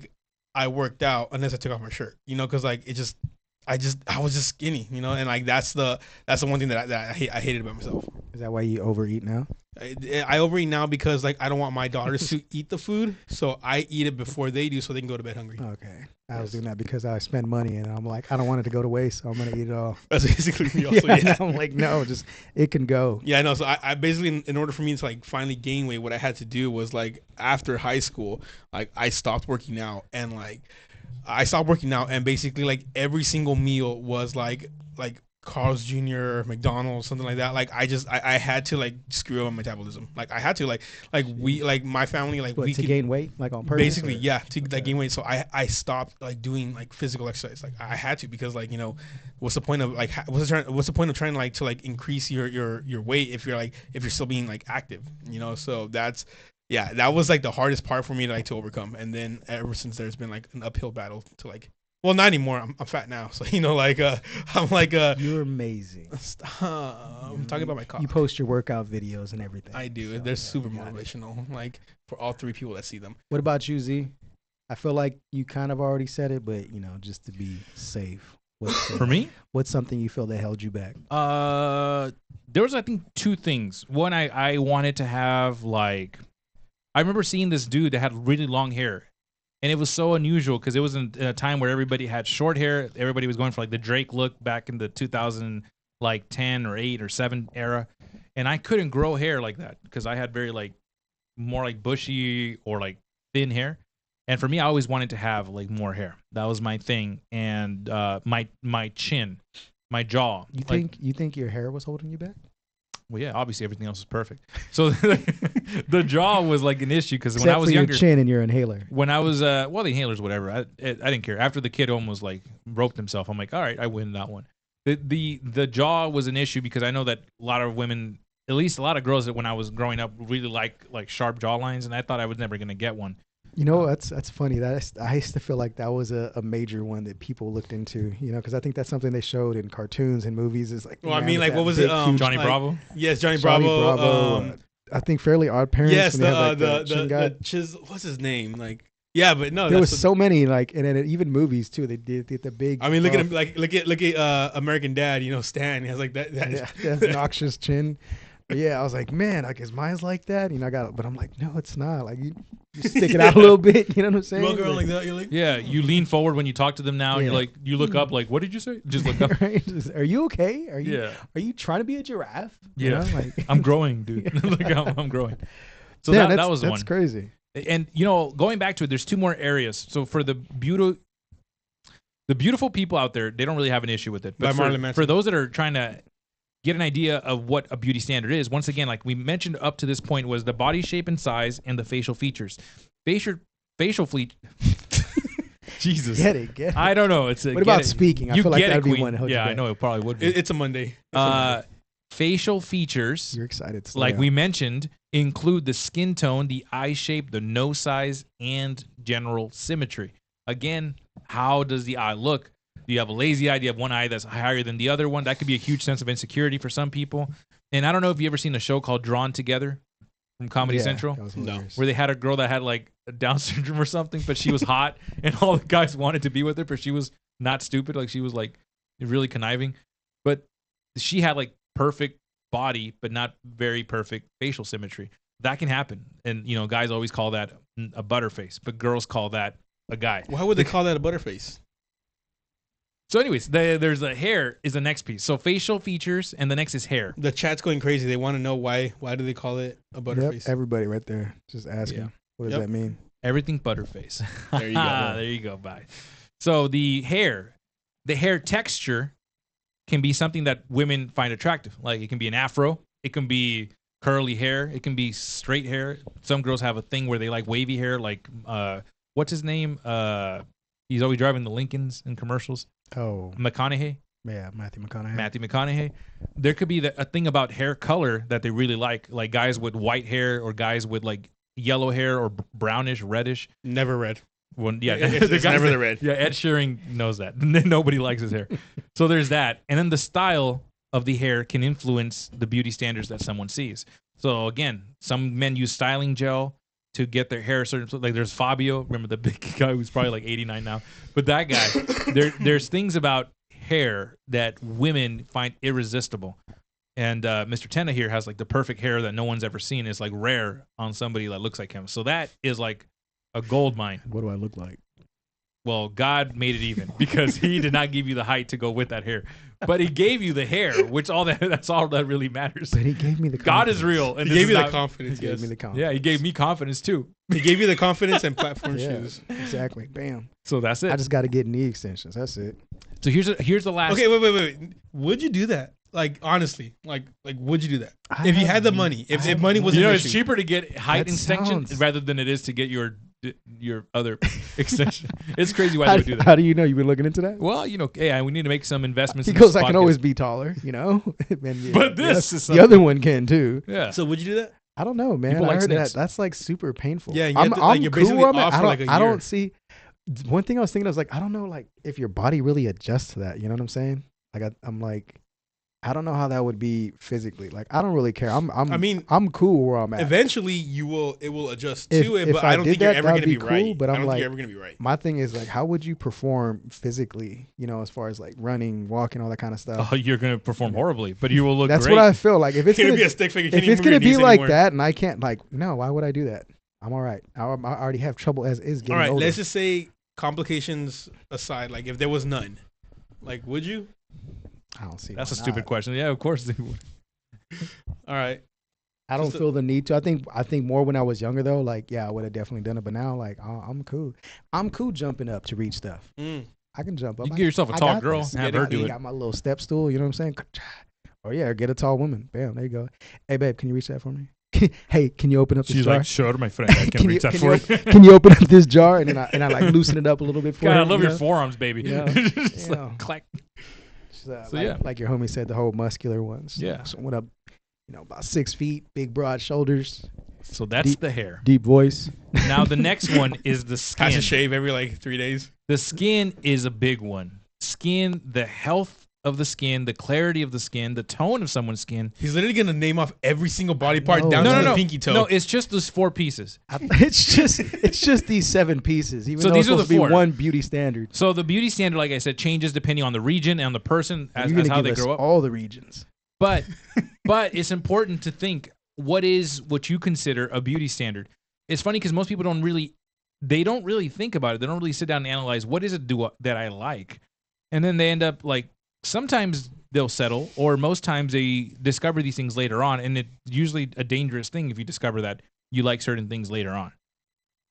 worked out unless I took off my shirt, because like I was just skinny, and like that's the one thing that I hated about myself. Is that why you overeat now? I overeat now because like I don't want my daughters to eat the food, so I eat it before they do, so they can go to bed hungry. Okay, I was doing that because I spend money, and I'm like, I don't want it to go to waste, so I'm gonna eat it all. That's basically me also. Yeah. I'm like, no, just it can go. Yeah, I know. So I basically, in order for me to like finally gain weight, what I had to do was like after high school, like I stopped working out, and basically like every single meal was like Carl's Jr., McDonald's, something like that. Like I had to like screw up my metabolism. Like I had to like my family to gain weight, like on purpose. Basically, yeah, to like gain weight. So I stopped like doing like physical exercise. Like I had to because like what's the point of like what's the point of trying like to like increase your weight if you're still being like active. So that was like the hardest part for me to overcome. And then ever since there's been like an uphill battle to like. Well, not anymore. I'm fat now, so I'm like You're amazing. I'm talking about my cock. You post your workout videos and everything. I do. So, they're super motivational. Like for all three people that see them. What about you, Z? I feel like you kind of already said it, but just to be safe. For me, what's something you feel that held you back? There was I think two things. One, I wanted to have like, I remember seeing this dude that had really long hair. And it was so unusual because it was in a time where everybody had short hair. Everybody was going for like the Drake look back in the 2010 or 8 or 7 era. And I couldn't grow hair like that because I had very like more like bushy or like thin hair. And for me, I always wanted to have like more hair. That was my thing. And my chin, my jaw. You think your hair was holding you back? Well, yeah, obviously everything else is perfect. So the jaw was like an issue because when I was younger, your chin and your inhaler. When I was the inhalers, whatever, I didn't care. After the kid almost like roped himself, I'm like, all right, I win that one. The jaw was an issue because I know that a lot of women, at least a lot of girls that when I was growing up, really like sharp jaw lines, and I thought I was never gonna get one. That's funny. I used to feel like that was a major one that people looked into, because I think that's something they showed in cartoons and movies. Is like, well, I mean, like what was it? Johnny Bravo. Yes, Johnny Bravo. I think Fairly Odd Parents. Yes, the what's his name? Like, yeah, but no, there was so many like, and then even movies too. They did the big. I mean, look at him. Look at American Dad. Stan. He has like that noxious chin. Yeah, I was like, man, like, is mine's like that? You know, but I'm like, no, it's not. Like, you stick it out a little bit. You know what I'm saying? You walk around like that. You're like, Yeah, you lean forward when you talk to them now, and Yeah. you're like, you look up, like, what did you say? Just look up. Right? Are you okay? Are you trying to be a giraffe? You Yeah. know, like, I'm growing, dude. Look, I'm growing. So yeah, that was that's one. crazy. And going back to it, there's two more areas. So for the beautiful people out there, they don't really have an issue with it. But for those that are trying to get an idea of what a beauty standard is, once again, like we mentioned up to this point, was the body shape and size and the facial features. Facial fleet. Jesus. Get it. I don't know. What about speaking? I feel like that'd be one. Yeah, I know it probably would be. It's a Monday. Facial features. You're excited. Like we mentioned, include the skin tone, the eye shape, the nose size, and general symmetry. Again, how does the eye look? Do you have a lazy eye? Do you have one eye that's higher than the other one? That could be a huge sense of insecurity for some people. And I don't know if you ever seen a show called Drawn Together from Comedy Central. No. Where they had a girl that had like Down syndrome or something, but she was hot, and all the guys wanted to be with her, but she was not stupid. Like she was like really conniving. But she had like perfect body, but not very perfect facial symmetry. That can happen. And, guys always call that a butterface, but girls call that a guy. Why would they call that a butterface? So anyways, there's a hair is the next piece. So facial features, and the next is hair. The chat's going crazy. They want to know why do they call it a butterface? Yep, everybody right there just asking, what does that mean? Everything butterface. There you go. There you go. Bye. So the hair texture can be something that women find attractive. Like it can be an afro. It can be curly hair. It can be straight hair. Some girls have a thing where they like wavy hair. Like, what's his name? He's always driving the Lincolns in commercials. Oh, McConaughey. Yeah, Matthew McConaughey. There could be a thing about hair color that they really like guys with white hair or guys with like yellow hair or brownish, reddish. Never red. Well, yeah, it's never the red. Yeah, Ed Sheeran knows that. Nobody likes his hair. So there's that. And then the style of the hair can influence the beauty standards that someone sees. So again, some men use styling gel to get their hair certain. Like there's Fabio, remember the big guy who's probably like 89 now. But that guy, there's things about hair that women find irresistible. And Mr. Tenna here has like the perfect hair that no one's ever seen. It's like rare on somebody that looks like him. So that is like a gold mine. What do I look like? Well, God made it even because he did not give you the height to go with that hair. But he gave you the hair, which that's all that really matters. But he gave me the confidence. God is real. And he gave you the confidence. He gave me the confidence. Yeah, he gave me confidence too. He gave you the confidence and platform shoes. Exactly. Bam. So that's it. I just got to get knee extensions. That's it. So here's the last. Okay, wait. Would you do that? Like honestly, like would you do that if you had the money? If money was an it's issue? cheaper to get height extensions rather than it is to get your other extension. It's crazy why they would do that. How do you know? You've been looking into that? Well, we need to make some investments. He goes, I can always be taller, But this is the other one can too. Yeah. So would you do that? I don't know, man. People I like heard snakes. that's like super painful. Yeah, I'm you're cool basically where I'm off at. for like a I year. don't see. One thing I was thinking, I was like, I don't know, like if your body really adjusts to that. You know what I'm saying? Like I'm like, I don't know how that would be physically. Like I don't really care. I'm cool where I'm at. Eventually, it will adjust to it, if but I don't did think you're that, ever that'd going to be cool, right. But I I'm don't like, think you're ever going to be right. My thing is like, how would you perform physically? As far as like running, walking, all that kind of stuff. Oh, you're going to perform horribly, but you will look That's great. what I feel like. If it's gonna be a stick figure, if it's gonna be like that, and I can't no, why would I do that? I'm all right. I already have trouble as is getting all right, older. let's just say complications aside, like if there was none, like would you? I don't see. That's a stupid question. Yeah, of course they would. All right. I don't feel the need to. I think more when I was younger though. Like, yeah, I would have definitely done it. But now, like, I'm cool. I'm cool jumping up to reach stuff. I can jump up. You get yourself a tall girl and have her do it. Got my little step stool. You know what I'm saying? Or yeah, get a tall woman. Bam, there you go. Hey, babe, can you reach that for me? Hey, can you open up this jar? She's like, sure, my friend, I can reach that for you. Can you open up this jar? And then I like loosen it up a little bit for God, her. I love your forearms, baby. Just like, clack. Like your homie said, the whole muscular ones. Yeah. So went up, about 6 feet, big broad shoulders. So that's the hair. Deep voice. Now the next one is the skin. Has to shave every like 3 days. The skin is a big one. Skin, the health of the skin, the clarity of the skin, the tone of someone's skin. He's literally gonna name off every single body part down to the pinky toe. No, it's just those 4 pieces. It's just these 7 pieces. Even so though these it's are the supposed to 4. be one beauty standard. So the beauty standard, like I said, changes depending on the region and the person as how they grow up. All the regions. But it's important to think what you consider a beauty standard. It's funny because most people don't really think about it. They don't really sit down and analyze what is it that I like, and then they end up like sometimes they'll settle, or most times they discover these things later on, and it's usually a dangerous thing if you discover that you like certain things later on,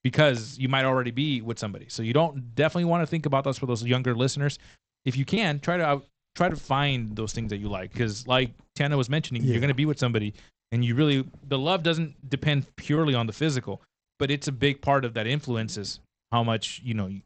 because you might already be with somebody. So you don't definitely want to think about those for those younger listeners. If you can, try to find those things that you like, because like Tana was mentioning, you're going to be with somebody, and the love doesn't depend purely on the physical, but it's a big part of that influences how much you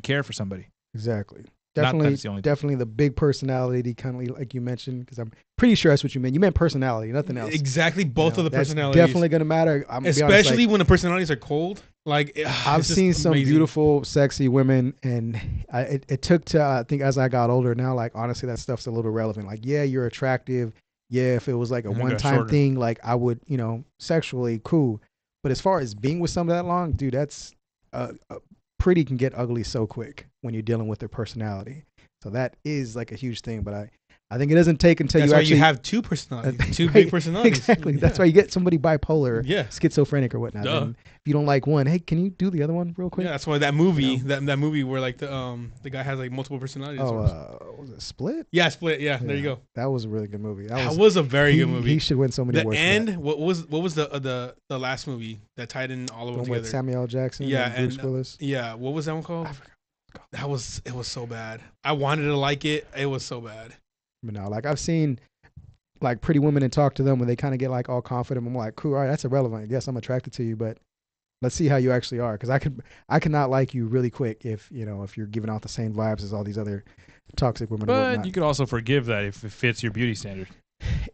care for somebody. Exactly. Definitely the big personality, kind of like you mentioned, because I'm pretty sure that's what you meant. You meant personality, nothing else. Exactly, both of the that's personalities. Definitely going to matter. Especially when the personalities are cold. Like I've seen some beautiful, sexy women, and it took to I think as I got older now, like honestly, that stuff's a little relevant. Like, yeah, you're attractive. Yeah, if it was like a one-time thing, like I would, sexually cool. But as far as being with somebody that long, dude, that's pretty can get ugly so quick when you're dealing with their personality. So that is like a huge thing. But I think it doesn't take until that's you why actually you have two personalities, two big personalities. Exactly. Yeah. That's why you get somebody bipolar, yeah, schizophrenic or whatnot. And if you don't like one, hey, can you do the other one real quick? Yeah, that's why that movie, that movie where like the guy has like multiple personalities. Was it Split? Yeah, Split. Yeah, there you go. That was a really good movie. That was a very good movie. He should win so many awards. The end. What was the last movie that tied in all of them together? With Samuel L. Jackson. Yeah, and Bruce Willis. Yeah, what was that one called? It was so bad. I wanted to like it. It was so bad. But no, like I've seen like pretty women and talk to them when they kind of get like all confident. I'm like, cool, all right, that's irrelevant. Yes, I'm attracted to you, but let's see how you actually are. Because I cannot like you really quick if you're giving off the same vibes as all these other toxic women. But you could also forgive that if it fits your beauty standard.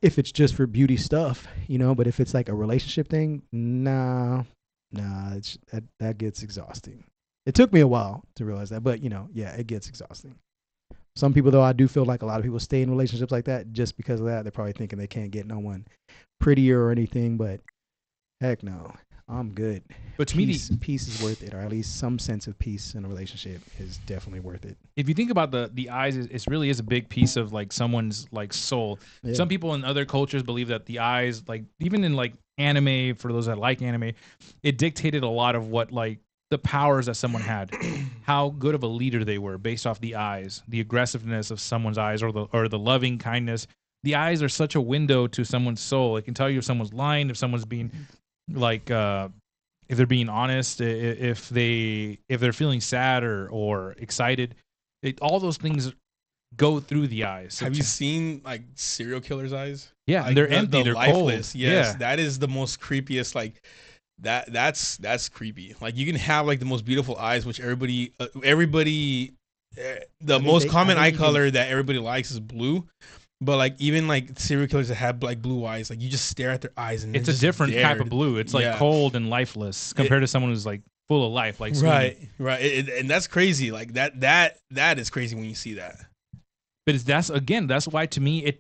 If it's just for beauty stuff, but if it's like a relationship thing, nah, that gets exhausting. It took me a while to realize that, but yeah, it gets exhausting. Some people, though, I do feel like a lot of people stay in relationships like that just because of that. They're probably thinking they can't get no one prettier or anything, but heck no, I'm good. But to peace is worth it, or at least some sense of peace in a relationship is definitely worth it. If you think about the eyes, it really is a big piece of like someone's like soul. Yeah. Some people in other cultures believe that the eyes, like even in like anime, for those that like anime, it dictated a lot of what like the powers that someone had, how good of a leader they were based off the eyes, the aggressiveness of someone's eyes, or the loving kindness. The eyes are such a window to someone's soul. It can tell you if someone's lying, if someone's being like, if they're being honest, if they're feeling sad or excited. All those things go through the eyes. Have you seen like serial killers' eyes? Yeah, like, they're empty. They're lifeless. Cold. Yes, yeah. That is the most creepiest. Like that's creepy. Like you can have like the most beautiful eyes, which everybody, the most common eye color that everybody likes is blue. But like even like serial killers that have like blue eyes, like you just stare at their eyes and it's a different type of blue. It's like cold and lifeless compared to someone who's like full of life. Like right. And that's crazy. Like that is crazy when you see that. But that's why to me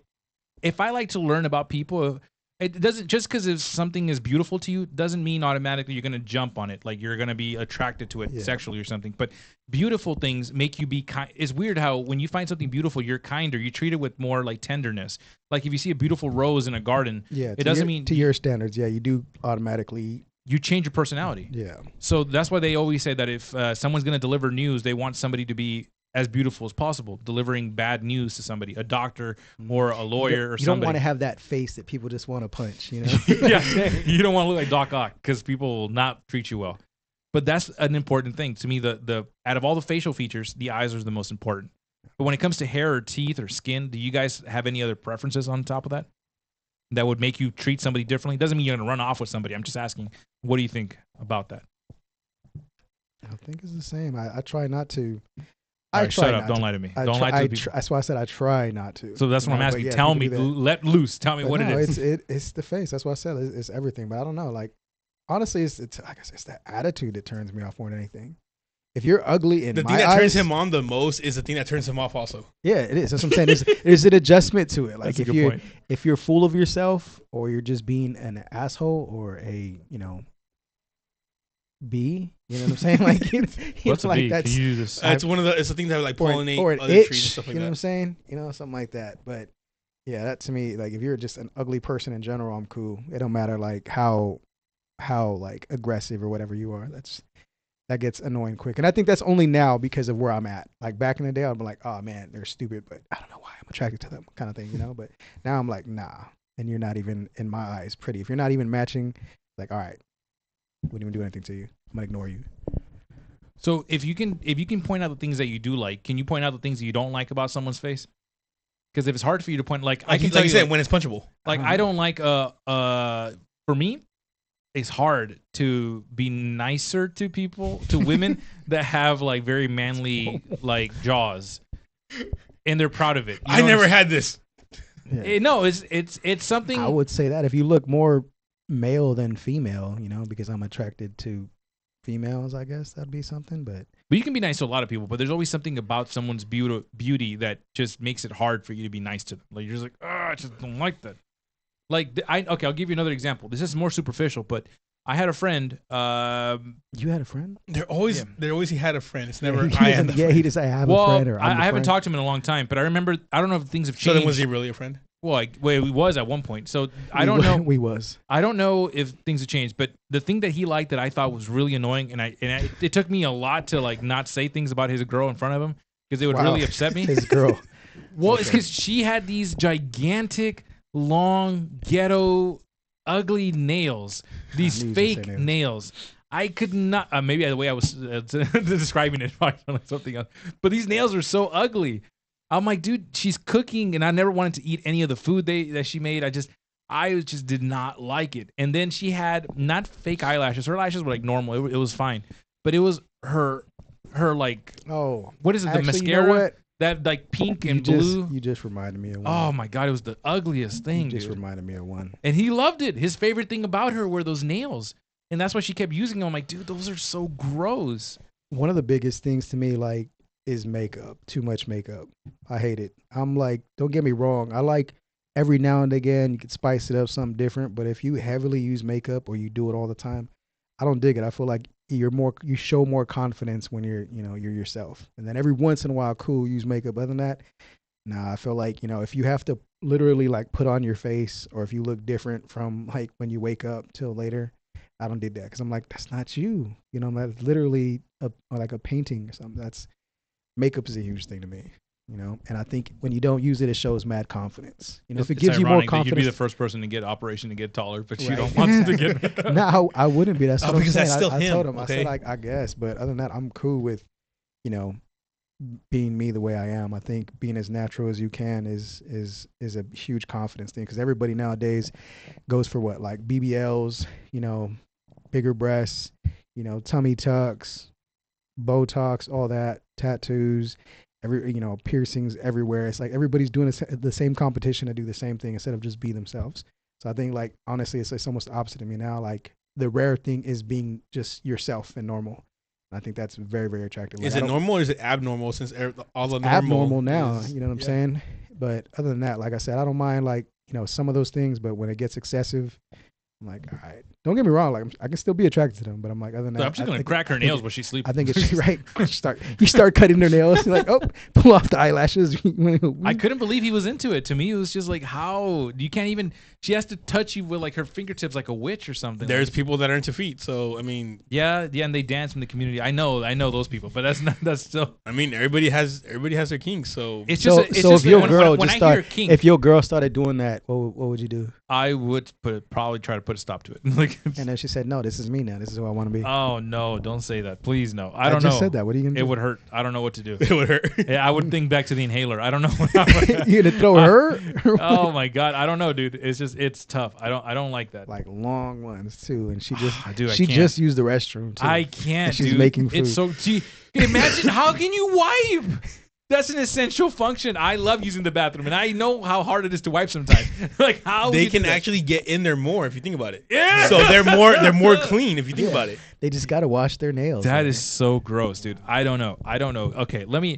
if I like to learn about people. It doesn't just because if something is beautiful to you doesn't mean automatically you're going to jump on it, like you're going to be attracted to it sexually or something. But beautiful things make you be kind. It's weird how when you find something beautiful, you're kinder. You treat it with more like tenderness. Like if you see a beautiful rose in a garden, it doesn't mean to your standards. Yeah, you do automatically. You change your personality. Yeah. So that's why they always say that if someone's going to deliver news, they want somebody to be as beautiful as possible, delivering bad news to somebody, a doctor or a lawyer or somebody. You don't want to have that face that people just want to punch, Yeah, you don't want to look like Doc Ock because people will not treat you well. But that's an important thing. To me, the out of all the facial features, the eyes are the most important. But when it comes to hair or teeth or skin, do you guys have any other preferences on top of that that would make you treat somebody differently? Doesn't mean you're going to run off with somebody. I'm just asking, what do you think about that? I think it's the same. I try not to. Shut up! Don't lie to me. Don't lie to me. That's why I said I try not to. So that's what I'm asking. Tell me, let loose. Tell me what it is. It's the face. That's why I said it's everything. But I don't know. Like honestly, it's like I said, it's that attitude that turns me off more than anything. If you're ugly in the my thing that eyes, turns him on the most is the thing that turns him off. Also, yeah, it is. That's what I'm saying. There's an adjustment to it. Like that's if you're full of yourself, or you're just being an asshole, or a bee, you know what I'm saying? Like, what's like a bee? that's Can you do this? It's one of the. It's the things that like pollinate or an other itch, trees and stuff like you know that. what I'm saying? Something like that. But Yeah, that to me, like if you're just an ugly person in general, I'm cool. It don't matter like how like aggressive or whatever you are. That gets annoying quick. And I think that's only now because of where I'm at. Like back in the day, I'd be like, oh man, they're stupid, but I don't know why I'm attracted to them, kind of thing, you know. But now I'm like, nah. And you're not even in my eyes pretty. If you're not even matching, like, all right, wouldn't even do anything to you. I'm gonna ignore you. So if you can point out the things that you do like, can you point out the things that you don't like about someone's face? Because if it's hard for you to point, like I can tell you, say like, when it's punchable. like I don't like for me, it's hard to be nicer to people, to women that have like very manly like jaws, and they're proud of it. I never had this. Yeah. No, it's something. I would say that if you look more male than female, you know, because I'm attracted to females, I guess that'd be something. But you can be nice to a lot of people, but there's always something about someone's beauty that just makes it hard for you to be nice to them. Like you're just like, I just don't like that. Like okay, I'll give you another example. This is more superficial, but I had a friend. You had a friend? He had a friend. It's never Yeah, I had a friend. he just I have a friend or I haven't friend. talked to him in a long time, but I remember. I don't know if things have changed. So then was he really a friend? Well, he was at one point. So I don't know. I don't know if things have changed, but the thing that he liked that I thought was really annoying, and it took me a lot to like not say things about his girl in front of him because it would really upset me. His girl. Well, it's because she had these gigantic, long, ghetto, ugly nails. These fake nails. I could not. Maybe the way I was describing it, something else. But these nails are so ugly. I'm like, dude, she's cooking, and I never wanted to eat any of the food that she made. I just did not like it. And then she had not fake eyelashes. Her lashes were like normal. It was fine, but it was her like what is it? The mascara, you know what? That like pink and blue. You just reminded me of one. Oh my god, it was the ugliest thing. You just reminded me of one. And he loved it. His favorite thing about her were those nails, and that's why she kept using them. I'm like, dude, those are so gross. One of the biggest things to me, like, is makeup. Too much makeup. I hate it. I'm like, don't get me wrong. I like every now and again you could spice it up something different, but if you heavily use makeup or you do it all the time, I don't dig it. I feel like you show more confidence when you're yourself. And then every once in a while, cool, use makeup. Other than that, nah, I feel like, if you have to literally like put on your face or if you look different from like when you wake up till later, I don't dig that because I'm like, that's not you. That's literally like a painting or something. Makeup is a huge thing to me, and I think when you don't use it, it shows mad confidence. If it gives you more confidence, you'd be the first person to get operation to get taller, but you don't want to get makeup. No, I wouldn't be. That's what I'm saying. That's still him. I told him, okay? I said, I guess, but other than that, I'm cool with, being me the way I am. I think being as natural as you can is a huge confidence thing because everybody nowadays goes for what, like BBLs, bigger breasts, tummy tucks, Botox, all that, tattoos, piercings everywhere. It's like everybody's doing the same competition to do the same thing instead of just be themselves. So I think, like, honestly, it's almost the opposite of me now. Like, the rare thing is being just yourself and normal. And I think that's very, very attractive. Is it normal or is it abnormal since all the normal abnormal now, you know what I'm saying? But other than that, like I said, I don't mind, like, some of those things, but when it gets excessive, I'm like, all right. Don't get me wrong. Like, I can still be attracted to them, but I'm like, other than that, I'm just gonna crack her nails while she's sleeping. I think it's right. You start cutting their nails. You're like, pull off the eyelashes. I couldn't believe he was into it. To me, it was just like, how you can't even. She has to touch you with like her fingertips, like a witch or something. There's people that are into feet, so I mean, yeah, and they dance in the community. I know those people, but that's still. I mean, everybody has their kinks, so it's just. If your girl if your girl started doing that, what would you do? I would probably try to put a stop to it. Like, and then she said, "No, this is me now. This is who I want to be." Oh no! Don't say that, please. No, I don't know. I just said that. What are you gonna do? It would hurt. I don't know what to do. It would hurt. Yeah, I would think back to the inhaler. I don't know. You gonna throw her? Oh my god! I don't know, dude. It's tough. I don't like that. Like long ones too, and she just just used the restroom too. I can't. She's making food. It's so. Imagine how can you wipe? That's an essential function. I love using the bathroom, and I know how hard it is to wipe sometimes. Like how they can actually get in there more if you think about it. Yeah. So they're more clean if you think about it. They just got to wash their nails. That is so gross, dude. I don't know. Okay,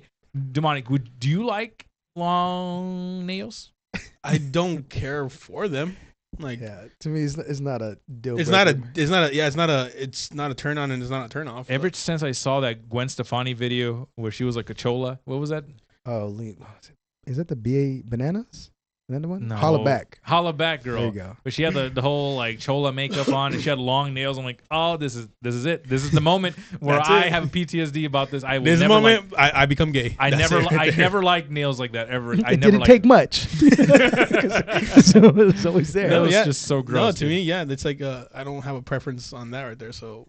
Demonic, do you like long nails? I don't care for them. Like, yeah, to me, it's not a deal. It's not a turn on and it's not a turn off. Ever since I saw that Gwen Stefani video where she was like a chola, what was that? Oh, is that the BA bananas? that the one? No. Holla Back. Holla Back Girl. There you go. But she had the whole like chola makeup on, and she had long nails. I'm like, oh, this is it. This is the moment where I have a PTSD about this. I will This never moment, I become gay. I That's never it right I there. never liked nails like that ever. I It never didn't take much. So it's always there. That No, was yeah. just so No, gross. to me, yeah, it's like I don't have a preference on that right there. So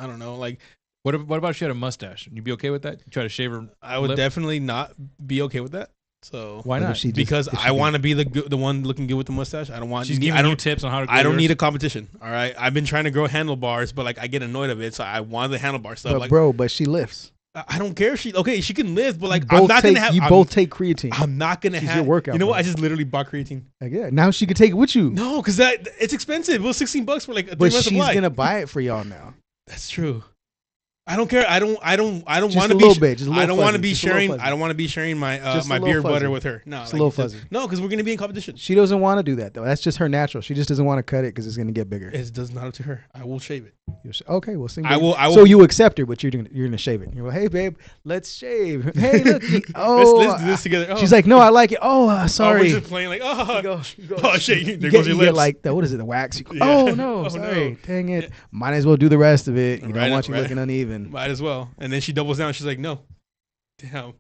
I don't know. Like What about if she had a mustache? You'd be okay with that? Try to shave her. I would lip? definitely not be okay with that. So Why But if not? she just- because if she I want to be the one looking good with the mustache. I don't want. She's I giving you don't. tips on how to. Grow I don't yours? need a competition. All right. I've been trying to grow handlebars, but like I get annoyed of it. So I want the handlebar stuff. But Like bro, but she lifts. I don't care if she she can live, but like You I'm both not take, gonna have. You both take creatine. I'm not gonna She's have your workout You know what? partner. I just literally bought creatine. Like, yeah, now she could take it with you. No, because that it's expensive. It was $16 for like 3 but months of she's life. gonna buy it for y'all now. That's true. I don't care. I don't Just want a to be. little bit, just a I little don't want to fuzzy, be just a little sharing. fuzzy. I don't want to be sharing my Just a my little beer fuzzy. butter with her. No, Just a little fuzzy. No, because we're gonna be in competition. She doesn't want to do that though. That's just her natural. She just doesn't want to cut it because it's gonna get bigger. It does not up to her. I will shave it. Okay, well, sing. I will. So you accept her, but you're gonna shave it. You're like, hey babe, let's shave. Hey, look. Let's do this together. Oh. She's like, no, I like it. Oh, Oh, sorry. we're just playing like You go, oh shit. There you goes your get lips. like the, what is it? The wax. You go, Yeah. Oh no, Oh, sorry. no. Dang it. Might as well do the rest of it. You Right, don't want you right. looking uneven. Might as well. And then she doubles down. She's like, no. Damn.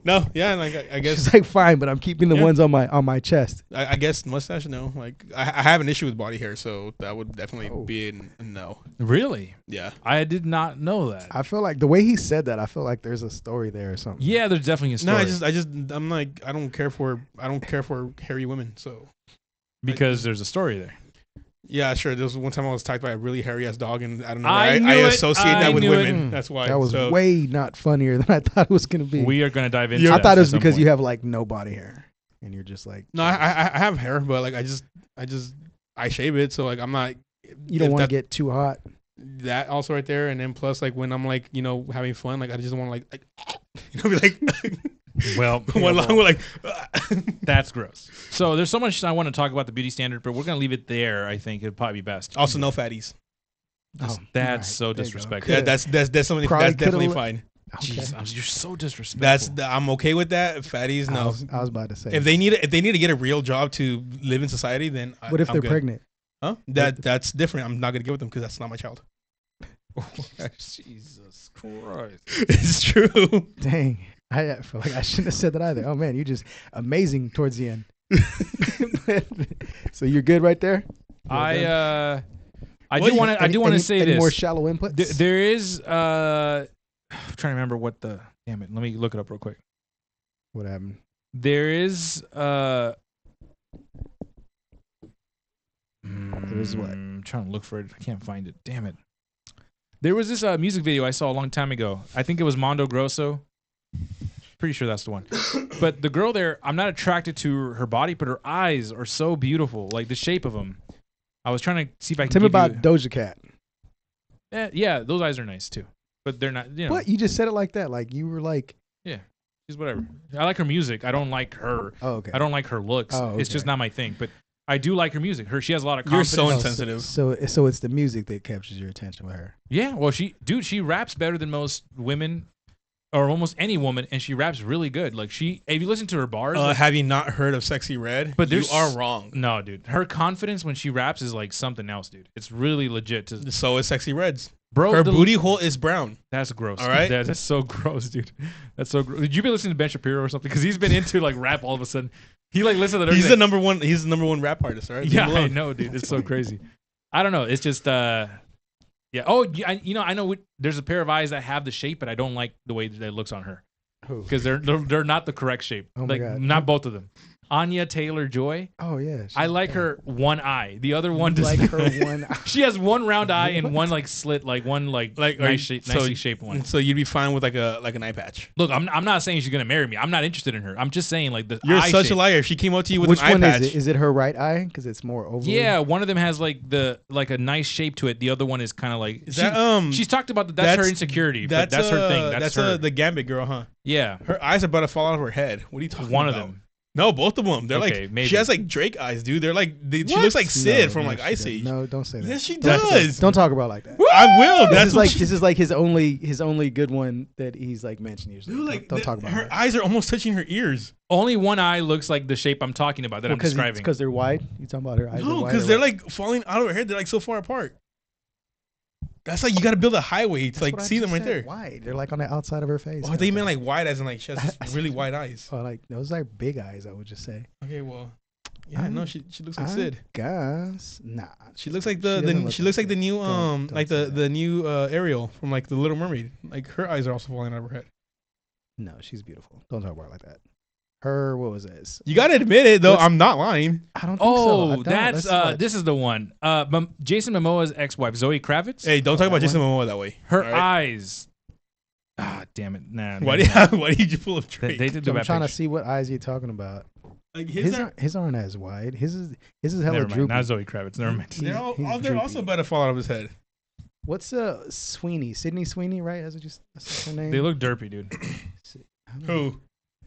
No. Yeah. Like I guess. She's like, fine, but I'm keeping the Yeah. ones on my chest. I guess mustache. No. Like I have an issue with body hair, so that would definitely Oh. be a no. Really? Yeah. I did not know that. I feel like the way he said that, I feel like there's a story there or something. Yeah, there's definitely a No. story. I'm like I don't care for hairy women. So because there's a story there. yeah, sure. There was one time I was attacked by a really hairy ass dog, and I don't know. I I knew it. associate I that with knew it. women. That's why. That was So- way not funnier than I thought it was gonna be. We are going to dive into. Yeah. I that thought at it was some because point. you have like no body hair, and you're just like No, I have hair, but like I shave it, so like I'm not. you don't if want to that- get too hot. that also right there, and then plus like when I'm like having fun, like I just want to like be like Well, one long with like. that's gross. So there's so much I want to talk about the beauty standard, but we're going to leave it there. I think it'd probably be best. Also, no fatties. That's, Oh, that's alright, so there you go. disrespectful. Yeah, that's something Probably that's definitely could've- fine. Okay. Jeez, you're so disrespectful. I'm okay with that. Fatties, I no. was about to say. If they need to get a real job to live in society, then what if I'm they're good. pregnant? Huh? That's different. I'm not gonna get with them because that's not my child. Jesus Christ. It's true. Dang, I feel like I shouldn't have said that either. Oh man, you're just amazing towards the end. So you're good right there. I Well, do want to. I do want to say any this. more shallow inputs. There is. I'm trying to remember what the. Damn it! Let me look it up real quick. What happened? There is. There is what? I'm trying to look for it. I can't find it. Damn it. There was this music video I saw a long time ago. I think it was Mondo Grosso. Pretty sure that's the one. But the girl there, I'm not attracted to her body, but her eyes are so beautiful, like the shape of them. I was trying to see if I can. Tell me give about you, Doja Cat. yeah, those eyes are nice too, but they're not. You know, What? You just said it like that. Like you were like, she's whatever. I like her music. I don't like her. oh okay. I don't like her looks. Oh, It's just okay. not my thing. But I do like her music. She has a lot of You're confidence. so Oh, insensitive. So it's the music that captures your attention with her. Yeah, well, she raps better than most women, or almost any woman, and she raps really good. Like if you listen to her bars, like, Have you not heard of Sexy Red? But you there's- are wrong. no, dude, her confidence when she raps is like something else, dude. It's really legit. So is Sexy Red's. Bro, Her booty hole is brown. That's gross. All right? That's so gross, dude. That's so gross. Did you be listening to Ben Shapiro or something? Because he's been into like rap all of a sudden. He like listens to everything. He's the number one. He's the number one rap artist, right? Yeah, Leave him I alone. know, dude. It's so crazy. I don't know. It's just, yeah. Oh, I know. There's a pair of eyes that have the shape, but I don't like the way that it looks on her Who? because they're not the correct shape. Oh my like God. not both of them. Anya Taylor-Joy. Oh yeah. I like her one eye. The other one You does like not. her one. She has one round eye and one like slit, like one like nice shape, nicely shaped one. So you'd be fine with like an eye patch. Look, I'm not saying she's gonna marry me. I'm not interested in her. I'm just saying like the You're eye such shape. a liar. If she came up to you with Which an eye one patch, is it? Is it her right eye? Because it's more oval. Yeah, one of them has like a nice shape to it. The other one is kind of like is that she's talked about that's her insecurity. But that's her thing. That's her. the Gambit girl, huh? Yeah, Her eyes are about to fall out of her head. What are you talking one about? of them. No, both of them. They're Okay, like maybe. she has like Drake eyes, dude. They're like she What? looks like Sid from No, like she Ice doesn't. Age. No, don't say that. Yes, she Don't- does. Don't talk about it like that. I will. This That's is what like she, this is like his only good one that he's like mentioned usually. dude, like don't talk about her that. eyes are almost touching her ears. Only one eye looks like the shape I'm talking about that I'm describing. Because they're wide. You talking about her eyes? No, are wide because or they're what? like falling out of her head. They're like so far apart. That's like you got to build a highway to That's like what I see them just right said, there. Wide. They're like on the outside of her face. Oh, they meant like wide as in like she has really wide eyes. Oh, like those are big eyes. I would just say. Okay, well, yeah, no, she looks like I Sid. guess nah. She looks like She doesn't the look she looks like the Sid. new Don't like say the new Ariel from like the Little Mermaid. Like her eyes are also falling out of her head. No, she's beautiful. Don't talk about her like that. Her, what was this? You gotta admit it though. What's- I'm not lying. I don't think so. I Oh, don't. that's Let's watch. this is the one. Jason Momoa's ex-wife, Zoe Kravitz. Hey, don't talk about that Jason Momoa that way. Her all right? eyes. Ah, damn it! Nah. Why do you pull up They, Drake? they did the I'm bad trying to picture. see what eyes you're talking about. Like His aren't as wide. His is hella Never mind. droopy. Not Zoe Kravitz. Never mind. they're he's they're droopy. also about to fall out of his head. What's Sweeney? Sydney Sweeney, right? That's her name. They look derpy, dude. Who?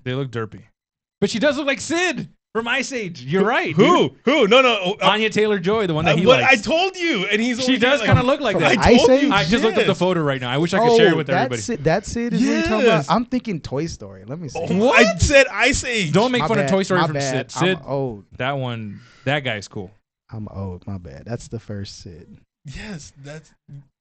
They look derpy. But she does look like Sid from Ice Age. You're right. Who? Dude. Who? No. Anya Taylor-Joy, the one that he What likes. I told you, and he's. She over does here kind of look like from that. I Ice told Age? you. I just looked up the yes. photo right now. I wish I could share it with everybody. That Sid is what you're talking Yes. about. I'm thinking Toy Story. Let me see. Oh, I said Ice Age. Don't make My fun of bad, Toy Story my from bad. Sid. Sid, I'm old. that one, that guy's cool. I'm old. My bad. That's the first Sid. Yes, that's.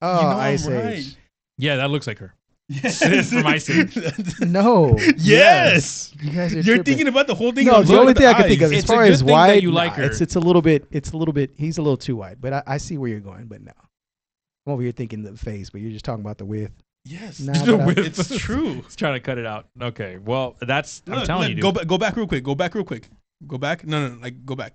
Oh, You know I'm Ice right. Age. Yeah, that looks like her. Yes. Sid from Ice Age. No. Yes. You guys are You're tripping. thinking about the whole thing. No, of the only look thing at I can think of eyes. as It's a far good as thing that wide, you like her. it's a little bit. He's a little too wide. But I see where you're going. But no, I'm over here thinking the face, but you're just talking about the width. Yes, Nah, The but I- width. it's true. It's trying to cut it out. Okay, well, that's, I'm Look, telling look, you, dude. Go back real quick. Go back real quick. Go back. No. Like go back.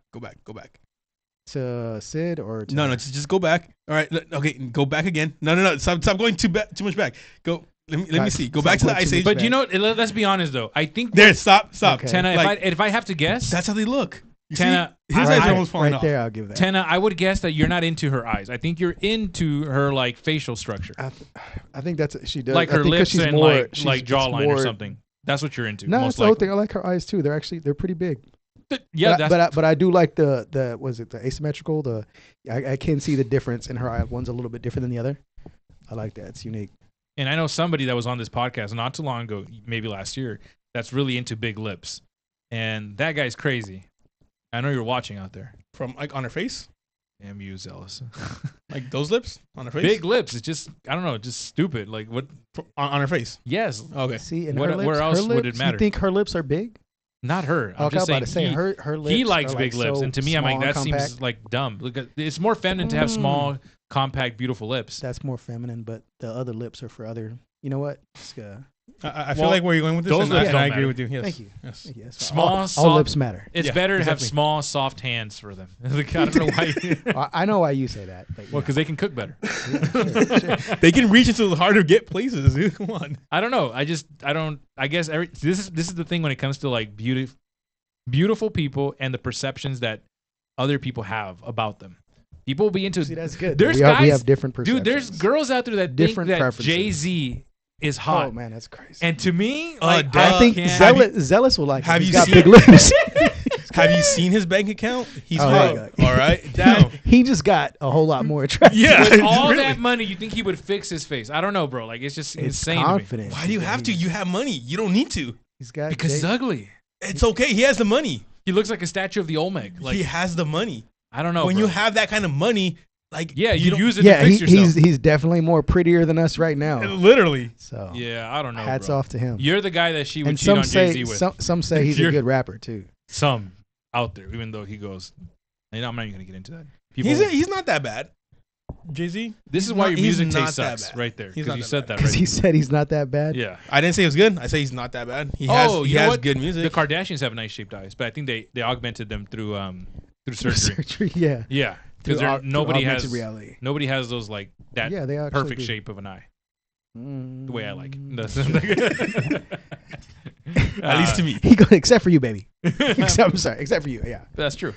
To Sid or to No. Just go back. All right. Okay. Go back again. No. Stop going too much back. Go. Let me Guys, see. Go stop back to the going too Ice much Age. But you know, let's be honest, though. I think There. Stop. Okay. Tana, Like, if I have to guess, that's how they look. You see? Tana, his I- eyes I- are almost falling right off. there, I'll give that. Tana, I would guess that you're not into her eyes. I think you're into her like facial structure, I think that's she does. like I her think 'cause lips she's and more, like she's- it's jawline more- or something. That's what you're into. No, most that's the whole likely. thing. I like her eyes too. They're pretty big. Yeah, but I do like the was it the asymmetrical? I can see the difference in her eye. One's a little bit different than the other. I like that. It's unique. and I know somebody that was on this podcast not too long ago, maybe last year, that's really into big lips, and that guy's crazy. I know you're watching out there. From like on her face, Damn you, zealous. like those lips on her face. Big lips. It's just I don't know, just stupid. Like what? On her face. Yes, Okay. See, and What- her lips, where else her would lips, it matter? You think her lips are big? not her. I'm Okay, just I'm about saying to say he, her lips. he likes are, big like, lips, so and to me, I'm like small and that seems compact. like dumb. Look, it's more feminine to have small, compact, beautiful lips. That's more feminine, but the other lips are for other. You know what? I feel Well, like where you're going with this, those and lips I don't agree matter. with you. Yes. Thank you. Yes. Thank you. That's Small, all soft- lips matter. It's Yeah, better to have exactly. small, soft hands for them. Like, I don't know why. I know why you say that. But Well, because they can cook better. They can reach into the hard to get places. Dude. Come on. I don't know. I don't. I guess this is the thing when it comes to like beautiful people and the perceptions that other people have about them. People will be into. See, that's good. There's we guys, have different perceptions. dude. There's girls out there that Different think that preferences. Jay-Z is hot. Oh man, that's crazy. And to me, duh. like, I think can't- Zealous will like. have it. He's you got seen- big lips. Have you seen his bank account? He's Oh, hot. yeah. All right. That- Damn. He just got a whole lot more attractive. Yeah. with all really. that money, you think he would fix his face? I don't know, bro. Like, it's just It's insane to me. confidence. Why do you have to? You have money. You don't need to. He's got Because he's Jay- ugly. It's okay. He has the money. He looks like a statue of the Olmec. Like, he has the money. I don't know. when bro. you have that kind of money, like yeah, you don't- use it Yeah, to fix yourself. he's definitely more prettier than us right now. literally. So Yeah, I don't know. hats bro. off to him. You're the guy that she would And cheat some on say Jay-Z with. some say he's a You're- good rapper too. Some out there, even though he goes. I'm not even gonna get into that. People, He's not that bad. Jay-Z. this is why your he's music not taste that sucks, bad. right there. He's Because not you that said bad. that Because right. he said he's not that bad. Yeah. I didn't say it was good. I say he's not that bad. He Oh, has you know has what? good music. The Kardashians have nice shaped eyes, but I think they augmented them through surgery. Surgery, yeah. Yeah, Through because nobody augmented has reality. nobody has those like that Yeah, they actually perfect do. shape of an eye. The way I like it. Mm. At least to me. He goes, except for you, baby. I'm sorry, except for you. Yeah. That's true.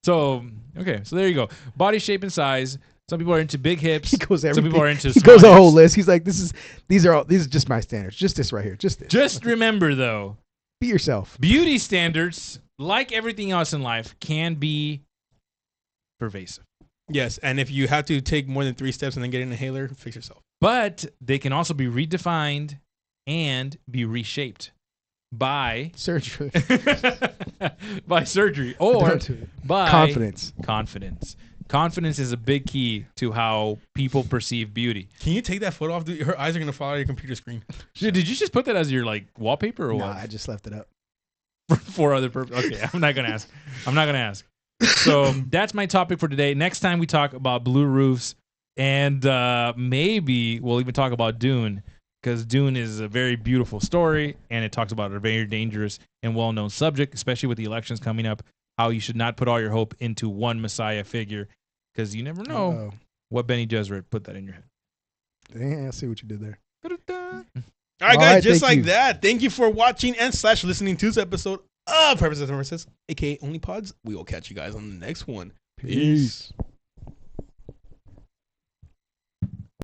So okay, so there you go. Body shape and size. Some people are into big hips. He goes Some everything. people are into. He small goes a whole hips. list. He's like, these are just my standards. Just this right here. Just this. Just remember though, Be yourself. Beauty standards, like everything else in life, can be pervasive. Yes, and if you have to take more than 3 steps and then get an inhaler, fix yourself. But they can also be redefined and be reshaped by Surgery. by surgery or by confidence. Confidence is a big key to how people perceive beauty. Can you take that photo off? Her eyes are going to fall out of your computer screen. Dude, did you just put that as your wallpaper or Nah, what? I just left it up. For other purposes. Okay, I'm not going to ask. So that's my topic for today. Next time we talk about blue roofs and maybe we'll even talk about Dune, because Dune is a very beautiful story and it talks about a very dangerous and well-known subject, especially with the elections coming up, how you should not put all your hope into one messiah figure, because you never know what Benny Gesserit put that in your head. Damn, I see what you did there. All right, guys, just like that. Thank you for watching and / listening to this episode of Purposes and Verses, aka Only Pods. We will catch you guys on the next one. Peace.